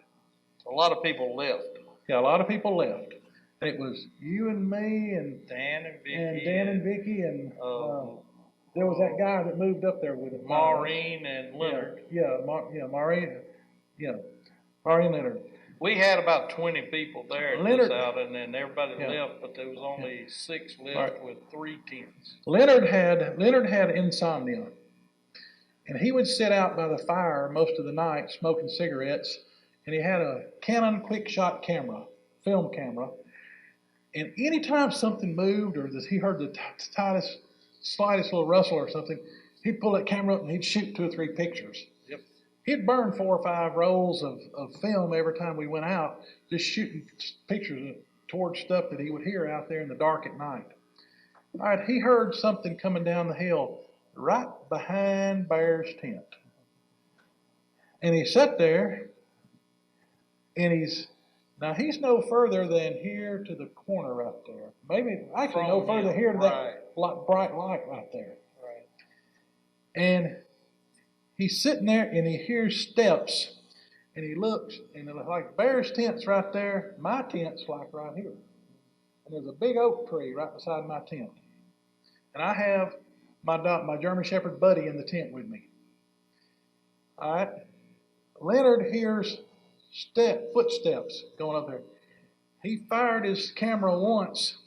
A lot of people left. yeah, a lot of people left. It was you and me and Dan and Vicky. Dan and Vicky and there was that guy that moved up there with it. Maureen and Leonard. Maureen Leonard. We had about 20 people there at Leonard- this out, and then everybody Yeah. left, but there was only 6 left Right. with 3 tents. Leonard had insomnia, and he would sit out by the fire most of the night smoking cigarettes, and he had a Canon quick shot camera, film camera, and anytime something moved or he heard the slightest little rustle or something, he'd pull that camera up and he'd shoot 2 or 3 pictures. Yep. He'd burn 4 or 5 rolls of film every time we went out, just shooting pictures towards stuff that he would hear out there in the dark at night. All right, he heard something coming down the hill right behind Bear's tent. And he sat there, and he's no further than here to the corner right there. Maybe, actually, no From further him, here to right. that bright light right there. Right. And he's sitting there, and he hears steps, and he looks, and it's like Bear's tent's right there, my tent's like right here. And there's a big oak tree right beside my tent. And I have my German Shepherd buddy in the tent with me. All right. Leonard hears footsteps going up there. He fired his camera once,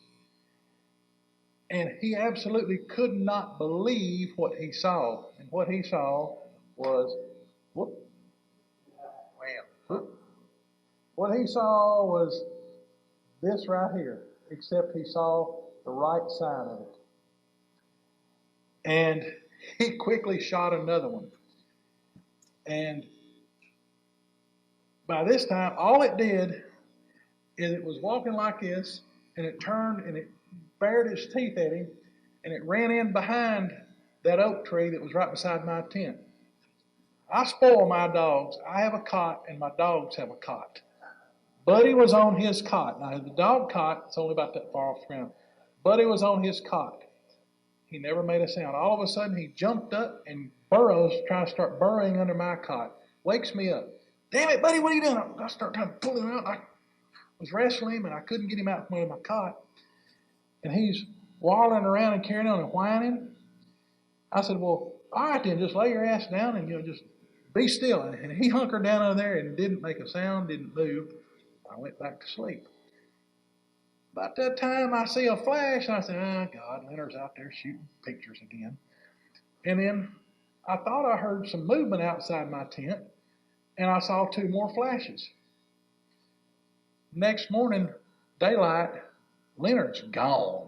and he absolutely could not believe what he saw. And what he saw was, what he saw was this right here, except he saw the right side of it. And he quickly shot another one. And by this time, all it did is it was walking like this, and it turned and it bared its teeth at him, and it ran in behind that oak tree that was right beside my tent. I spoil my dogs. I have a cot, and my dogs have a cot. Buddy was on his cot. Now, the dog cot, it's only about that far off the ground. Buddy was on his cot. He never made a sound. All of a sudden, he jumped up and trying to start burrowing under my cot. Wakes me up. Damn it, buddy, what are you doing? I start trying to pull him out. I was wrestling him, and I couldn't get him out from under my cot. And he's waddling around and carrying on and whining. I said, well, all right then, just lay your ass down and just be still. And he hunkered down under there and didn't make a sound, didn't move. I went back to sleep. About that time, I see a flash, and I said, oh, God, Leonard's out there shooting pictures again. And then I thought I heard some movement outside my tent, and I saw 2 more flashes. Next morning, daylight, Leonard's gone.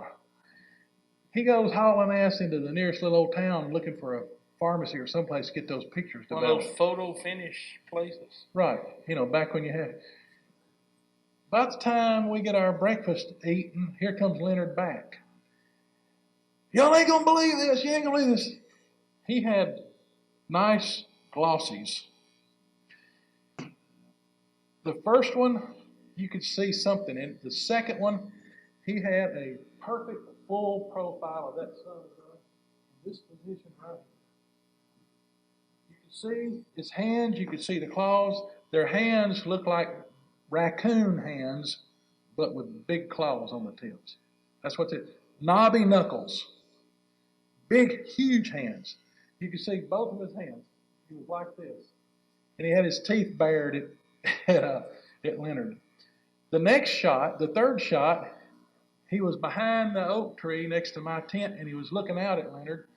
He goes hauling ass into the nearest little old town looking for a pharmacy or someplace to get those pictures One of developed. those photo finish places. Right, back when you had. By the time we get our breakfast eaten, here comes Leonard back. Y'all ain't gonna believe this. You ain't gonna believe this. He had nice glossies. The first one, you could see something in it. The second one, he had a perfect full profile of that sun in this position right here. You could see his hands, you could see the claws. Their hands looked like raccoon hands, but with big claws on the tips. That's what's it. Knobby knuckles. Big, huge hands. You could see both of his hands. He was like this. And he had his teeth bared at Leonard. The next shot, the third shot, He was behind the oak tree next to my tent, and he was looking out at Leonard.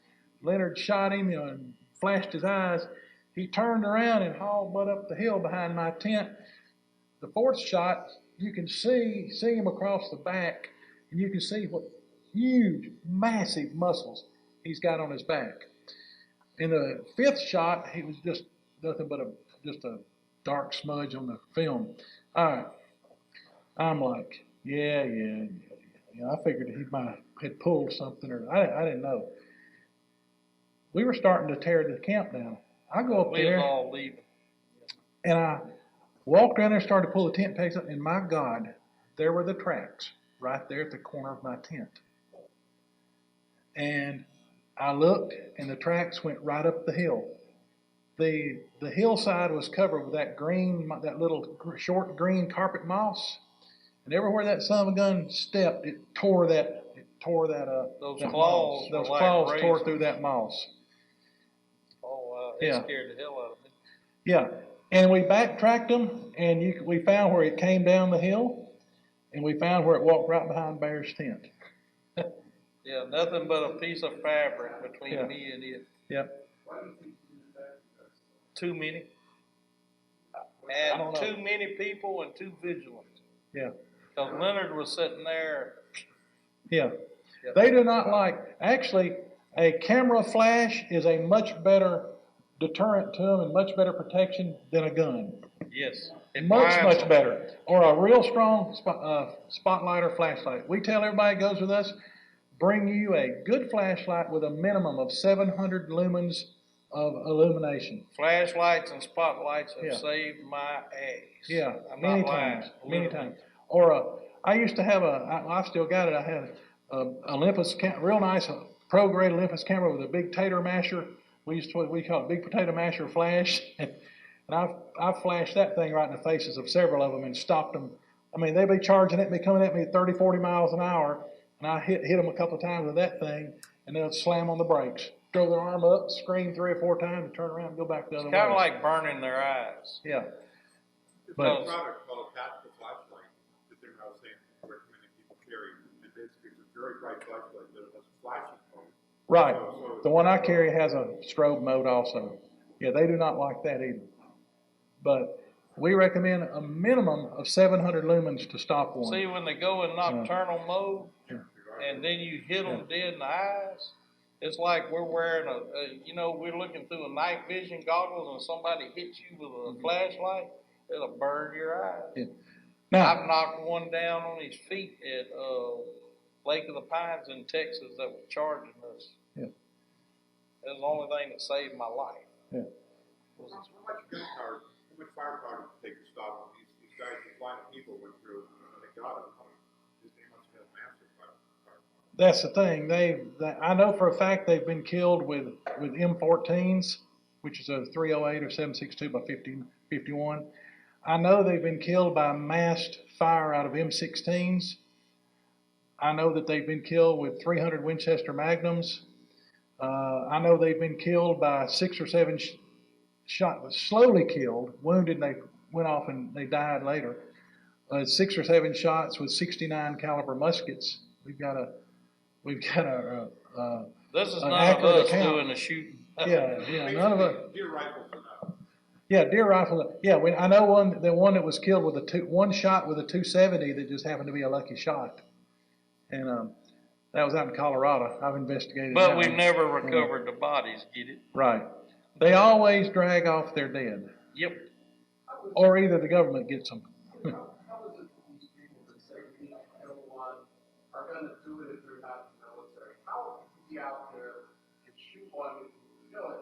Leonard shot him, and flashed his eyes. He turned around and hauled butt up the hill behind my tent. The fourth shot, you can see him across the back, and you can see what huge, massive muscles he's got on his back. In the fifth shot, he was just nothing but just a dark smudge on the film. All right. I'm like, yeah. I figured he might had pulled something, or I didn't know. We were starting to tear the camp down. I go up We there, was all leaving. and I walked around there, started to pull the tent pegs up, and my God, there were the tracks right there at the corner of my tent. And I looked, and the tracks went right up the hill. The hillside was covered with that little short green carpet moss, and everywhere that son of a gun stepped, it tore that Those that claws moss. were Those like claws tore razors. through that moss. Oh, it Yeah. scared the hell out of me. Yeah, and we backtracked them, and we found where it came down the hill, and we found where it walked right behind Bear's tent. Yeah, nothing but a piece of fabric between Yeah. me and it. Yep. Too many. I don't And know. too many people and too vigilant. Yeah. Because Leonard was sitting there. Yeah. Yeah. They do not actually, a camera flash is a much better deterrent to them and much better protection than a gun. Yes. It Much blinds them. better. Or a real strong spotlight or flashlight. We tell everybody that goes with us, bring you a good flashlight with a minimum of 700 lumens of illumination. Flashlights and spotlights have Yeah. saved my ass. Yeah, I'm many not lying. times, many Literally. times. Or I used to have I've still got it. I had a Olympus, real nice pro-grade Olympus camera with a big tater masher. We call it big potato masher flash, and I've flashed that thing right in the faces of several of them and stopped them. I mean, they'd be charging at me, coming at me at 30, 40 miles an hour, and I hit them a couple of times with that thing, and they'll slam on the brakes, throw their arm up, scream 3 or 4 times, and turn around and go back the other It's way. kind of like burning their eyes. Yeah. There's But- a product called a tactical flashlight that they're now saying recommending people carry. It's a very bright flashlight, but it has a flashing mode. Right. The one I carry has a strobe mode also. Yeah, they do not like that either. But we recommend a minimum of 700 lumens to stop one. See, when they go in nocturnal mode, Yeah. and then you hit them dead in the eyes, it's like we're wearing we're looking through a night vision goggles, and somebody hits you with a flashlight, it'll burn your eyes. Yeah. Now, I've knocked one down on his feet at Lake of the Pines in Texas that was charging us. Yeah. It was the only thing that saved my life. Yeah. How much firepower did it take to stop them? These guys, these line of people went through, and they got them. They must have massive firepower. that's the thing. I know for a fact they've been killed with M14s, which is a 308 or 7.62 by 51. I know they've been killed by massed fire out of M16s. I know that they've been killed with 300 Winchester Magnums. I know they've been killed by 6 or 7 slowly killed, wounded, and they went off and they died later. 6 or 7 shots with 69 caliber muskets. We've got a This is an none of accurate us account. doing the shooting. yeah, none of us. Deer rifles enough. Yeah, deer rifle. Yeah, I know the one that was killed with one shot with a 270 that just happened to be a lucky shot, and that was out in Colorado. I've investigated. But that we've one. never recovered the bodies, get it? Right. They always drag off their dead, Yep. or either the government gets them. How is it that these people that say we need to kill one are gonna do it if they're not in the military? How can you be out there and shoot one, you know,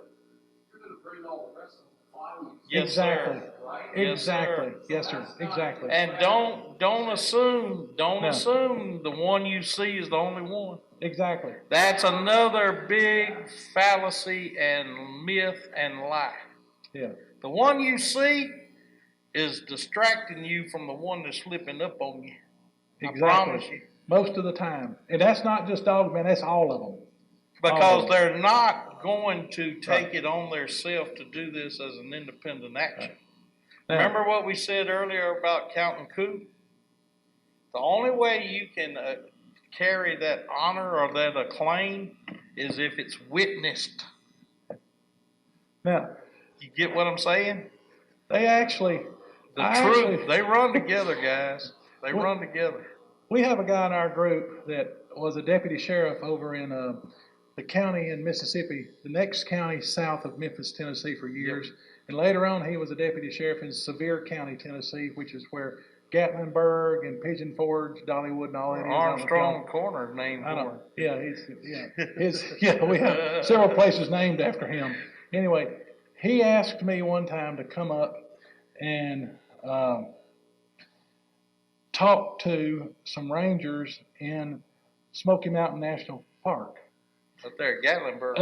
you're gonna bring all the rest of the bodies, Yes, Exactly. sir. right? Yes, sir. Exactly. Yes, sir. Exactly. And don't assume No. assume the one you see is the only one. Exactly. That's another big fallacy and myth and lie. Yeah. The one you see is distracting you from the one that's slipping up on you. Exactly. I promise you. Most of the time, and that's not just dogs, man. That's all of them. Because they're not going to take it on themselves to do this as an independent action. Now, Remember what we said earlier about counting coup? The only way you can carry that honor or that acclaim is if it's witnessed. Now, You get what I'm saying? they actually, They run together, guys. They run together. we have a guy in our group that was a deputy sheriff over in the county in Mississippi, the next county south of Memphis, Tennessee for years. And later on, he was a deputy sheriff in Sevier County, Tennessee, which is where Gatlinburg and Pigeon Forge, Dollywood, and all that is. Armstrong Corner is named I for know. Yeah, we have several places named after him. Anyway, he asked me one time to come up and talk to some rangers in Smoky Mountain National Park. Up there at Gatlinburg.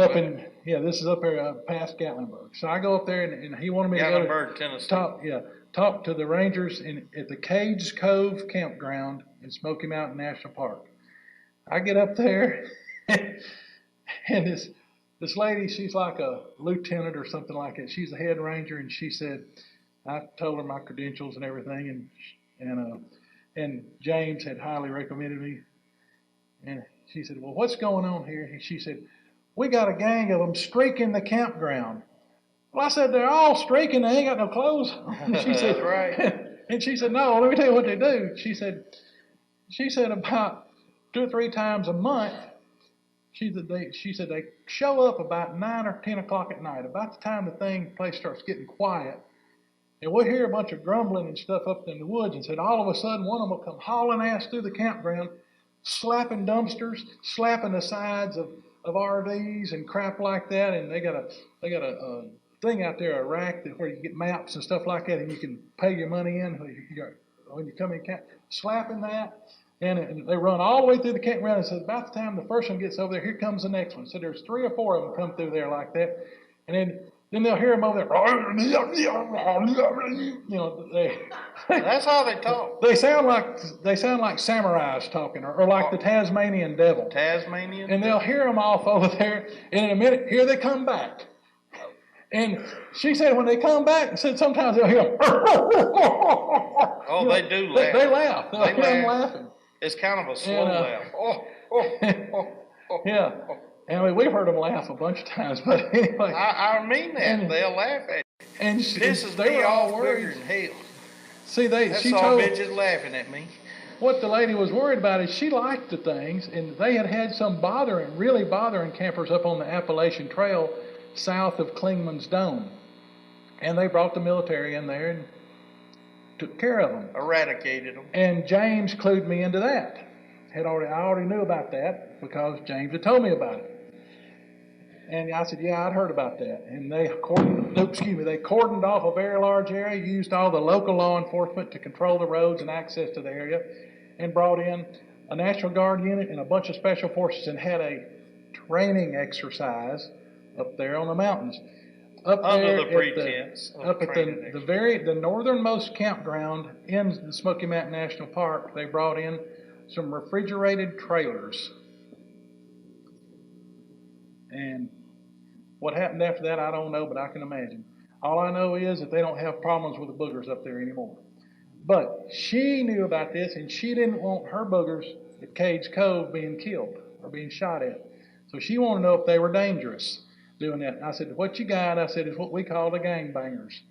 This is up there past Gatlinburg. So I go up there and he wanted me to go Gatlinburg, Tennessee. talk to the rangers at the Cage Cove campground in Smoky Mountain National Park. I get up there and this lady, she's like a lieutenant or something like that. She's a head ranger, and she said, I told her my credentials and everything, and James had highly recommended me. And she said, well, what's going on here? And she said, we got a gang of them streaking the campground. Well, I said, they're all streaking. They ain't got no clothes. She said, right. And she said, no, let me tell you what they do. She said about 2 or 3 times a month, she said they show up about 9 or 10 o'clock at night, about the time the place starts getting quiet. And we'll hear a bunch of grumbling and stuff up in the woods, and said all of a sudden one of them will come hauling ass through the campground, slapping dumpsters, slapping the sides of RVs and crap like that. And they got a thing out there, a rack where you get maps and stuff like that, and you can pay your money in when you come in camp, slapping that. And they run all the way through the campground, and said about the time the first one gets over there, here comes the next one. So there's 3 or 4 of them come through there like that. And then they'll hear them over there. That's how they talk. They sound like samurais talking, or like the Tasmanian devil. Tasmanian? And they'll hear them off over there, and in a minute, here they come back. And she said when they come back, said sometimes they'll hear them. Oh, they do laugh. They laugh. They'll hear them laughing. It's kind of a slow laugh. Yeah. And we've heard them laugh a bunch of times, but anyway. I mean that. And they'll laugh at you. And They were all bigger than hell. See, she told bitches laughing at me. What the lady was worried about is she liked the things, and they had some really bothering campers up on the Appalachian Trail south of Klingman's Dome. And they brought the military in there and took care of them. Eradicated them. And James clued me into that. I already knew about that because James had told me about it. And I said, yeah, I'd heard about that. And they cordoned off a very large area, used all the local law enforcement to control the roads and access to the area, and brought in a National Guard unit and a bunch of special forces and had a training exercise up there on the mountains. Under the pretense up at the northernmost campground in the Smoky Mountain National Park, they brought in some refrigerated trailers. And what happened after that, I don't know, but I can imagine. All I know is that they don't have problems with the boogers up there anymore. But she knew about this, and she didn't want her boogers at Cage Cove being killed or being shot at. So she wanted to know if they were dangerous doing that. And I said, what you got? I said, it's what we call the gangbangers.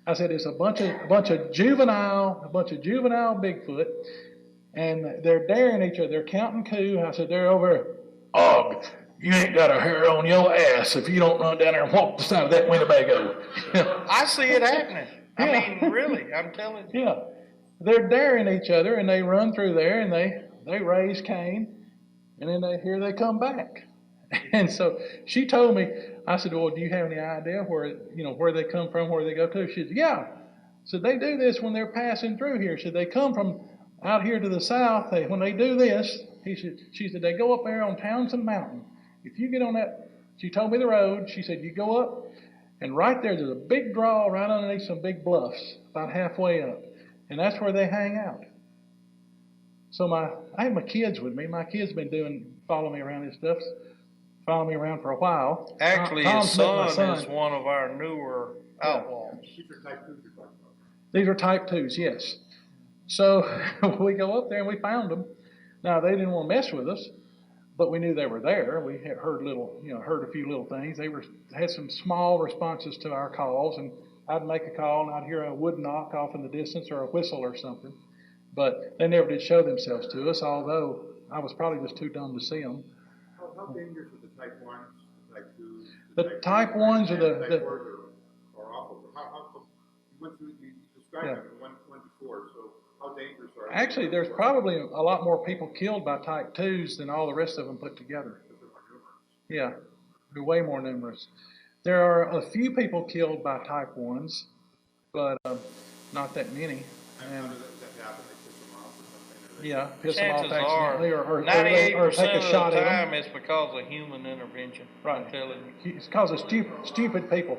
I said, it's a bunch of juvenile Bigfoot, and they're daring each other. They're counting coup. I said, they're over, Og, you ain't got a hair on your ass if you don't run down there and walk the side of that Winnebago. I see it happening. I mean, really, I'm telling you. Yeah. They're daring each other, and they run through there, and they raise Cain, and then here they come back. And so she told me, I said, well, do you have any idea where they come from, where they go to? She said, yeah. So they do this when they're passing through here. So they come from out here to the south. When they do this, she said, they go up there on Townsend Mountain. If you get on that, she told me the road. She said, you go up, and right there's a big draw right underneath some big bluffs, about halfway up. And that's where they hang out. So I have my kids with me. My kids been following me around this stuff, following me around for a while. Actually, his son is one of our newer outlaws. These are type 2s you're talking about. These are type 2s, yes. So we go up there and we found them. Now, they didn't want to mess with us, but we knew they were there. We had heard heard a few little things. They had some small responses to our calls, and I'd make a call and I'd hear a wood knock off in the distance or a whistle or something. But they never did show themselves to us, although I was probably just too dumb to see them. How dangerous are the type 1s, the type 2s? The type 1s are Type 4s are awful. How come you went through, you described them in one before, so how dangerous are they? Actually, there's probably a lot more people killed by type 2s than all the rest of them put together. Yeah, they're way more numerous. There are a few people killed by type 1s, but not that many. And how does that happen? They piss them off or something? yeah, piss them off Chances are, accidentally or 98% take a of shot the at time them. it's because of human intervention. Right. I'm telling you. It's because of stupid people.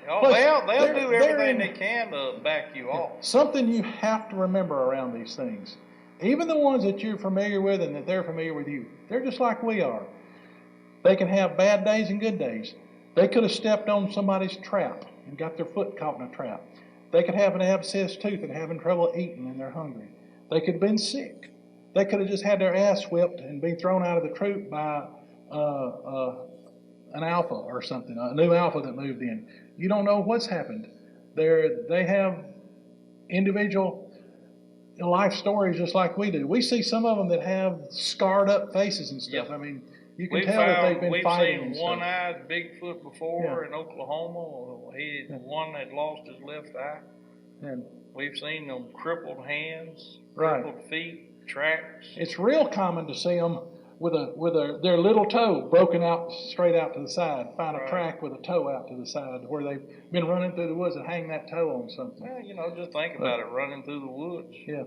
Oh, Plus, they'll do they're everything in- they can to back you off. Something you have to remember around these things, even the ones that you're familiar with and that they're familiar with you, they're just like we are. They can have bad days and good days. They could have stepped on somebody's trap and got their foot caught in a trap. They could have an abscessed tooth and having trouble eating and they're hungry. They could have been sick. They could have just had their ass whipped and been thrown out of the troop by an alpha or something, a new alpha that moved in. You don't know what's happened. They have individual life stories just like we do. We see some of them that have scarred up faces and stuff. Yep. I mean, you can tell that they've been fighting and We've stuff. seen one-eyed Bigfoot before in Oklahoma. He had one that lost his left eye. And We've seen them crippled hands, Right. crippled feet, tracks. it's real common to see them with their little toe broken out straight out to the side. Find a Right. track with a toe out to the side where they've been running through the woods and hang that toe on something. Well, just think about it, running through the woods. Yeah.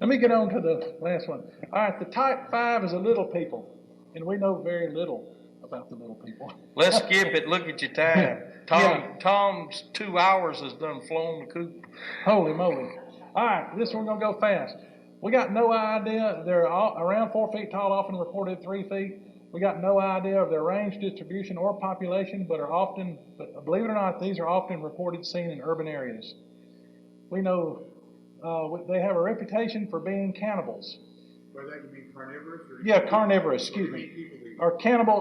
Let me get on to the last one. All right, the type 5 is a little people, and we know very little about the little people. Let's skip it. Look at your time. Yeah. Tom's 2 hours has done flown the coop. Holy moly. All right, this one's going to go fast. We got no idea. They're all around 4 feet tall, often reported 3 feet. We got no idea of their range, distribution, or population, but believe it or not, these are often reported seen in urban areas. We know they have a reputation for being cannibals. By that you mean carnivorous? Or Yeah, carnivorous, excuse or me. eat people eat? Or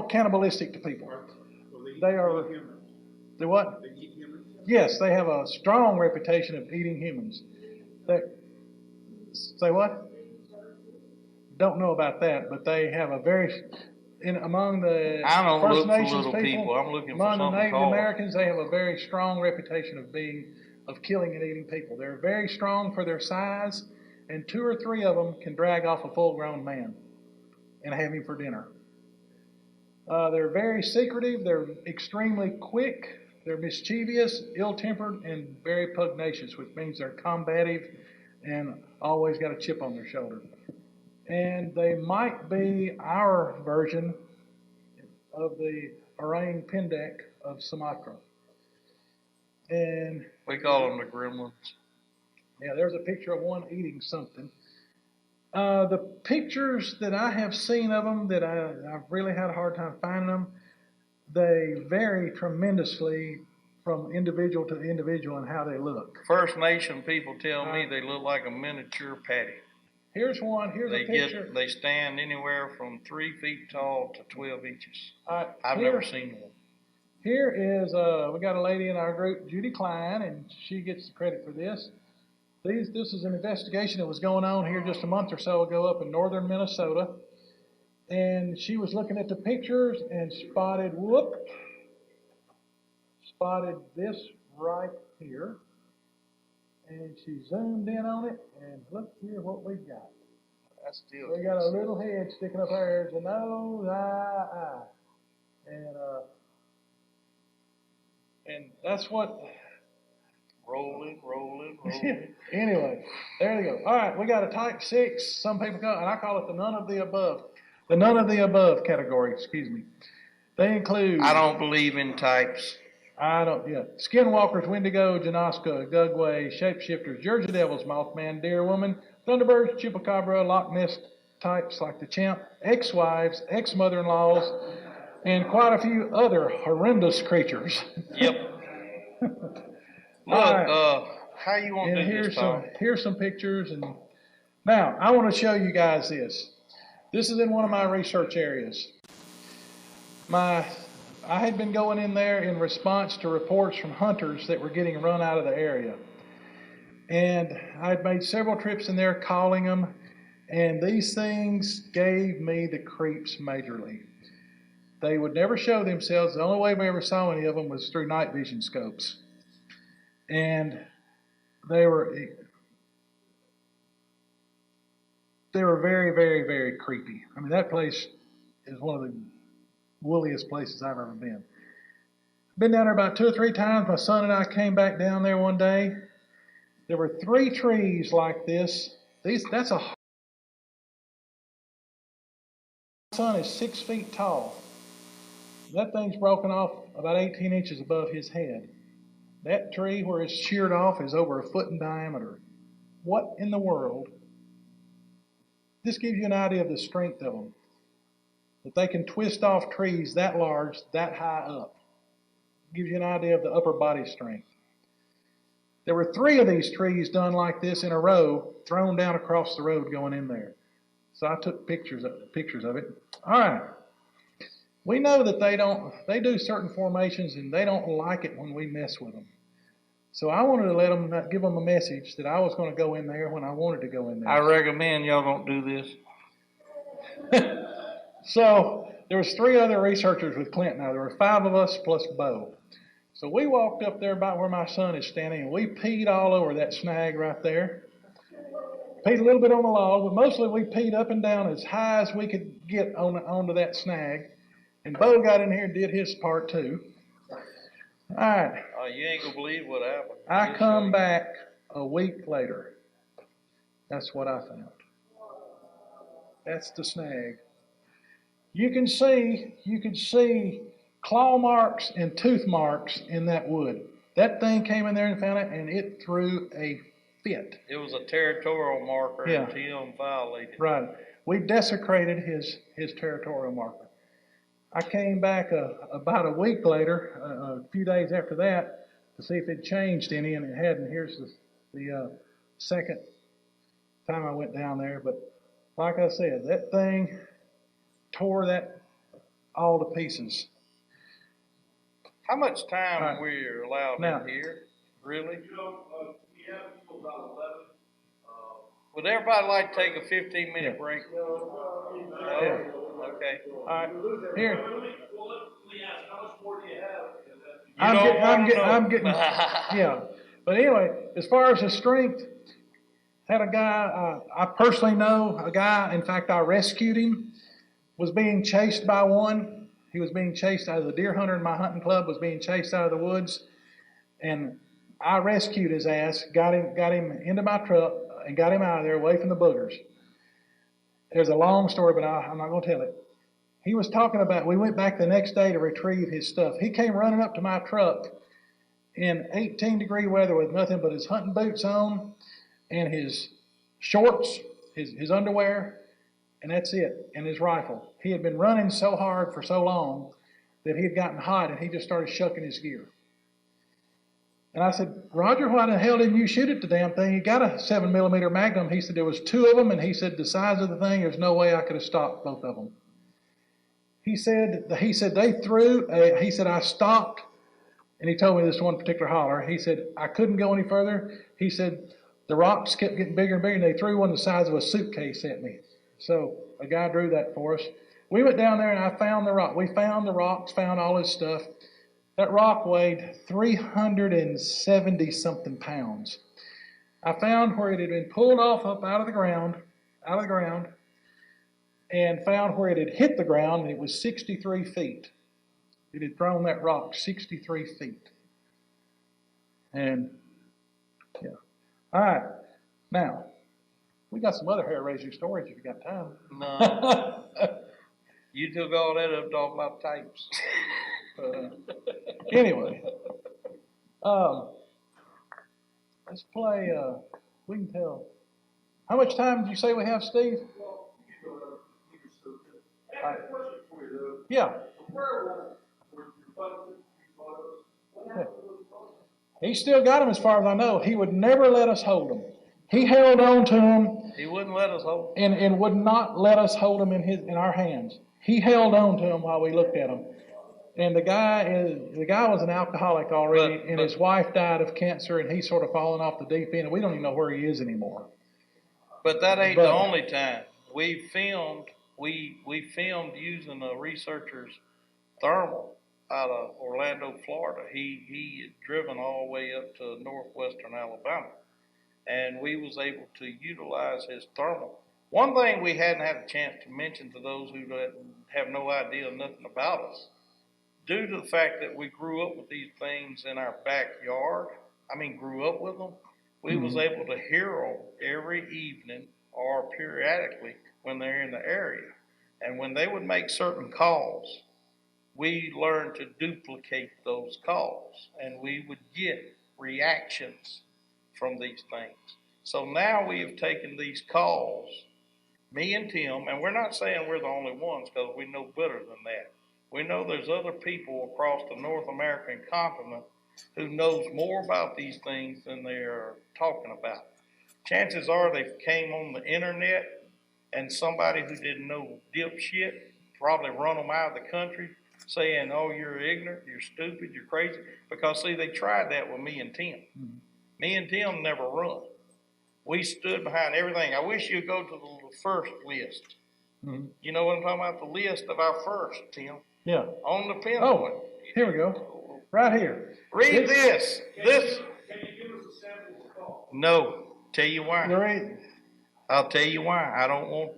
cannibalistic to people. So They are- eat humans. The what? They eat humans? Yes, they have a strong reputation of eating humans. Say what? Don't know about that, but they have a among the I don't First look for Nations little people. I'm looking for among the something Native taller. Americans, they have a very strong reputation of killing and eating people. They're very strong for their size, and 2 or 3 of them can drag off a full-grown man and have him for dinner. They're very secretive. They're extremely quick. They're mischievous, ill-tempered, and very pugnacious, which means they're combative and always got a chip on their shoulder. And they might be our version of the orang pendek of Sumatra. And We call them the gremlins. yeah, there's a picture of one eating something. The pictures that I have seen of them, that I've really had a hard time finding them, they vary tremendously from individual to individual and how they look. First Nation people tell me they look like a miniature patty. Here's one. Here's a picture. They stand anywhere from 3 feet tall to 12 inches. I've Here- never seen one. Here is, we got a lady in our group, Judy Klein, and she gets the credit for this. This is an investigation that was going on here just a month or so ago up in northern Minnesota. And she was looking at the pictures and spotted this right here. And she zoomed in on it, and look here what we got. That's still. We got a little head sticking up there. There's a nose, eye. And that's what. Rolling. Anyway, there you go. All right, we got a type 6. Some people call it, and I call it the none of the above. The none of the above category, excuse me. They include. I don't believe in types. Skinwalkers, Wendigo, Janoska, Gugway, Shapeshifters, Jersey Devils, Mothman, Deer Woman, Thunderbirds, Chupacabra, Loch Ness types like the Chimp, ex-wives, ex-mother-in-laws, and quite a few other horrendous creatures. Yep. Look, All how you want And to do this, Tom? here's some pictures. And now I want to show you guys this. This is in one of my research areas. I had been going in there in response to reports from hunters that were getting run out of the area. And I'd made several trips in there calling them, and these things gave me the creeps majorly. They would never show themselves. The only way we ever saw any of them was through night vision scopes. And they were very, very, very creepy. I mean, that place is one of the wooliest places I've ever been. Been down there about 2 or 3 times. My son and I came back down there one day. There were 3 trees like this. That's my son is 6 feet tall. That thing's broken off about 18 inches above his head. That tree where it's sheared off is over 1 foot in diameter. What in the world? This gives you an idea of the strength of them. That they can twist off trees that large, that high up. Gives you an idea of the upper body strength. There were 3 of these trees done like this in a row, thrown down across the road going in there. So I took pictures of it. All right. We know that they do certain formations and they don't like it when we mess with them. So I wanted to give them a message that I was going to go in there when I wanted to go in there. I recommend y'all don't do this. So there was 3 other researchers with Clint now. There were 5 of us plus Bo. So we walked up there about where my son is standing, and we peed all over that snag right there. Peed a little bit on the log, but mostly we peed up and down as high as we could get onto that snag. And Bo got in here and did his part too. All right. Oh, you ain't gonna believe what happened. I come back a week later. That's what I found. That's the snag. You can see claw marks and tooth marks in that wood. That thing came in there and found it, and it threw a fit. It was a territorial marker until him violated. Right. We desecrated his territorial marker. I came back about a week later, a few days after that, to see if it changed any, and it hadn't. Here's the second time I went down there. But like I said, that thing tore that all to pieces. How much time we're allowed Now, in here? Really? You know, we have until about 11. Would everybody like to take a 15-minute break? Yeah. Okay. All right. Here. Well, let me ask, how much more do you have? I'm getting, yeah. But anyway, as far as the strength, had a guy, I personally know a guy, in fact, I rescued him, was being chased by one. He was being chased out of the deer hunter in my hunting club, was being chased out of the woods. And I rescued his ass, got him into my truck, and got him out of there away from the boogers. There's a long story, but I'm not going to tell it. He was talking about, we went back the next day to retrieve his stuff. He came running up to my truck in 18-degree weather with nothing but his hunting boots on and his shorts, his underwear, and that's it, and his rifle. He had been running so hard for so long that he had gotten hot, and he just started shucking his gear. And I said, Roger, why the hell didn't you shoot at the damn thing? He got a 7mm Magnum. He said there was 2 of them, and he said the size of the thing, there's no way I could have stopped both of them. He said they threw, he said I stopped, and he told me this one particular holler. He said I couldn't go any further. He said the rocks kept getting bigger and bigger, and they threw one the size of a suitcase at me. So a guy drew that for us. We went down there, and I found the rock. We found the rocks, found all his stuff. That rock weighed 370-something pounds. I found where it had been pulled off up out of the ground, and found where it had hit the ground, and it was 63 feet. It had thrown that rock 63 feet. And, yeah. All right. Now, we got some other hair-raising stories if you got time. No. You took all that up talking about tapes. Anyway, let's play, we can tell. How much time did you say we have, Steve? I have a question for you, though. Yeah. Where were your photos? He still got them as far as I know. He would never let us hold them. He held on to him He wouldn't let us hold. and would not let us hold him in our hands. He held on to him while we looked at him. And the guy was an alcoholic already, and his wife died of cancer, and he's sort of fallen off the deep end, and we don't even know where he is anymore. But that ain't the only time. We filmed using a researcher's thermal out of Orlando, Florida. He had driven all the way up to northwestern Alabama, and we was able to utilize his thermal. One thing we hadn't had a chance to mention to those who have no idea nothing about us, due to the fact that we grew up with these things in our backyard, grew up with them, we was able to hear them every evening or periodically when they're in the area. And when they would make certain calls, we learned to duplicate those calls, and we would get reactions from these things. So now we have taken these calls, me and Tim, and we're not saying we're the only ones because we know better than that. We know there's other people across the North American continent who knows more about these things than they're talking about. Chances are they came on the internet and somebody who didn't know dipshit probably run them out of the country saying, oh, you're ignorant, you're stupid, you're crazy. Because, see, they tried that with me and Tim. Me and Tim never run. We stood behind everything. I wish you'd go to the first list. You know what I'm talking about? The list of our first, Tim. Yeah. On the pinpoint. Oh, here we go. Right here. Read this. Can you give us a sample of the call? No. Tell you why. Right. I'll tell you why. I don't want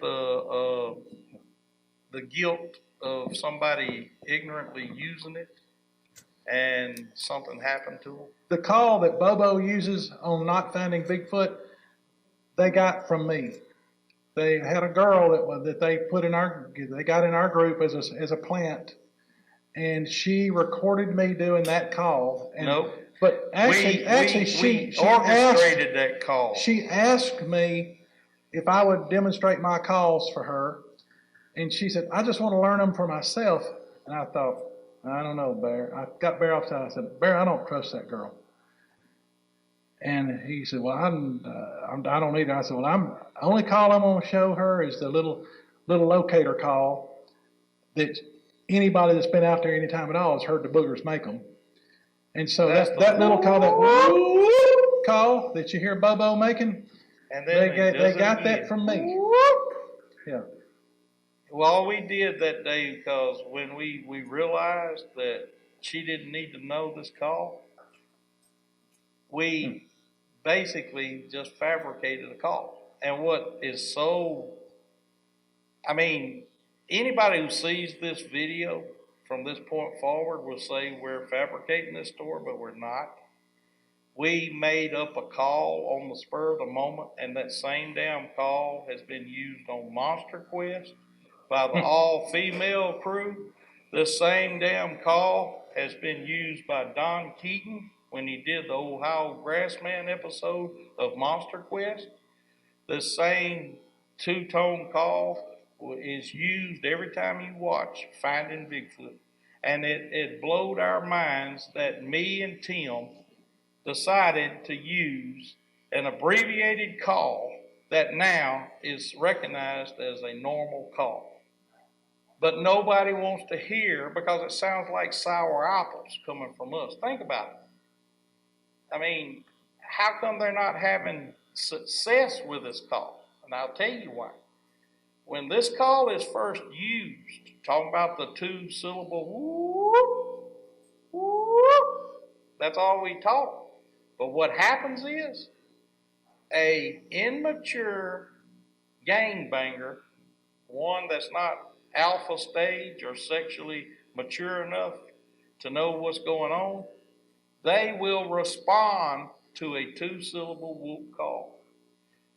the guilt of somebody ignorantly using it and something happened to them. The call that Bobo uses on not finding Bigfoot, they got from me. They had a girl that they got in our group as a plant, and she recorded me doing that call. And, Nope. But actually, she orchestrated that call. She asked me if I would demonstrate my calls for her, and she said, "I just want to learn them for myself." And I thought, I don't know, Bear. I got Bear off the side. I said, Bear, I don't trust that girl. And he said, well, I don't either. I said, well, only call I'm going to show her is the little locator call that anybody that's been out there any time at all has heard the boogers make them. And so that little call, that whoop call that you hear Bobo making, and then they got that from me. Yeah. Well, all we did that day, because when we realized that she didn't need to know this call, we basically just fabricated a call. And what is anybody who sees this video from this point forward will say we're fabricating this story, but we're not. We made up a call on the spur of the moment, and that same damn call has been used on Monster Quest by the all-female crew. This same damn call has been used by Don Keaton when he did the Ohio Grassman episode of Monster Quest. This same two-tone call is used every time you watch Finding Bigfoot. And it blowed our minds that me and Tim decided to use an abbreviated call that now is recognized as a normal call. But nobody wants to hear because it sounds like sour apples coming from us. Think about it. How come they're not having success with this call? And I'll tell you why. When this call is first used, talking about the two-syllable whoop, whoop, that's all we talk. But what happens is a immature gangbanger, one that's not alpha stage or sexually mature enough to know what's going on, they will respond to a two-syllable whoop call.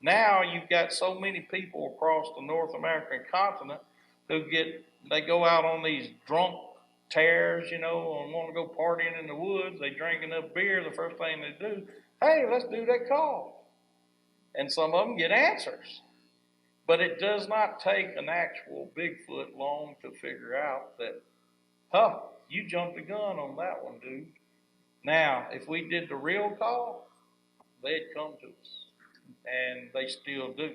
Now you've got so many people across the North American continent who they go out on these drunk tears, and want to go partying in the woods. They drink enough beer, the first thing they do, hey, let's do that call. And some of them get answers. But it does not take an actual Bigfoot long to figure out that, you jumped the gun on that one, dude. Now, if we did the real call, they'd come to us. and they still do.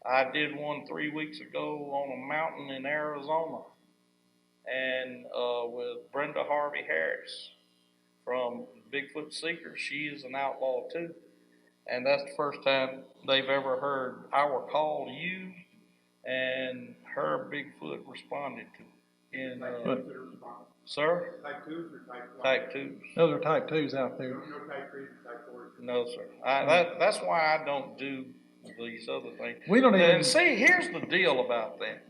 I did one 3 weeks ago on a mountain in Arizona, and with Brenda Harvey Harris from Bigfoot Seekers. She is an outlaw too, and that's the first time they've ever heard our call to you, and her Bigfoot responded to it. In, sir? Type 2s or type 1? Type 2s. Those are type 2s out there. No type 3s or type 4s? No, sir. That's why I don't do these other things. We don't even. And see, here's the deal about that.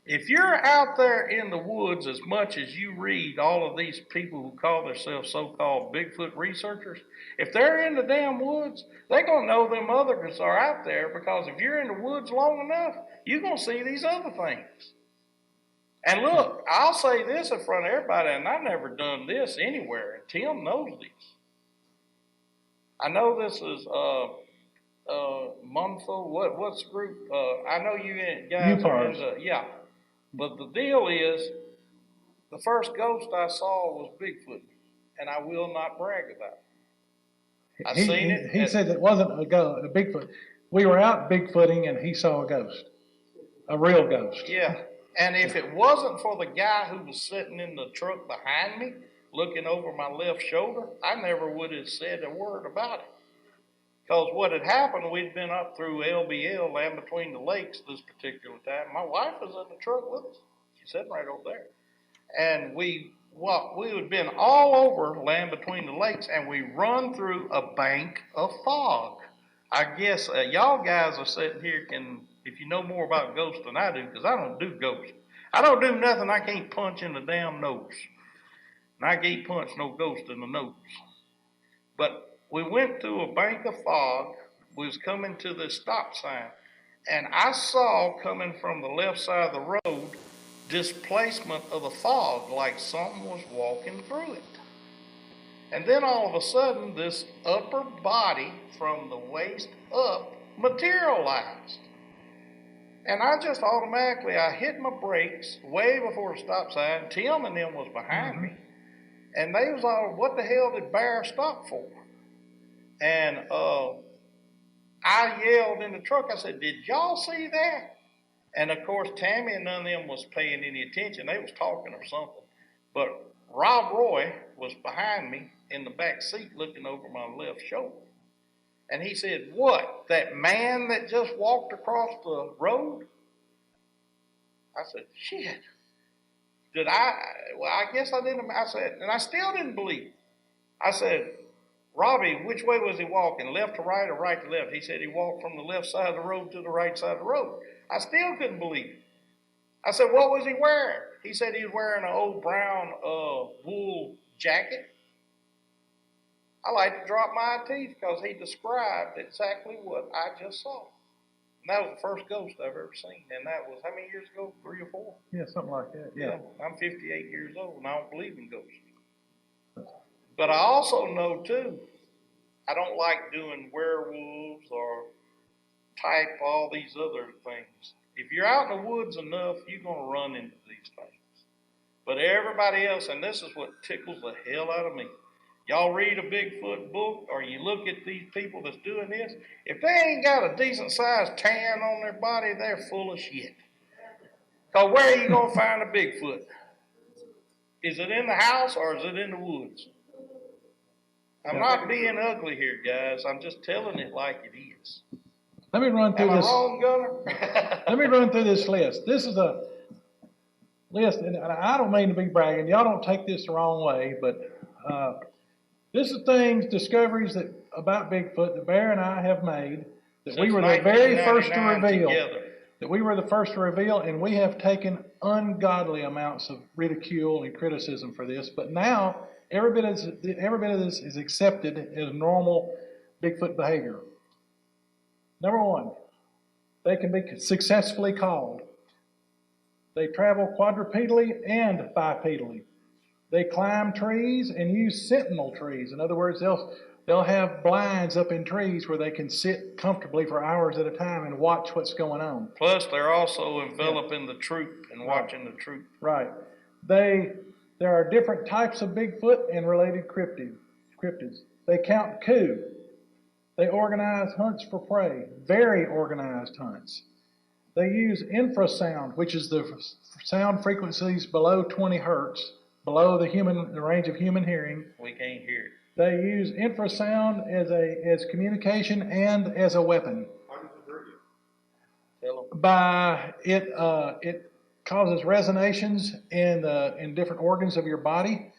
If you're out there in the woods as much as you read all of these people who call themselves so-called Bigfoot researchers, if they're in the damn woods, they're going to know them others are out there, because if you're in the woods long enough, you're going to see these other things. And look, I'll say this in front of everybody, and I've never done this anywhere, and Tim knows this. I know this is Mumful, what's the group? I know you guys are in the, yeah. But the deal is, the first ghost I saw was Bigfoot, and I will not brag about it. I seen it. He said it wasn't a Bigfoot. We were out Bigfooting, and he saw a ghost, a real ghost. Yeah, and if it wasn't for the guy who was sitting in the truck behind me, looking over my left shoulder, I never would have said a word about it. Because what had happened, we'd been up through LBL, Land Between the Lakes, this particular time. My wife was in the truck with us. She's sitting right over there. And we had been all over Land Between the Lakes, and we run through a bank of fog. I guess y'all guys are sitting here if you know more about ghosts than I do, because I don't do ghosts. I don't do nothing I can't punch in the damn nose. And I can't punch no ghost in the nose. But we went through a bank of fog. We was coming to the stop sign, and I saw coming from the left side of the road displacement of the fog, like something was walking through it. And then all of a sudden, this upper body from the waist up materialized. And I just automatically, I hit my brakes way before the stop sign. Tim and them was behind me, and they was all, what the hell did Bear stop for? And I yelled in the truck, I said, did y'all see that? And of course, Tammy and none of them was paying any attention. They was talking or something. But Rob Roy was behind me in the back seat looking over my left shoulder. And he said, what, that man that just walked across the road? I said, shit. Well, I guess I didn't. I said, and I still didn't believe. I said, Robbie, which way was he walking, left to right or right to left? He said he walked from the left side of the road to the right side of the road. I still couldn't believe it. I said, what was he wearing? He said he was wearing an old brown wool jacket. I like to drop my teeth because he described exactly what I just saw. And that was the first ghost I've ever seen. And that was how many years ago? 3 or 4? Yeah, something like that. Yeah, I'm 58 years old, and I don't believe in ghosts. But I also know, too, I don't like doing werewolves or type all these other things. If you're out in the woods enough, you're going to run into these things. But everybody else, and this is what tickles the hell out of me. Y'all read a Bigfoot book or you look at these people that's doing this, if they ain't got a decent sized tan on their body, they're full of shit. Because where are you going to find a Bigfoot? Is it in the house or is it in the woods? I'm not being ugly here, guys. I'm just telling it like it is. Let me run through Am this. I wrong, Gunner? Let me run through this list. This is a list, and I don't mean to be bragging. Y'all don't take this the wrong way, but this is things, discoveries that about Bigfoot that Bear and I have made that Since we were the very first to 1999 reveal. together. That we were the first to reveal, and we have taken ungodly amounts of ridicule and criticism for this. But now, every bit of this is accepted as normal Bigfoot behavior. Number one, they can be successfully called. They travel quadrupedally and bipedally. They climb trees and use sentinel trees. In other words, they'll have blinds up in trees where they can sit comfortably for hours at a time and watch what's going on. Plus, they're also enveloping the troop and watching the troop. Right. There are different types of Bigfoot and related cryptids. They count coup. They organize hunts for prey, very organized hunts. They use infrasound, which is the sound frequencies below 20 hertz, below the range of human hearing. We can't hear it. They use infrasound as communication and as a weapon. How does it hurt you? Tell them. By it causes resonations in different organs of your body,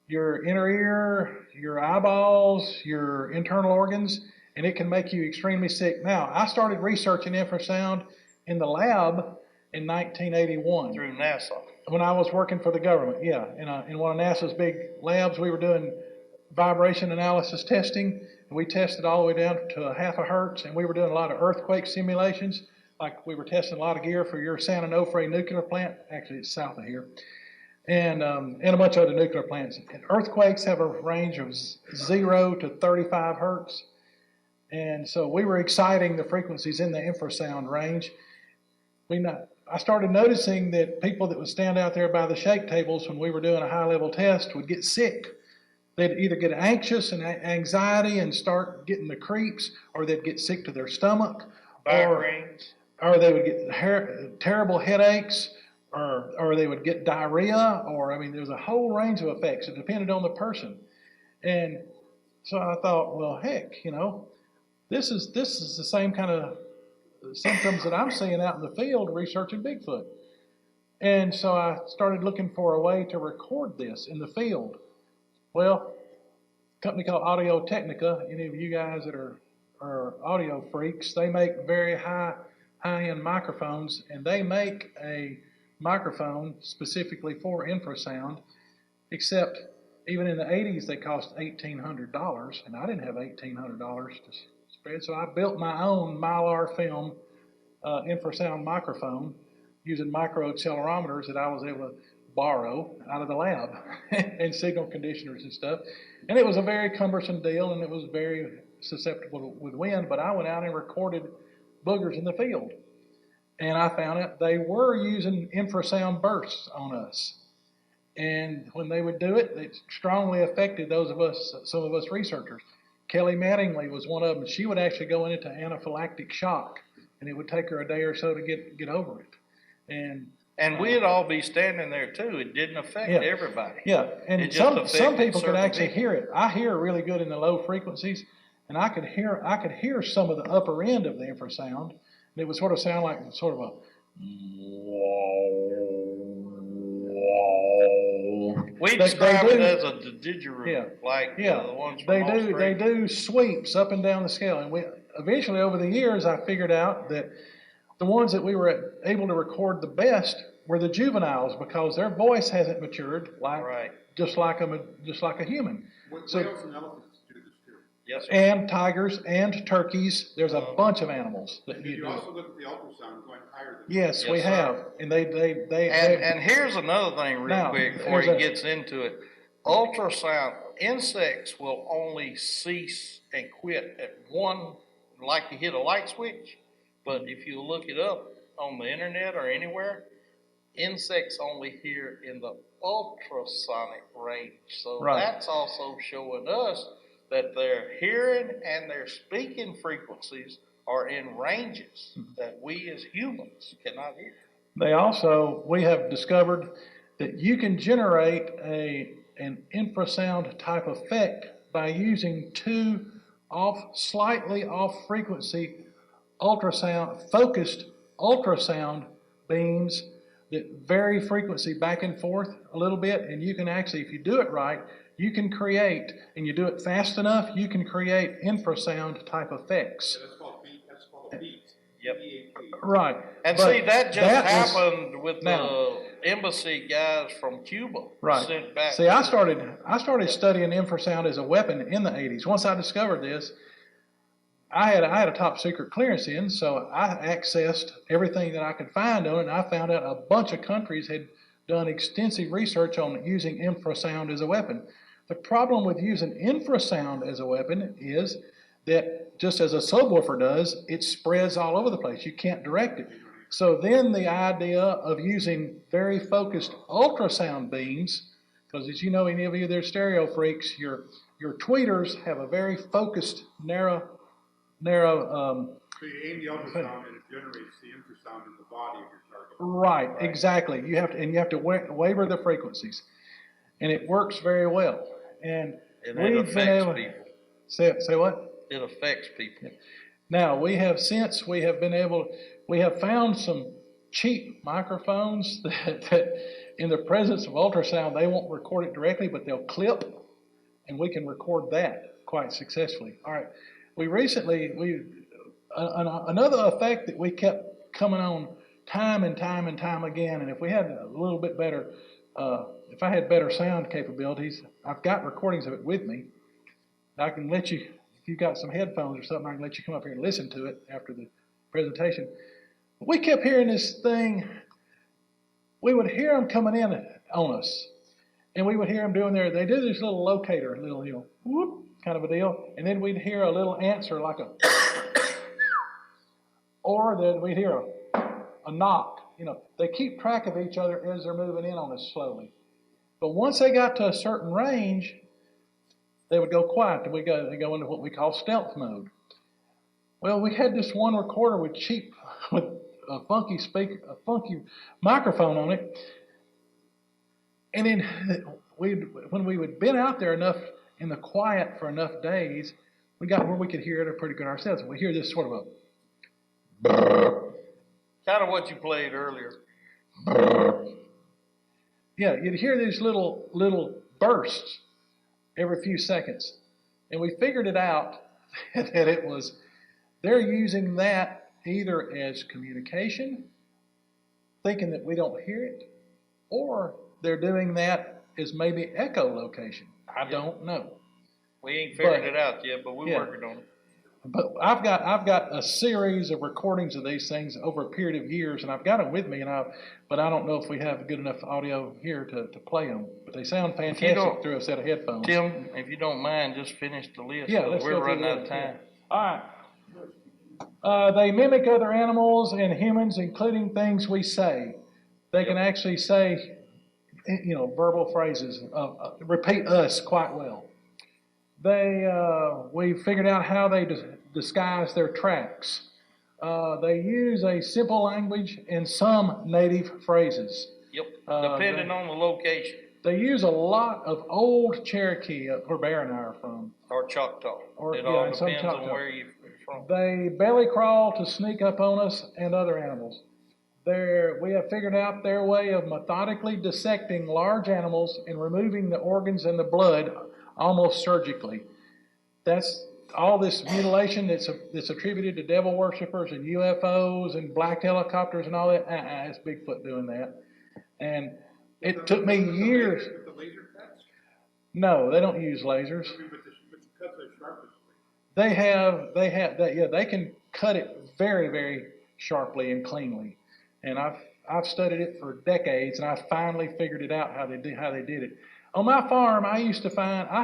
your inner ear, your eyeballs, your internal organs, and it can make you extremely sick. Now, I started researching infrasound in the lab in 1981. Through NASA. When I was working for the government, yeah, in one of NASA's big labs, we were doing vibration analysis testing, and we tested all the way down to a half a hertz, and we were doing a lot of earthquake simulations, like we were testing a lot of gear for your San Onofre nuclear plant. Actually, it's south of here, and a bunch of other nuclear plants. And earthquakes have a range of 0 to 35 hertz, and so we were exciting the frequencies in the infrasound range. I started noticing that people that would stand out there by the shake tables when we were doing a high-level test would get sick. They'd either get anxious and anxiety and start getting the creeps, or they'd get sick to their stomach, or they would get terrible headaches, or they would get diarrhea, or there's a whole range of effects. It depended on the person. And so I thought, well, heck, this is the same kind of symptoms that I'm seeing out in the field researching Bigfoot. And so I started looking for a way to record this in the field. Well, a company called Audio Technica, any of you guys that are audio freaks, they make very high-end microphones, and they make a microphone specifically for infrasound, except even in the 80s they cost $1,800, and I didn't have $1,800 to spread, so I built my own Mylar film infrasound microphone using micro accelerometers that I was able to borrow out of the lab and signal conditioners and stuff. And it was a very cumbersome deal, and it was very susceptible with wind, but I went out and recorded boogers in the field. And I found out they were using infrasound bursts on us. And when they would do it, it strongly affected some of us researchers. Kelly Mattingly was one of them. She would actually go into anaphylactic shock, and it would take her a day or so to get over it. And we'd all be standing there too. It didn't affect everybody. Yeah, and it just some people could actually people. hear it. I hear really good in the low frequencies, and I could hear some of the upper end of the infrasound, and it would sort of sound like sort of a we describe it as a didgeridoo, the ones from Australia. They do sweeps up and down the scale, and eventually over the years I figured out that the ones that we were able to record the best were the juveniles, because their voice hasn't matured just like a human. Whales and elephants do this too. Yes, sir. And tigers and turkeys. There's a bunch of animals that Did you do. also look at the ultrasound going higher than Yes, we Yes, sir. have, and they And here's another thing real Now, quick before he there's gets into it. Ultrasound, insects will only cease and quit at one, like you hit a light switch. But if you look it up on the internet or anywhere, insects only hear in the ultrasonic range. So that's also showing us that their hearing and their speaking frequencies are in ranges that we as humans cannot hear. we have discovered that you can generate an infrasound type effect by using two slightly off frequency focused ultrasound beams that vary frequency back and forth a little bit, and you can actually, if you do it right, you can create, and you do it fast enough, you can create infrasound type effects. That's called a beat. Yep. B-A-T. Right. And But see, that just happened with now- the embassy guys from Cuba. Right. Sent back. See, I started studying infrasound as a weapon in the 80s. Once I discovered this, I had a top secret clearance in, so I accessed everything that I could find on it, and I found out a bunch of countries had done extensive research on using infrasound as a weapon. The problem with using infrasound as a weapon is that, just as a subwoofer does, it spreads all over the place. You can't direct it. So then the idea of using very focused ultrasound beams, because as you know, any of you that are stereo freaks, your tweeters have a very focused, narrow narrow. So you aim the ultrasound and it generates the infrasound in the body of your target. Right, exactly. You have to waver the frequencies, and it works very well. And And we've it been affects able. people. Say what? It affects people. Now we have found some cheap microphones that in the presence of ultrasound they won't record it directly, but they'll clip, and we can record that quite successfully. All right, another effect that we kept coming on time and time and time again, and if we had a little bit better, if I had better sound capabilities, I've got recordings of it with me. I can let you, if you've got some headphones or something, I can let you come up here and listen to it after the presentation. We kept hearing this thing. We would hear them coming in on us, and we would hear them doing they do this little locator, whoop, kind of a deal, and then we'd hear a little answer like a, or then we'd hear a knock. They keep track of each other as they're moving in on us slowly. But once they got to a certain range, they would go quiet. They go into what we call stealth mode. Well, we had this one recorder with a funky microphone on it, and then when we had been out there enough in the quiet for enough days, we got where we could hear it pretty good ourselves. We hear this sort of a Kind of what you played earlier. yeah, you'd hear these little bursts every few seconds. And we figured it out that they're using that either as communication, thinking that we don't hear it, or they're doing that as maybe echolocation. I don't know. We ain't figured it out yet, but we're working on it. But I've got a series of recordings of these things over a period of years, and I've got them with me, but I don't know if we have good enough audio here to play them. But they sound fantastic through a set of headphones. Tim, if you don't mind, just finish the list. Yeah, we're running out of time. All right. They mimic other animals and humans, including things we say. They can actually say, verbal phrases, repeat us quite well. We figured out how they disguise their tracks. They use a simple language and some native phrases. Yep, depending on the location. They use a lot of old Cherokee, where Bear and I are from. Or Choctaw. It all depends on where you're from. They belly crawl to sneak up on us and other animals. We have figured out their way of methodically dissecting large animals and removing the organs and the blood almost surgically. That's all this mutilation that's attributed to devil worshippers and UFOs and black helicopters and all that. It's Bigfoot doing that. And it took me years. With the laser cuts? No, they don't use lasers. I mean, but the cuts are sharp. They have that. Yeah, they can cut it very, very sharply and cleanly. And I've studied it for decades, and I finally figured it out how they did it. On my farm, I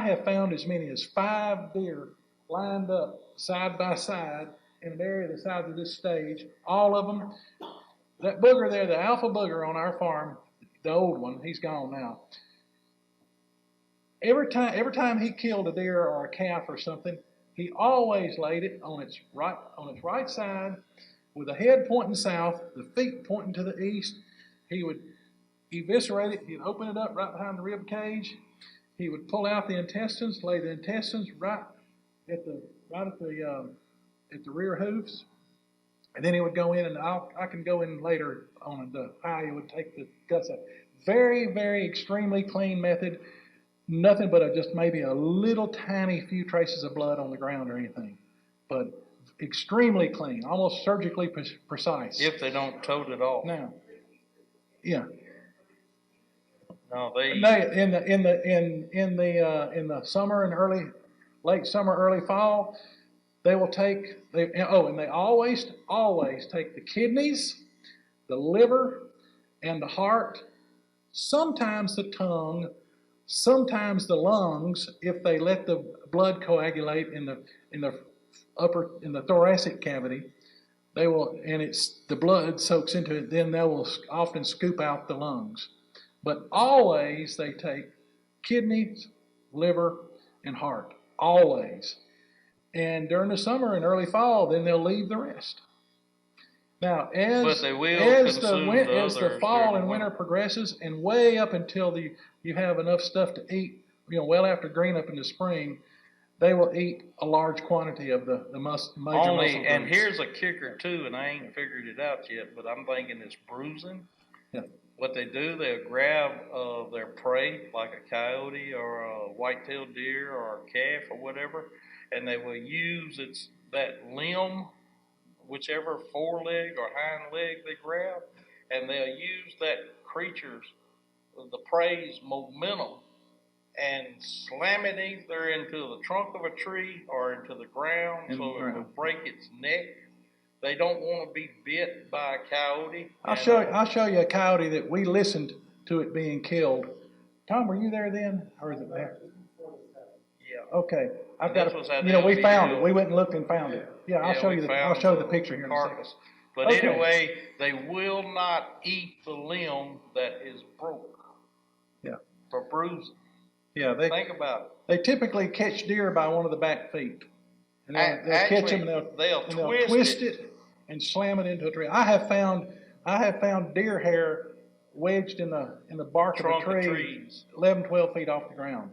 have found as many as 5 deer lined up side by side in an area the size of this stage. All of them. That booger there, the alpha booger on our farm, the old one, he's gone now. Every time he killed a deer or a calf or something, he always laid it on its right side, with the head pointing south, the feet pointing to the east. He would eviscerate it. He'd open it up right behind the rib cage. He would pull out the intestines, lay the intestines right at the rear hoofs, and then he would go in, and I can go in later on how he would take the guts out. Very, very extremely clean method. Nothing but just maybe a little tiny few traces of blood on the ground or anything, but extremely clean, almost surgically precise. If they don't tote it off. Now, yeah. No, they in the summer and late summer, early fall, they always take the kidneys, the liver, and the heart, sometimes the tongue, sometimes the lungs, if they let the blood coagulate in the thoracic cavity. They will, and the blood soaks into it. Then they will often scoop out the lungs. But always they take kidneys, liver, and heart. Always. And during the summer and early fall, then they'll leave the rest. Now, But they will consume the as the others fall during and the winter winter. progresses, and way up until you have enough stuff to eat, well after green up in the spring, they will eat a large quantity of the major muscle Only, and groups. here's a kicker too, and I ain't figured it out yet, but I'm thinking it's bruising. Yeah. What they do, they'll grab their prey, like a coyote or a white-tailed deer or a calf or whatever, and they will use that limb, whichever foreleg or hind leg they grab, and they'll use that creature's, the prey's momentum and slam it either into the trunk of a tree or into the ground so it will break its neck. They don't want to be bit by a coyote. I'll show you a coyote that we listened to it being killed. Tom, were you there then, or is it there? Yeah. Okay, I've And got this was how we they found killed. it. We went and looked and found it. Yeah, I'll show you the picture here in a second. Carcass. But Okay. anyway, they will not eat the limb that is broke. Yeah. For bruising. Yeah, Think about it. they typically catch deer by one of the back feet. And they'll catch them and they'll twist it and slam it into a tree. I have found deer hair wedged in the bark of a tree, 11, 12 feet off the ground,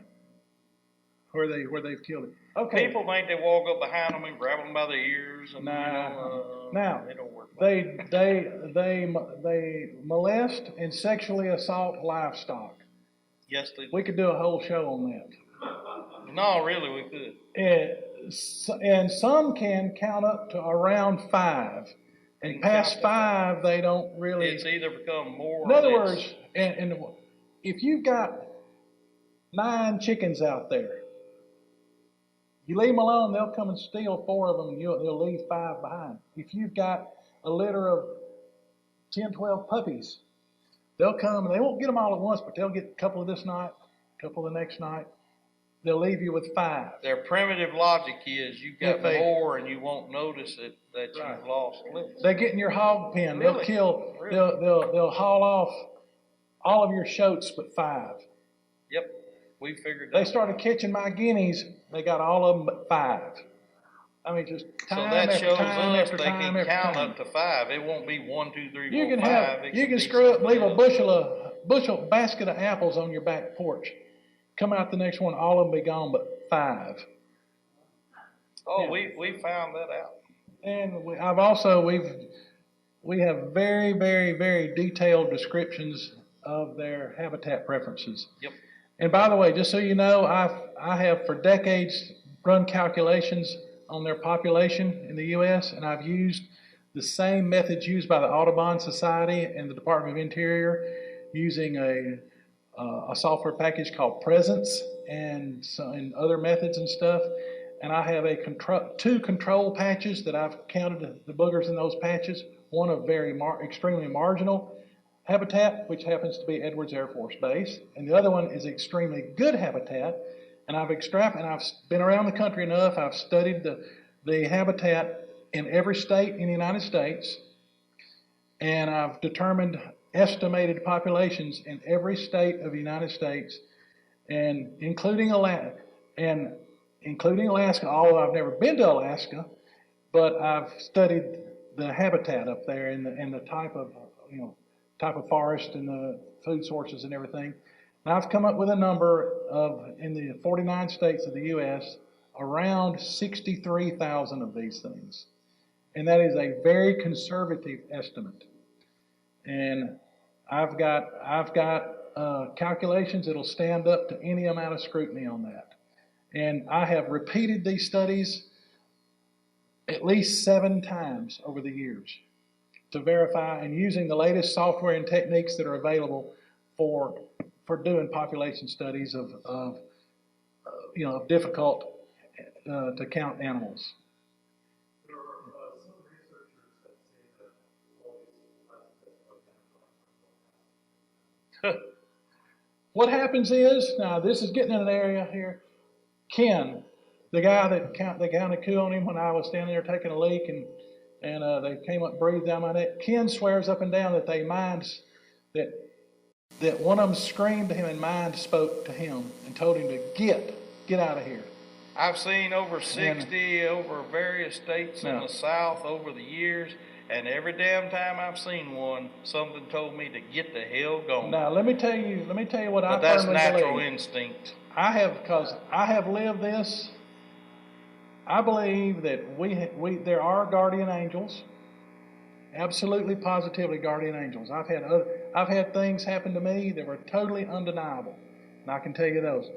where they've killed it. Okay. People think they walk up behind them and grab them by the ears, and now they don't work. they molest and sexually assault livestock. Yes, they do. We could do a whole show on that. No, really, we could. And some can count up to around 5. And past 5, they don't really. It's either become more. In other words, and if you've got 9 chickens out there, you leave them alone, they'll come and steal 4 of them, and they'll leave 5 behind. If you've got a litter of 10, 12 puppies, they'll come and they won't get them all at once, but they'll get a couple of this night, a couple of the next night. They'll leave you with 5. Their primitive logic is you've got more and you won't notice it that you've lost less. They get in your hog pen. Really? They'll kill. They'll haul off all of your shoats but 5. Yep, we figured that. They started catching my guineas. They got all of them but 5. I mean, just time so that after shows time us after they time can after count time. up to 5. It won't be 1, 2, 3, You 4, can 5. you can screw up and leave a bushel basket of apples on your back porch. Come out the next one, all of them be gone but 5. Oh, yeah. we found that out. And we have very, very, very detailed descriptions of their habitat preferences. Yep. And by the way, just so you know, I have for decades run calculations on their population in the U.S., and I've used the same methods used by the Audubon Society and the Department of Interior, using a software package called Presence and other methods and stuff. And I have 2 control patches that I've counted the boogers in those patches. One of very extremely marginal habitat, which happens to be Edwards Air Force Base, and the other one is extremely good habitat. And I've been around the country enough. I've studied the habitat in every state in the United States, and I've determined estimated populations in every state of the United States, and including Alaska. Although I've never been to Alaska, but I've studied the habitat up there and the type of forest and the food sources and everything. And I've come up with a number of, in the 49 states of the U.S., around 63,000 of these things. And that is a very conservative estimate. And I've got calculations that'll stand up to any amount of scrutiny on that. And I have repeated these studies at least 7 times over the years to verify, and using the latest software and techniques that are available for doing population studies of difficult to count animals. There are some researchers that say that all these classes What happens is, now this is getting in an area here, Ken, the guy that counted coup on him when I was standing there taking a leak, and they came up and breathed down my neck. Ken swears up and down that that one of them screamed to him and mind spoke to him and told him to get out of here. I've seen over 60 over various states in No. the South over the years, and every damn time I've seen one, something told me to get the hell going. Now, let me tell you what I But that's firmly natural believe. instinct. Because I have lived this. I believe that there are guardian angels. Absolutely, positively guardian angels. I've had things happen to me that were totally undeniable, and I can tell you those.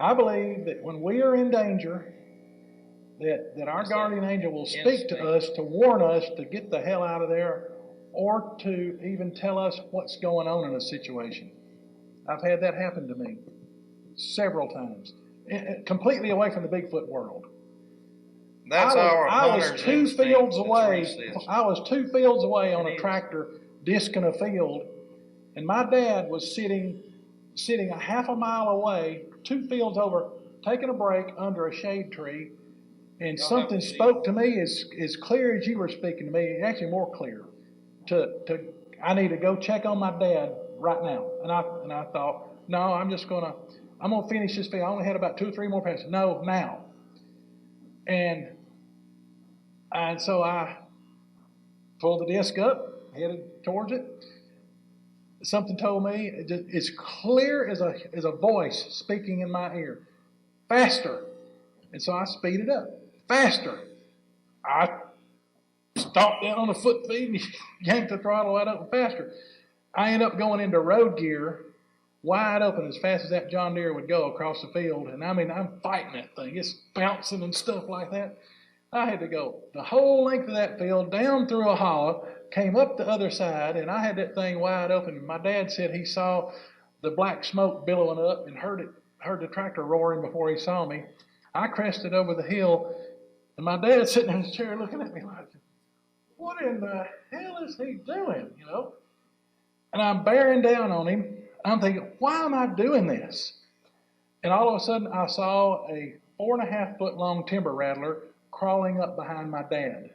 I believe that when we are in danger, that our guardian angel will speak to us to warn us to get the hell out of there, or to even tell us what's going on in a situation. I've had that happen to me several times, completely away from the Bigfoot world. That's our hunter's instinct. I was 2 fields away on It a is. tractor disking a field, and my dad was sitting a half a mile away, 2 fields over, taking a break under a shade tree, and something spoke to me as clear as you were speaking to me, actually more clear. I need to go check on my dad right now. And I thought, no, I'm gonna finish this field. I only had about 2 or 3 more passes. No, now. And so I pulled the disc up, headed towards it. Something told me, as clear as a voice speaking in my ear, faster. And so I speeded up, faster. I stomped down on the foot feed and yanked the throttle right up and faster. I ended up going into road gear, wide open as fast as that John Deere would go across the field. And I mean, I'm fighting that thing. It's bouncing and stuff like that. I had to go the whole length of that field, down through a hollow, came up the other side, and I had that thing wide open. My dad said he saw the black smoke billowing up and heard the tractor roaring before he saw me. I crested over the hill, and my dad's sitting in his chair looking at me like, what in the hell is he doing, you know? And I'm bearing down on him. I'm thinking, why am I doing this? And all of a sudden, I saw a 4.5 foot long timber rattler crawling up behind my dad.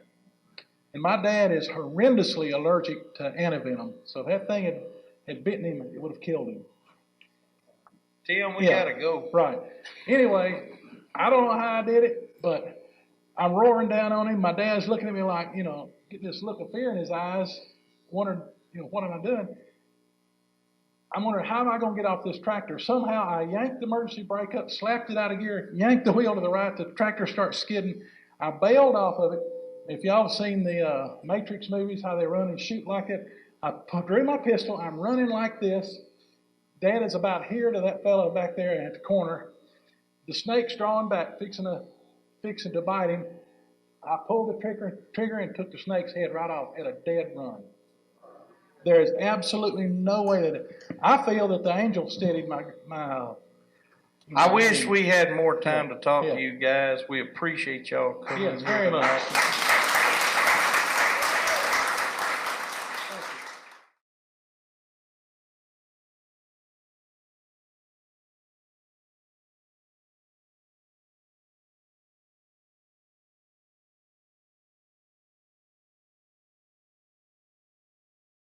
And my dad is horrendously allergic to antivenom. So if that thing had bitten him, it would have killed him. Tim, we gotta go. Right. Anyway, I don't know how I did it, but I'm roaring down on him. My dad's looking at me like, you know, getting this look of fear in his eyes, wondering, you know, what am I doing? I'm wondering, how am I going to get off this tractor? Somehow I yanked the emergency brake up, slapped it out of gear, yanked the wheel to the right, the tractor starts skidding. I bailed off of it. If y'all have seen the Matrix movies, how they run and shoot like it, I drew my pistol, I'm running like this. Dad is about here to that fellow back there at the corner. The snake's drawing back, fixing to bite him. I pulled the trigger and took the snake's head right off at a dead run. There is absolutely no way I feel that the angel steadied my I wish we had more time to talk Yeah. to you guys. We appreciate y'all coming. Yes, here very much. tonight.